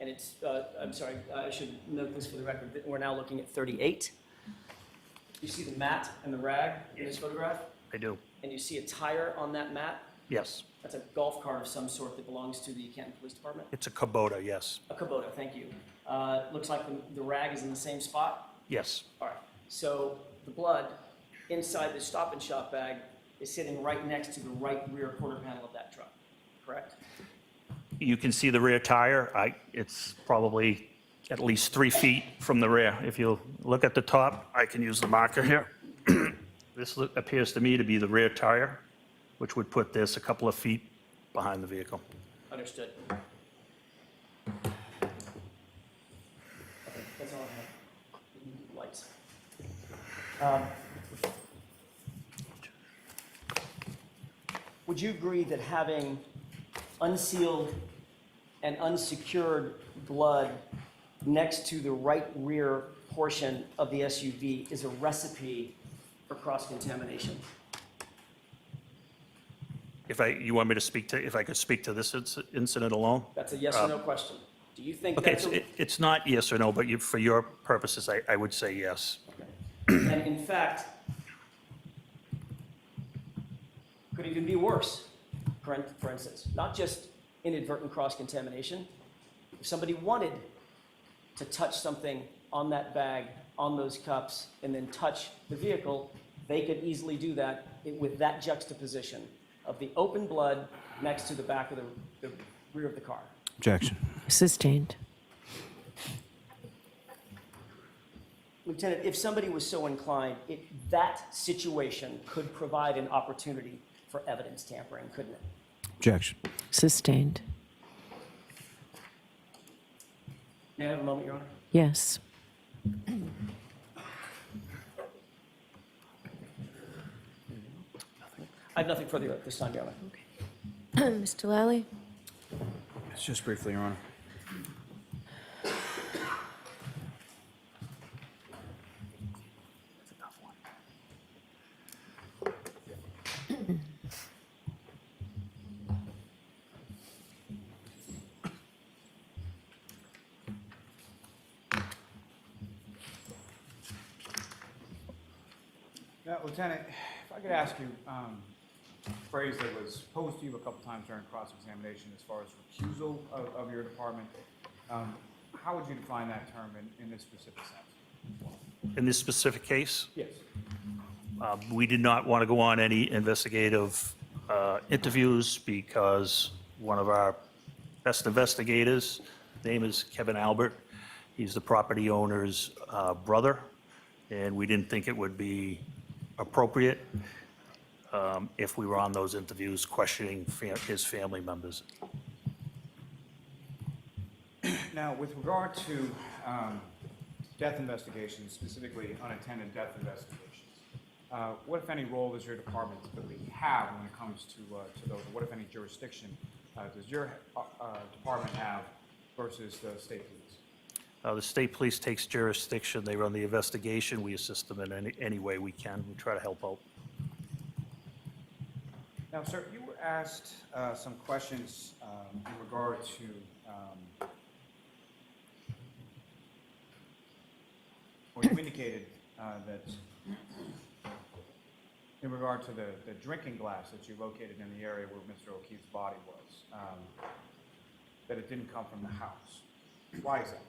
and it's, I should note this for the record, that we're now looking at 38. You see the mat and the rag in this photograph, I do. and you see a tire on that mat. Yes, That's a golf cart of some sort that belongs to the Canton Police Department. it's a Kubota, yes, A Kubota, thank you. Looks like the rag is in the same spot. yes, All right, so the blood inside the Stop and Shop bag is sitting right next to the right rear quarter panel of that truck, correct? You can see the rear tire. It's probably at least 3 feet from the rear. If you look at the top, I can use the marker here. This appears to me to be the rear tire, which would put this a couple of feet behind the vehicle. Understood. Okay, that's all I have. Lights. Would you agree that having unsealed and unsecured blood next to the right rear portion of the SUV is a recipe for cross-contamination? You want me to speak to, if I could speak to this incident alone? That's a yes or no question. Do you think Okay, that's a... it's not yes or no, but for your purposes, I would say yes. And in fact, could even be worse, for instance, not just inadvertent cross-contamination. If somebody wanted to touch something on that bag, on those cups, and then touch the vehicle, they could easily do that with that juxtaposition of the open blood next to the back of the rear of the car. Objection. Sustained. Lieutenant, if somebody was so inclined, that situation could provide an opportunity for evidence tampering, couldn't it? Objection. Sustained. May I have a moment, Your Honor? Yes. I have nothing further at this time, Your Honor. Mr. Lally? Just briefly, Your Honor. Now, Lieutenant, if I could ask you, a phrase that was posed to you a couple times during cross-examination as far as recusal of your department, how would you define that term in this specific sense? In this specific case, Yes. we did not want to go on any investigative interviews because one of our best investigators, name is Kevin Albert. He's the property owner's brother, and we didn't think it would be appropriate if we were on those interviews questioning his family members. Now, with regard to death investigations, specifically unattended death investigations, what, if any, role does your department typically have when it comes to those? What, if any, jurisdiction does your department have versus the state police? The state police takes jurisdiction. They run the investigation. We assist them in any way we can. We try to help out. Now, sir, you were asked some questions in regard to or you indicated that in regard to the drinking glass that you located in the area where Mr. O'Keefe's body was, that it didn't come from the house. Why is that?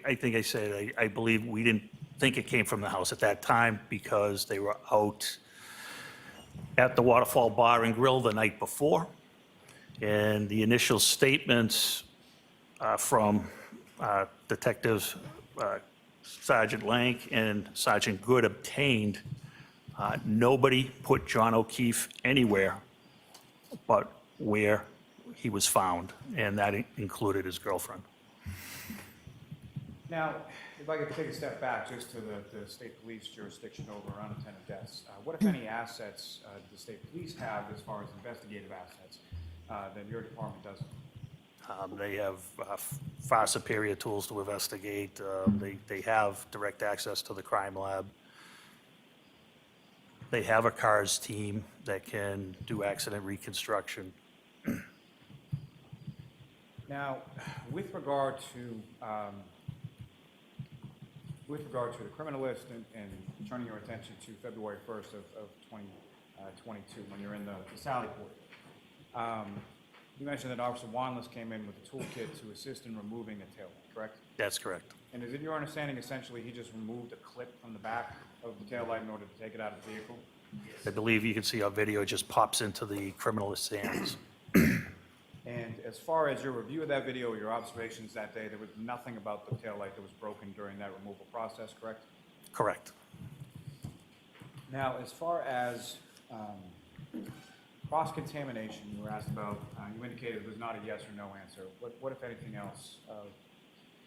I think I said, I believe we didn't think it came from the house at that time because they were out at the Waterfall Bar and Grill the night before. And the initial statements from Detectives Sergeant Lank and Sergeant Good obtained, nobody put John O'Keefe anywhere but where he was found, and that included his girlfriend. Now, if I could take a step back just to the state police jurisdiction over unattended deaths, what, if any, assets do the state police have as far as investigative assets that your department doesn't? They have far superior tools to investigate. They have direct access to the crime lab. They have a CARS team that can do accident reconstruction. Now, with regard to the criminal list and turning your attention to February 1st of 2022, when you're in the Sally Port, you mentioned that Officer Wanless came in with a toolkit to assist in removing a taillight, correct? That's correct. And is it your understanding, essentially, he just removed a clip from the back of the taillight in order to take it out of the vehicle? I believe you can see our video, it just pops into the criminalist's hands. And as far as your review of that video, your observations that day, there was nothing about the taillight that was broken during that removal process, correct? Correct. Now, as far as cross-contamination, you were asked about, you indicated it was not a yes or no answer. What if anything else,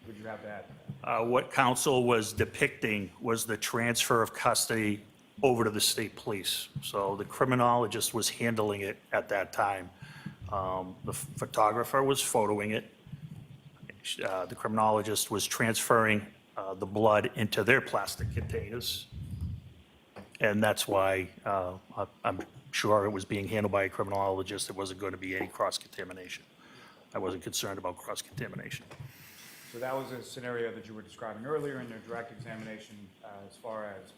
would you have to add? What counsel was depicting was the transfer of custody over to the state police. So the criminologist was handling it at that time. The photographer was photoing it. The criminologist was transferring the blood into their plastic containers. And that's why I'm sure it was being handled by a criminologist. There wasn't going to be any cross-contamination. I wasn't concerned about cross-contamination. So that was a scenario that you were describing earlier in your direct examination, as far as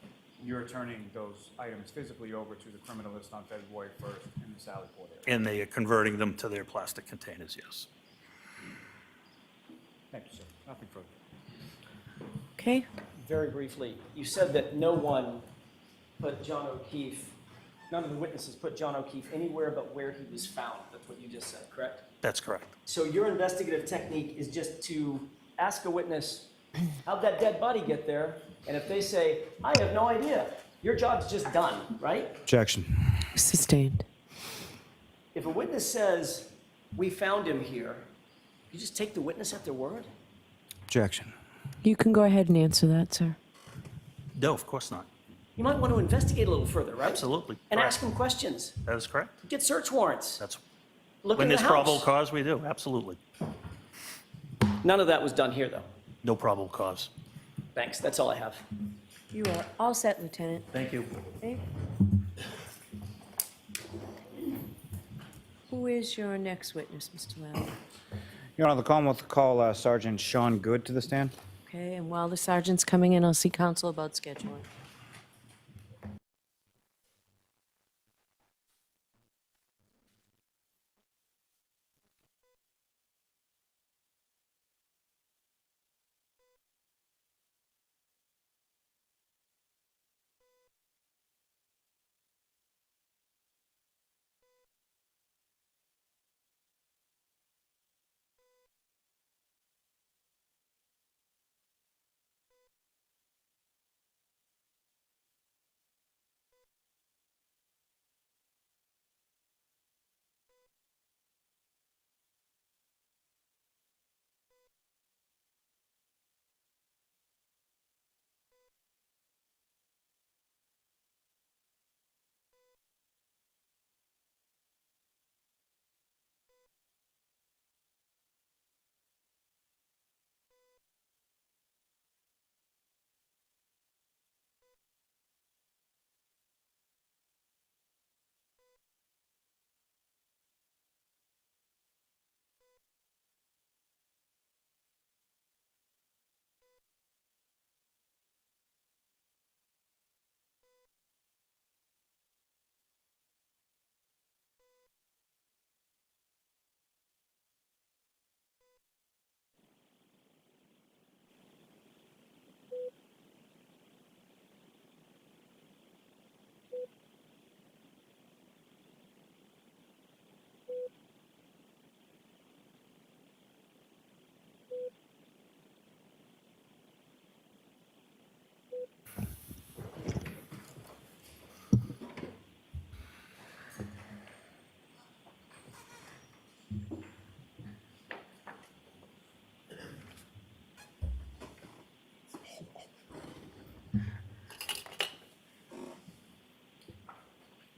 you're turning those items physically over to the criminalist on February 1st in the Sally Port area. And they are converting them to their plastic containers, yes. Thank you, sir. Nothing further. Okay, Very briefly, you said that no one put John O'Keefe, none of the witnesses put John O'Keefe anywhere but where he was found. That's what you just said, correct? That's correct. So your investigative technique is just to ask a witness, how'd that dead body get there? And if they say, I have no idea, your job's just done, right? Objection. sustained. If a witness says, we found him here, you just take the witness at their word? Objection. You can go ahead and answer that, sir. No, of course not. You might want to investigate a little further, right? Absolutely. And Correct. ask him questions. That is correct. Get search warrants. That's, Look when in the there's probable house. cause, we do, absolutely. None of that was done here, though. No probable cause. Thanks, that's all I have. You are all set, Lieutenant. Thank you. Okay. Who is your next witness, Mr. Lally? Your Honor, the Commonwealth will call Sergeant Sean Good to the stand. Okay, and while the sergeant's coming in, I'll see counsel about scheduling.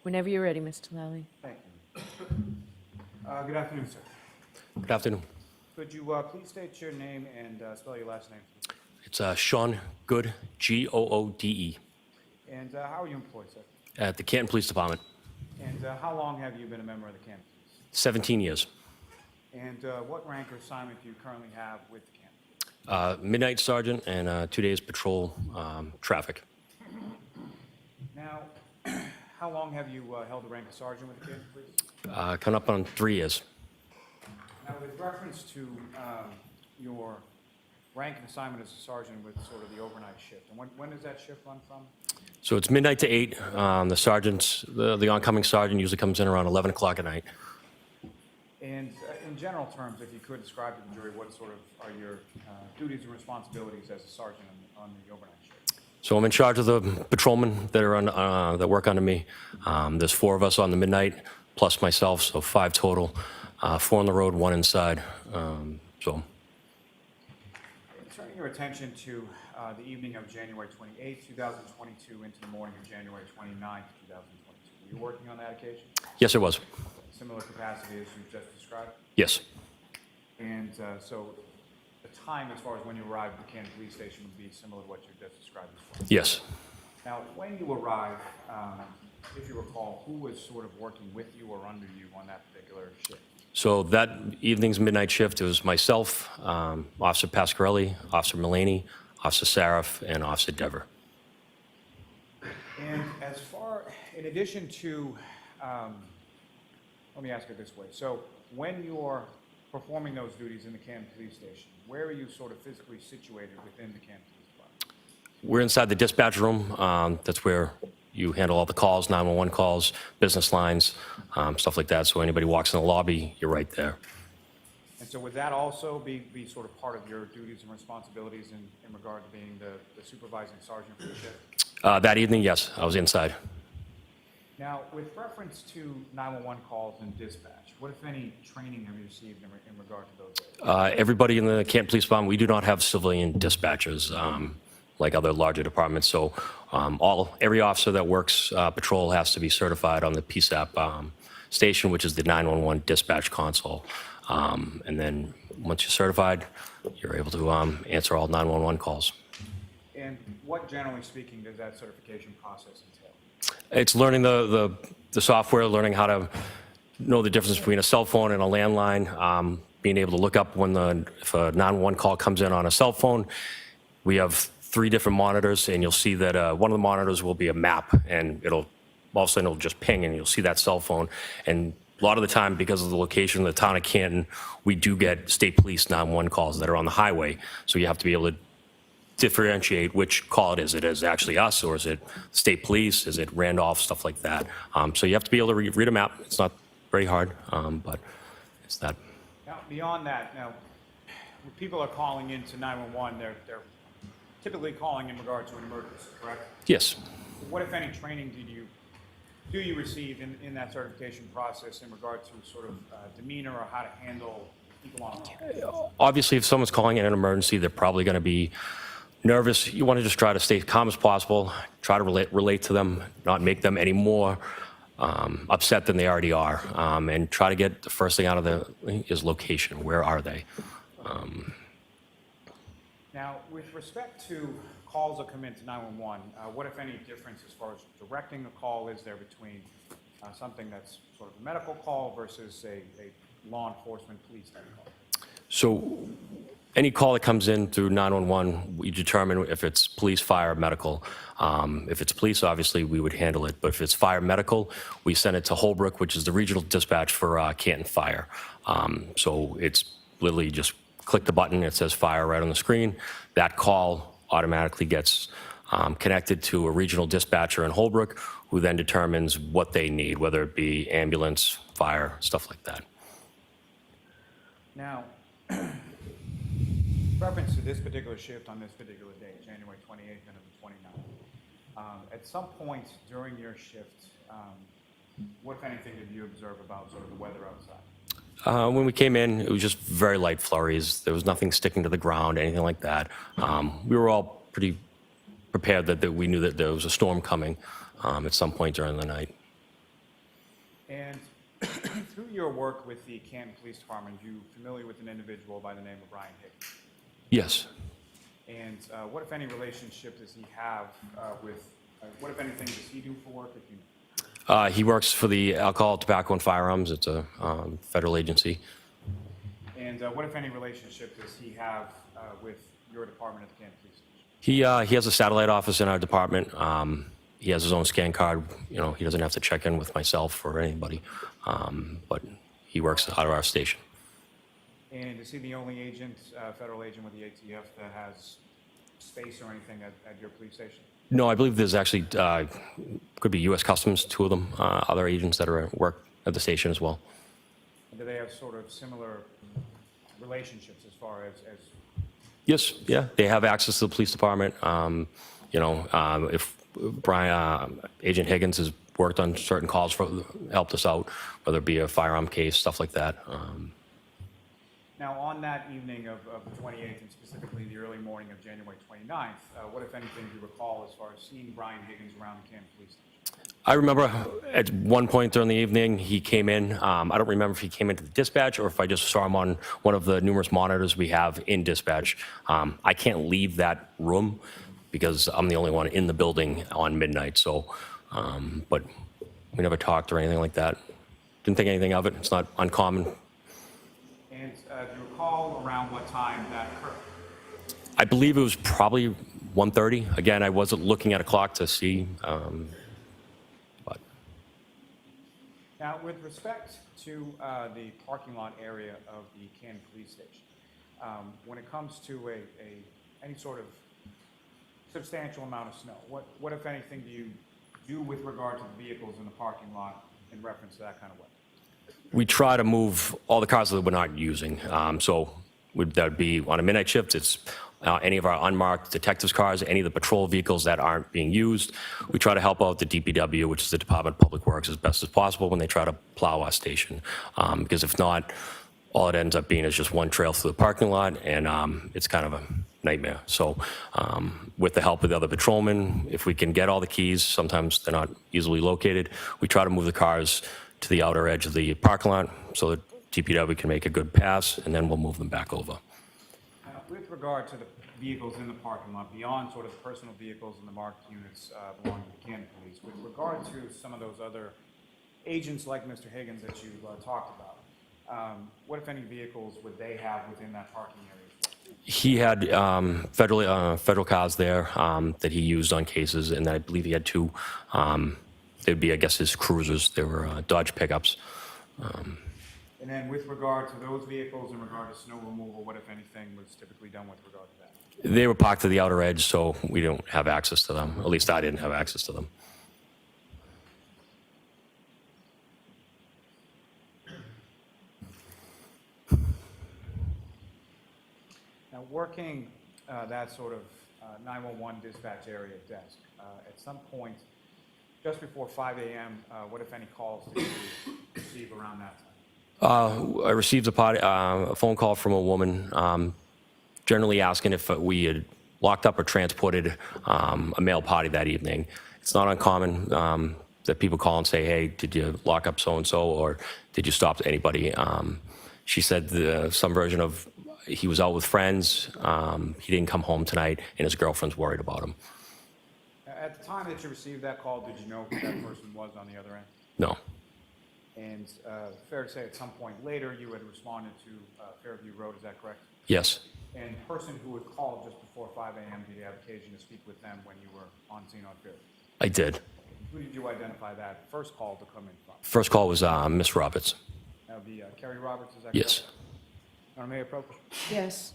Whenever you're ready, Mr. Lally. Thank you. Good afternoon, sir. Good afternoon. Could you please state your name and spell your last name? It's Sean Good, Goode, And how are you employed, sir? at the Canton Police Department. And how long have you been a member of the Canton Police? 17 years. And what rank or assignment do you currently have with the Canton Police? Midnight sergeant and 2 days patrol traffic. Now, how long have you held the rank of sergeant with the Canton Police? Coming up on 3 years. Now, with reference to your rank and assignment as a sergeant with sort of the overnight shift, and when does that shift run from? So it's midnight to 8. The sergeants, the oncoming sergeant usually comes in around 11 o'clock at night. And in general terms, if you could describe to the jury what sort of are your duties and responsibilities as a sergeant on the overnight shift? So I'm in charge of the patrolmen that are on, that work under me. There's 4 of us on the midnight, plus myself, so 5 total. 4 on the road, 1 inside. So Turning your attention to the evening of January 28th, 2022 into the morning of January 29th, 2022. Were you working on that occasion? yes, it was. similar capacity as you just described? Yes. And so the time as far as when you arrived at the Canton Police Station would be similar to what you just described as well? Yes. Now, when you arrived, if you recall, who was sort of working with you or under you on that particular shift? So that evening's midnight shift, it was myself, Officer Pasquarelli, Officer Mullaney, Officer Saraf, and Officer Dever. And as far, in addition to, let me ask it this way. So when you're performing those duties in the Canton Police Station, where are you sort of physically situated within the Canton Police Department? We're inside the dispatch room. That's where you handle all the calls, 911 calls, business lines, stuff like that. So anybody walks in the lobby, you're right there. And so would that also be sort of part of your duties and responsibilities in regard to being the supervising sergeant for the shift? That evening, yes, I was inside. Now, with reference to 911 calls and dispatch, what, if any, training have you received in regard to those areas? Everybody in the Canton Police Department, we do not have civilian dispatchers like other larger departments. So every officer that works patrol has to be certified on the PSAP station, which is the 911 dispatch console. And then once you're certified, you're able to answer all 911 calls. And what, generally speaking, does that certification process entail? It's learning the software, learning how to know the difference between a cell phone and a landline, being able to look up if a 911 call comes in on a cell phone. We have 3 different monitors, and you'll see that one of the monitors will be a map, and all of a sudden it'll just ping, and you'll see that cell phone. And a lot of the time, because of the location of the town of Canton, we do get state police 911 calls that are on the highway. So you have to be able to differentiate which call it is. It is actually us, or is it state police? Is it Randolph? Stuff like that. So you have to be able to read a map. It's not very hard, but it's that. Now, beyond that, now, when people are calling into 911, they're typically calling in regard to an emergency, correct? Yes. What, if any, training do you receive in that certification process in regard to sort of demeanor or how to handle people on a call? Obviously, if someone's calling in an emergency, they're probably going to be nervous. You want to just try to stay calm as possible, try to relate to them, not make them any more upset than they already are, and try to get the first thing out of is location. Where are they? Now, with respect to calls that come into 911, what, if any, difference as far as directing a call is there between something that's sort of a medical call versus a law enforcement police type call? So any call that comes in through 911, we determine if it's police, fire, medical. If it's police, obviously, we would handle it. But if it's fire medical, we send it to Holbrook, which is the regional dispatch for Canton Fire. So it's literally just click the button, it says fire right on the screen. That call automatically gets connected to a regional dispatcher in Holbrook, who then determines what they need, whether it be ambulance, fire, stuff like that. Now, reference to this particular shift on this particular date, January 28th and the 29th, at some point during your shift, what, if anything, did you observe about sort of the weather outside? When we came in, it was just very light flurries. There was nothing sticking to the ground, anything like that. We were all pretty prepared that we knew that there was a storm coming at some point during the night. And through your work with the Canton Police Department, you familiar with an individual by the name of Brian Higgins? Yes. And what, if any, relationship does he have what, if anything, does he do for work, if you know? He works for the Alcohol, Tobacco, and Firearms. It's a federal agency. And what, if any, relationship does he have with your department at the Canton Police Station? He has a satellite office in our department. He has his own scan card. You know, he doesn't have to check in with myself or anybody. But he works out of our station. And is he the only agent, federal agent with the ATF that has space or anything at your police station? No, I believe there's actually, could be U.S. Customs, 2 of them, other agents that are at work at the station as well. Do they have sort of similar relationships as far as Yes, yeah, they have access to the police department. You know, if Agent Higgins has worked on certain calls, helped us out, whether it be a firearm case, stuff like that. Now, on that evening of the 28th, and specifically the early morning of January 29th, what, if anything, do you recall as far as seeing Brian Higgins around the Canton Police Station? I remember at one point during the evening, he came in. I don't remember if he came into the dispatch or if I just saw him on one of the numerous monitors we have in dispatch. I can't leave that room because I'm the only one in the building on midnight. So, but we never talked or anything like that. Didn't think anything of it. It's not uncommon. And do you recall around what time that occurred? I believe it was probably 1:30. Again, I wasn't looking at a clock to see. But Now, with respect to the parking lot area of the Canton Police Station, when it comes to any sort of substantial amount of snow, what if anything do you do with regard to the vehicles in the parking lot in reference to that kind of weather? we try to move all the cars that we're not using. That would be on a midnight shift. It's any of our unmarked detectives' cars, any of the patrol vehicles that aren't being used. We try to help out the DPW, which is the Department of Public Works, as best as possible when they try to plow our station. Because if not, all it ends up being is just one trail through the parking lot, and it's kind of a nightmare. So with the help of the other patrolmen, if we can get all the keys, sometimes they're not easily located, we try to move the cars to the outer edge of the parking lot so that DPW can make a good pass, and then we'll move them back over. With regard to the vehicles in the parking lot, beyond sort of the personal vehicles and the marked units belonging to the Canton Police, with regard to some of those other agents like Mr. Higgins that you talked about, what, if any, vehicles would they have within that parking area? He had federal cars there that he used on cases, and I believe he had two. They'd be, I guess, his cruisers. They were Dodge pickups. And then with regard to those vehicles in regard to snow removal, what, if anything, was typically done with regard to that? They were parked to the outer edge, so we don't have access to them. At least I didn't have access to them. Now, working that sort of 911 dispatch area desk, at some point, just before 5 a.m., what, if any, calls did you receive around that time? I received a phone call from a woman generally asking if we had locked up or transported a male potty that evening. It's not uncommon that people call and say, hey, did you lock up so-and-so, or did you stop anybody? She said some version of he was out with friends, he didn't come home tonight, and his girlfriend's worried about him. At the time that you received that call, did you know who that person was on the other end? No. And fair to say at some point later you had responded to Fairview Road, is that correct? Yes. And the person who had called just before 5 a.m., did you have occasion to speak with them when you were on scene on Fairview? I did. Who did you identify that first call to come in from? First call was Miss Roberts. That would be Carrie Roberts, is that Yes. correct? May I approach? Yes.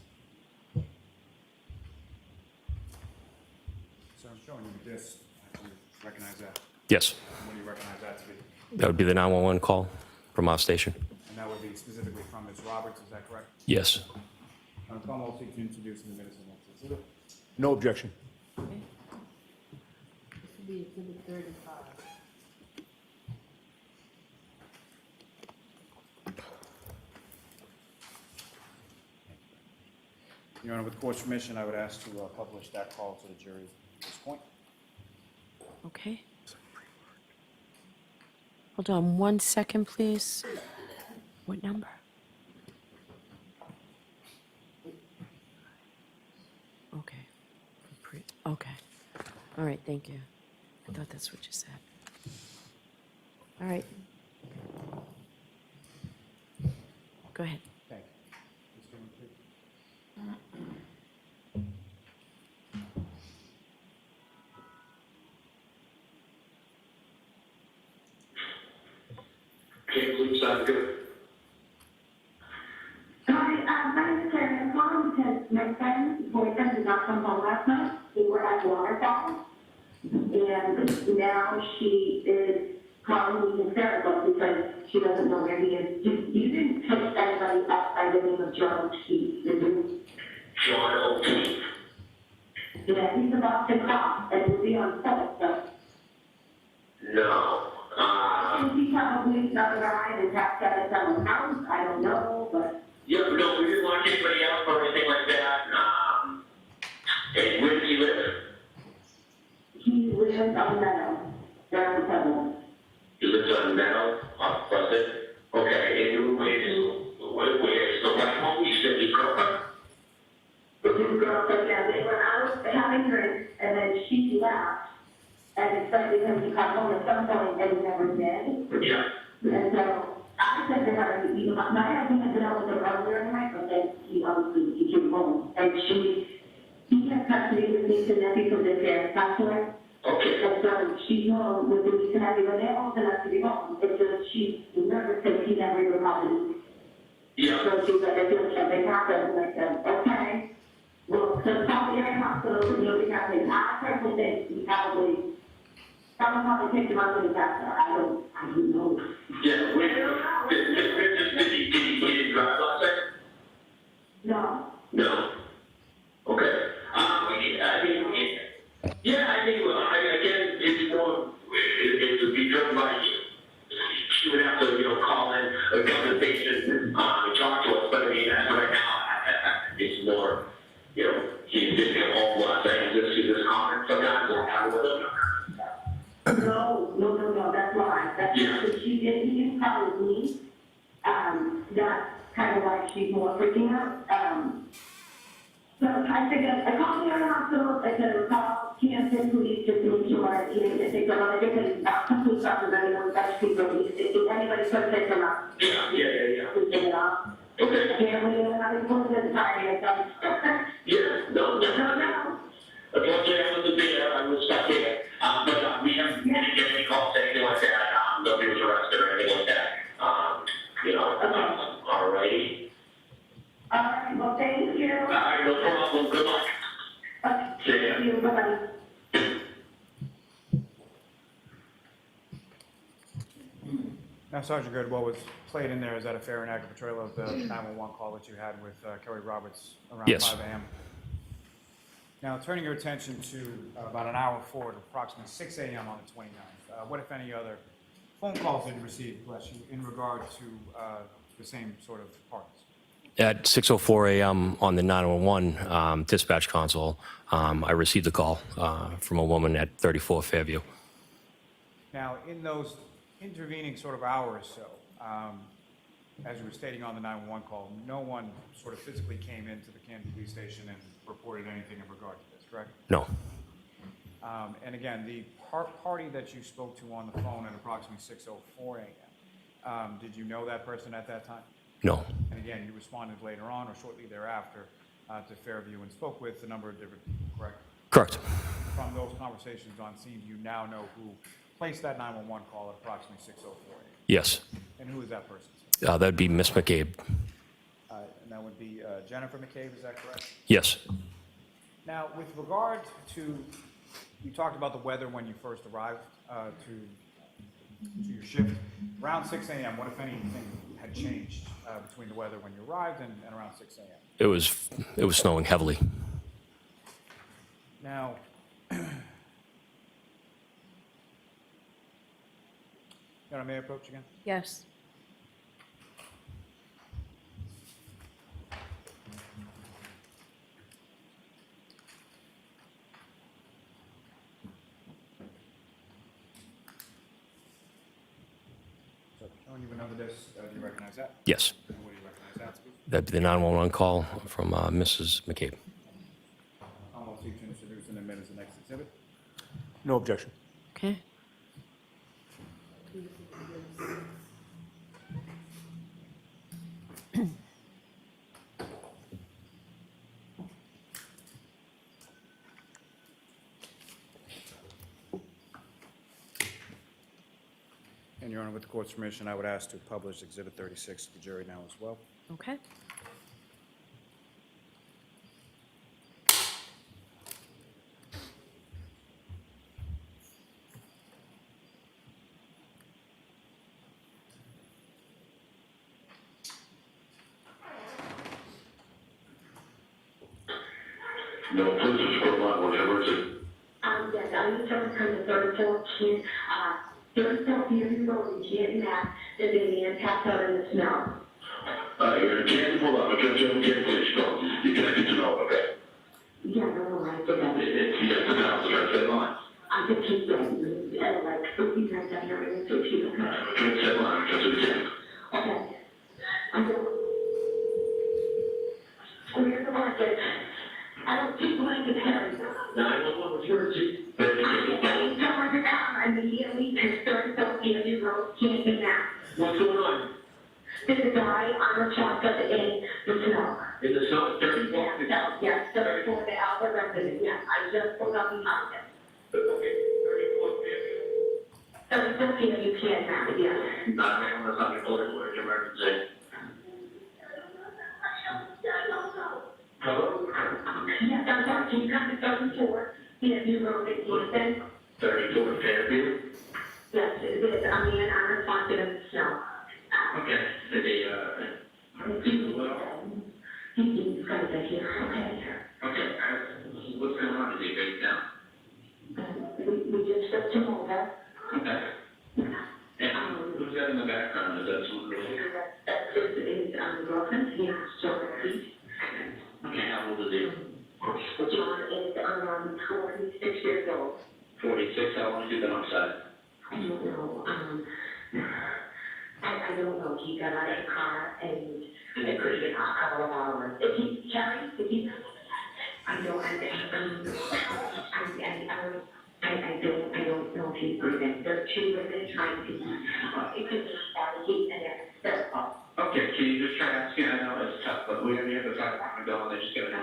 So I'm showing you this. Do you recognize that? Yes. What do you recognize that to be? That would be the 911 call from our station. And that would be specifically from Ms. Roberts, is that correct? Yes. I'm calling also to introduce in the minutes of next exhibit. No objection. This would be exhibit 35. Your Honor, with the court's permission, I would ask to publish that call to the jury at this point. Okay. Hold on 1 second, please. What number? Okay. Okay. All right, thank you. I thought that's what you said. All right. Go ahead. Thank you. Mr. Chairman, please. Hi, my name is Karen. I'm calling because my friend's boyfriend did not come home last night. We were at the waterfall. And now she is calling me hysterical because she doesn't know where he is. You didn't push anybody up by the name of John O'Keefe, did you? John O'Keefe? Yeah, he's a Boston cop and will be on public stuff. No. I think he probably snuck around and tapped out at someone's house. I don't know, but. Yeah, no, we didn't lock anybody up or anything like that. And where does he live? He lives on Meadow. Very seven. You live on Meadow, off Pleasant? Okay, and you where, so back home, you said you grew up? The two girls, like, yeah, they were out having drinks, and then she left, and expected him to come home at some point, and he never did. Yeah. And so I said to her, you know, my husband had been out with her earlier in the night, but then he came home, and he had custody with me to nephew from the parents passed away. Okay. And so she's home with the niece and nephew, and they're old enough to be home. It's just she's nervous because he never even called me. Yeah. So she's like, I feel like something happened, and I said, okay. Well, so call the area hospital, and you'll be having, I personally think he probably picked him up in the back. I don't know. Yeah, where, did he drive last night? No. No. Okay. I think, again, it's more, it would be driven by you. She would have to, call in a conversation, and talk to us, but I mean, as right now, it's more, he's just at home last night, and this comment, sometimes we'll have with him. No, that's why. That's Yeah. because he didn't call me. That's kind of why she's more freaking out. So I figured, I called the area hospital, I said, call Kansas police just to make sure, if they come on, because police officers, anyone, Dutch people, if anybody could pick them up. Yeah. We take it off. Okay. Apparently, they're having one of the party, and so. Yeah, no. No. Unfortunately, I wasn't there, I was stuck here, but we haven't get any calls, anything like that, nobody was arrested or anything like that, alrighty. All right, well, thank you. Alright, no problem, good luck. Okay, See ya. thank you, bye-bye. Now, Sergeant Good, what was played in there, is that a fair and accurate portrayal of the 911 call that you had with Kelly Roberts around Yes. 5 a.m.? Now, turning your attention to about an hour forward, approximately 6 a.m. on the 29th, what, if any, other phone calls did you receive, bless you, in regard to the same sort of parties? At 6:04 a.m. on the 911 dispatch console, I received a call from a woman at 34 Fairview. Now, in those intervening sort of hours or so, as you were stating on the 911 call, no one sort of physically came into the Canton Police Station and reported anything in regard to this, correct? No. And again, the party that you spoke to on the phone at approximately 6:04 a.m., did you know that person at that time? No. And again, you responded later on or shortly thereafter to Fairview and spoke with a number of different people, correct? Correct. From those conversations on scene, do you now know who placed that 911 call at approximately 6:04 a.m.? Yes. And who is that person? That'd be Miss McCabe. And that would be Jennifer McCabe, is that correct? Yes. Now, with regard to, you talked about the weather when you first arrived to your shift. Around 6 a.m., what, if anything, had changed between the weather when you arrived and around 6 a.m.? It was snowing heavily. Now, may I approach again? Yes. So, John, you would know this. Do you recognize that? Yes. And what do you recognize that to be? That'd be the 911 call from Mrs. McCabe. I'll seek to introduce and admit as the next exhibit. No objection. Okay. And Your Honor, with the court's permission, I would ask to publish Exhibit 36 to the jury now as well. Okay. No, please, score line, whatever it's in. Yes, I need to return to 34 years ago in Vietnam, that the man passed out in the snow. You're in Kansas, hold on, please, go. You connected to know, okay? Yeah, no, I did that. Yes, the house, okay, stay on. I think he's like 15 or 7 or 6 feet. Okay. I'm going. Where's the market? I don't see blanket Harry. 911, what's your emergency? Someone to come immediately and start the Andy Road, can't get that. What's going on? There's a guy on the shotgun in the snow. In the snow, 34? Yeah, no, yes, 34, the Albert resident, yes, I just pulled up behind him. Okay, 34 34 feet, you can't have it, yes. 911, that's not your bullet, where's your emergency? Hello? Yes, I'm sorry, can you come to 34, Andy Road in Easton? 34 Fairview? Yes, there's a man unresponsive in the snow. Okay, did they, He's gonna get here, okay? okay, what's going on? Is he break down? We just stepped him over. Okay. And who's that in the background? Is that someone really? That's his girlfriend, he has children. Okay, how old is he? John is 46 years old. 46, how long has he been outside? I don't know, I don't know, he got out of the car and it could have been a couple of hours. Is he, Carrie, is he? I don't know if he's breathing. There are 2 women trying to, it could be heat and it's Okay, can you just try asking? I know it's tough, but we have the fire department going, they're just gonna.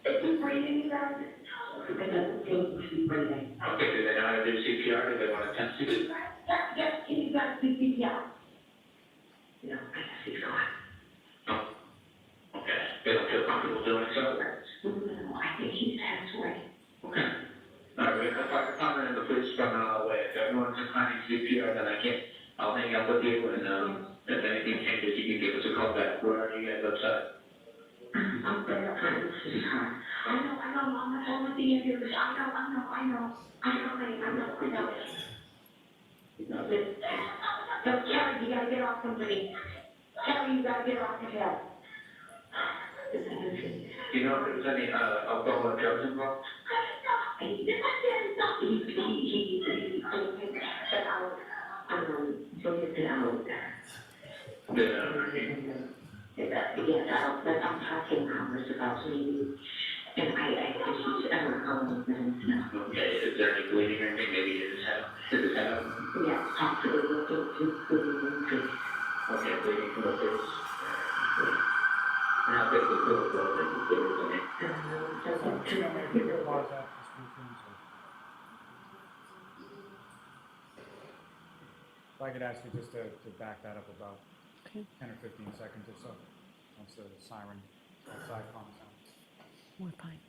Is he breathing, you guys? It doesn't seem to be breathing. Okay, do they know how to do CPR? Do they want to test it? Yes, he's got CPR. No, I guess he's gone. Oh, okay. They don't feel comfortable doing so? No, I think he's passed away. Okay. All right, we have the fire department and the police department on the way. If everyone's declining CPR, then I'll hang up with you, and if anything changes, you can give us a call back. Where are you guys outside? I'm there, I know, I'm on the phone with the ambulance. I know. So, Carrie, you gotta get off somebody. Carrie, you gotta get off the hill. You know if there's any alcohol or drugs involved? He yes, I'm talking Congress about me, and I Okay, is there any bleeding or anything? Maybe his head up? yes, possibly Okay, bleeding from the face. And how big the bullet was, if there was any? If I could ask you just to back that up about Okay. 10 or 15 seconds or so, once the siren outside calms down. More pine.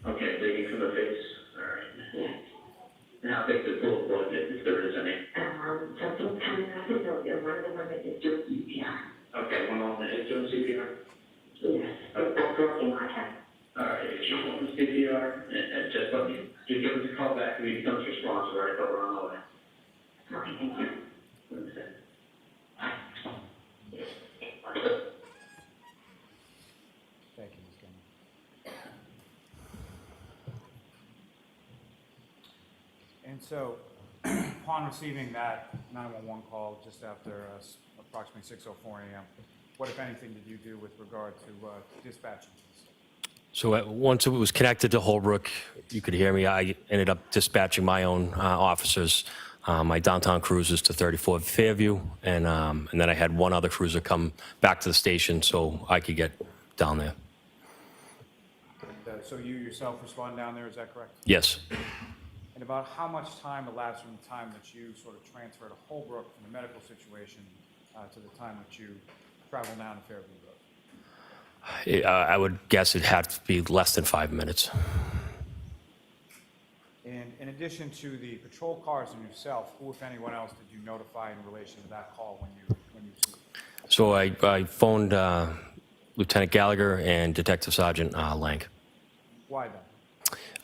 Okay, bleeding from the face. All right. And how big the bullet was, if there is any? Something coming out of the building, one of the women is doing CPR. Okay, one on the is doing CPR? Yes, that's working on her. All right, if you want the CPR, and just let me, just give us a call back if he becomes responsive, all right, but we're on the way. Okay, thank you. One second. Thank you, Ms. Gilman. And so, upon receiving that 911 call just after approximately 6:04 a.m., what, if anything, did you do with regard to dispatching? So once it was connected to Holbrook, you could hear me. I ended up dispatching my own officers, my downtown cruisers to 34 Fairview, and then I had one other cruiser come back to the station so I could get down there. So you yourself respond down there, is that correct? Yes. And about how much time elapsed from the time that you sort of transferred to Holbrook from the medical situation to the time that you traveled down to Fairview Road? I would guess it had to be less than 5 minutes. And in addition to the patrol cars and yourself, who, if anyone else, did you notify in relation to that call when you received it? So I phoned Lieutenant Gallagher and Detective Sergeant Lang. Why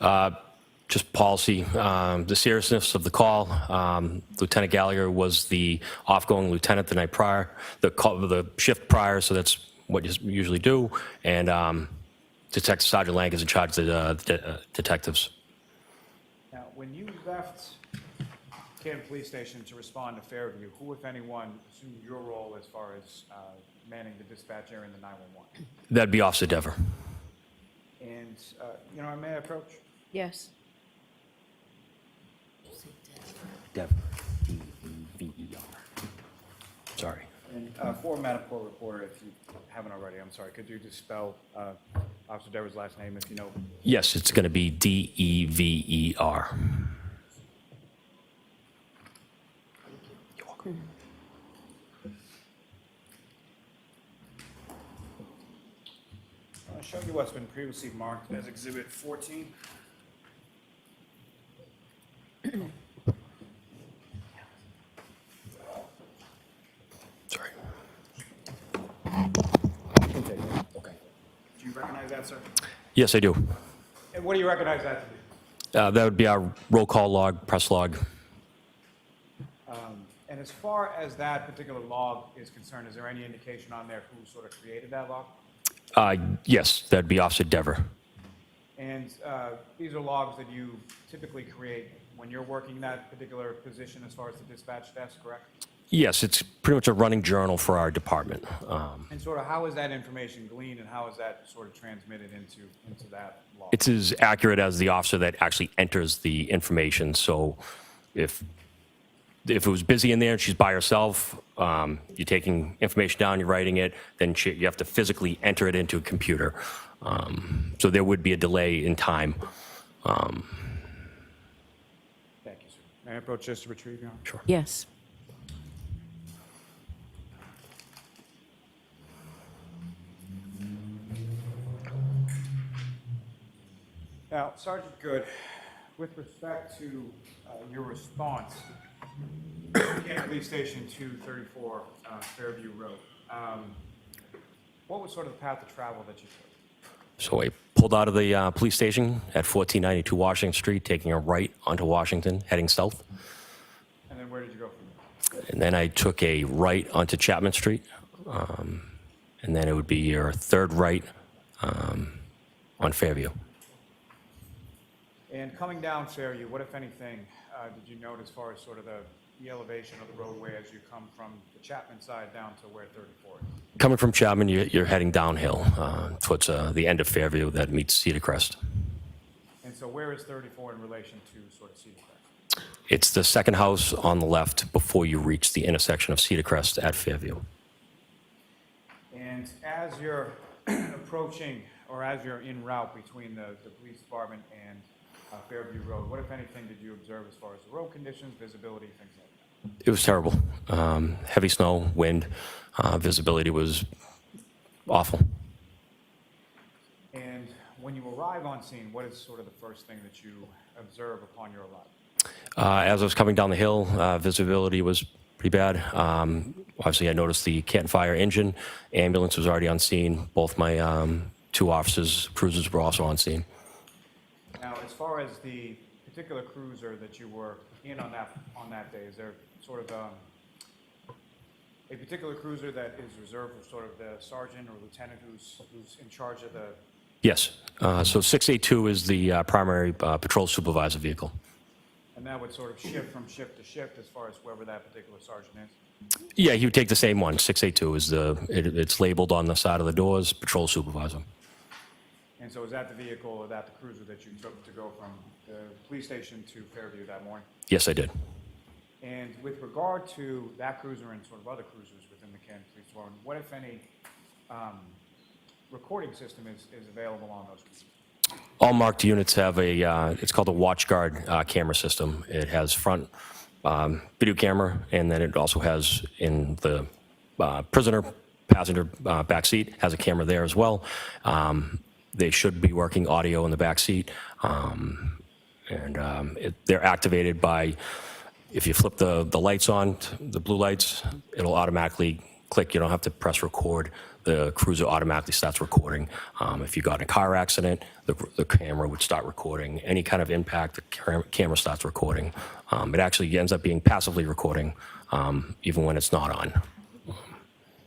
then? Just policy, the seriousness of the call. Lieutenant Gallagher was the off-going lieutenant the night prior, the shift prior, so that's what you usually do. And Detective Sergeant Lang is in charge of the detectives. Now, when you left Canton Police Station to respond to Fairview, who, if anyone, assumed your role as far as manning the dispatch area in the 911? That'd be Officer Dever. And, may I approach? Yes. Dever. D-E-V-E-R. Sorry. And for Madam Court Reporter, if you haven't already, I'm sorry, could you just spell Officer Dever's last name if you know? Yes, it's going to be D-E-V-E-R. You're welcome. I'll show you what's been previously marked as Exhibit 14. Sorry. Okay. Do you recognize that, sir? Yes, I do. And what do you recognize that to be? That would be our roll call log, press log. And as far as that particular log is concerned, is there any indication on there who sort of created that log? Yes, that'd be Officer Dever. And these are logs that you typically create when you're working that particular position as far as the dispatch desk, correct? Yes, it's pretty much a running journal for our department. And sort of how is that information gleaned and how is that sort of transmitted into that log? It's as accurate as the officer that actually enters the information. So if it was busy in there and she's by herself, you're taking information down, you're writing it, then you have to physically enter it into a computer. So there would be a delay in time. Thank you, sir. May I approach just to retrieve your? Sure. Yes. Now, Sergeant Good, with respect to your response, Canton Police Station 234 Fairview Road, what was sort of the path of travel that you took? So I pulled out of the police station at 1492 Washington Street, taking a right onto Washington, heading south. And then where did you go from there? And then I took a right onto Chapman Street. And then it would be your third right on Fairview. And coming down Fairview, what, if anything, did you note as far as sort of the elevation of the roadway as you come from the Chapman side down to where 34 is? Coming from Chapman, you're heading downhill towards the end of Fairview that meets Cedar Crest. And so where is 34 in relation to sort of Cedar Crest? It's the second house on the left before you reach the intersection of Cedar Crest at Fairview. And as you're approaching, or as you're en route between the police department and Fairview Road, what, if anything, did you observe as far as the road conditions, visibility, things like that? It was terrible. Heavy snow, wind, visibility was awful. And when you arrive on scene, what is sort of the first thing that you observe upon your arrival? As I was coming down the hill, visibility was pretty bad. Obviously, I noticed the Canton Fire engine. Ambulance was already on scene. Both my two officers, cruisers, were also on scene. Now, as far as the particular cruiser that you were in on that day, is there sort of a particular cruiser that is reserved for sort of the sergeant or lieutenant who's in charge of the? Yes. So 682 is the primary patrol supervisor vehicle. And that would sort of shift from shift to shift as far as whoever that particular sergeant is? Yeah, he would take the same one. 682 is it's labeled on the side of the doors, patrol supervisor. And so is that the vehicle or that the cruiser that you took to go from the police station to Fairview that morning? Yes, I did. And with regard to that cruiser and sort of other cruisers within the Canton Police Department, what, if any, recording system is available on those cruisers? All marked units have it's called a WatchGuard camera system. It has front video camera, and then it also has in the prisoner passenger back seat, has a camera there as well. They should be working audio in the back seat. They're activated by, if you flip the lights on, the blue lights, it'll automatically click. You don't have to press record. The cruiser automatically starts recording. If you got in a car accident, the camera would start recording. Any kind of impact, the camera starts recording. It actually ends up being passively recording, even when it's not on. Now,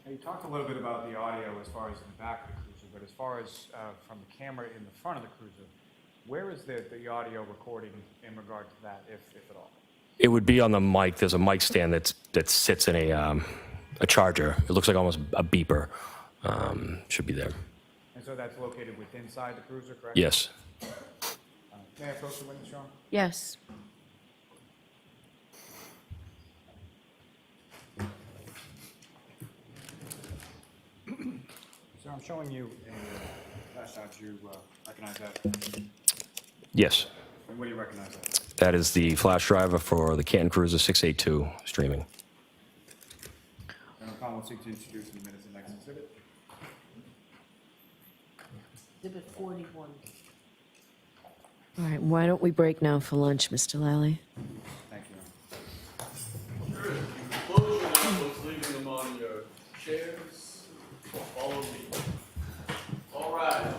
you talked a little bit about the audio as far as in the back of the cruiser, but as far as from the camera in the front of the cruiser, where is the audio recording in regard to that, if at all? It would be on the mic. There's a mic stand that sits in a charger. It looks like almost a beeper. Should be there. And so that's located within inside the cruiser, correct? Yes. May I approach the witness, Sean? Yes. So I'm showing you a flash shot. Do you recognize that? Yes. And what do you recognize that? That is the flash driver for the Canton Cruiser 682 streaming. General Conn will seek to introduce in the minutes the next exhibit. Exhibit 41. All right, why don't we break now for lunch, Mr. Lally? Thank you. Close your windows, leaving them on your chairs. Follow me. All right.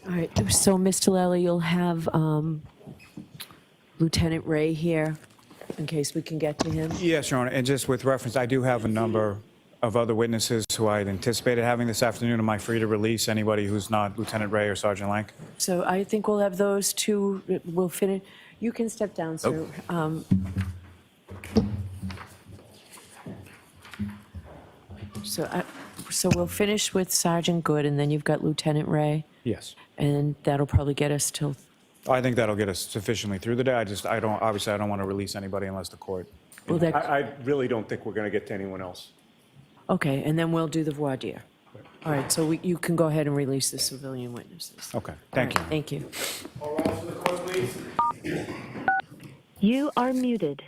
All right, so Mr. Lally, you'll have Lieutenant Ray here in case we can get to him. Yes, Your Honor, and just with reference, I do have a number of other witnesses who I'd anticipated having this afternoon. Am I free to release anybody who's not Lieutenant Ray or Sergeant Lank? So I think we'll have those two, we'll finish. You can step down, sir. So we'll finish with Sergeant Good, and then you've got Lieutenant Ray, Yes. and that'll probably get us till, I think that'll get us sufficiently through the day. I don't want to release anybody unless the court. well, that, I really don't think we're going to get to anyone else. okay, and then we'll do the voir dire. All right, so you can go ahead and release the civilian witnesses. Okay, thank you. All right, thank you. All rise for the court, please. You are muted.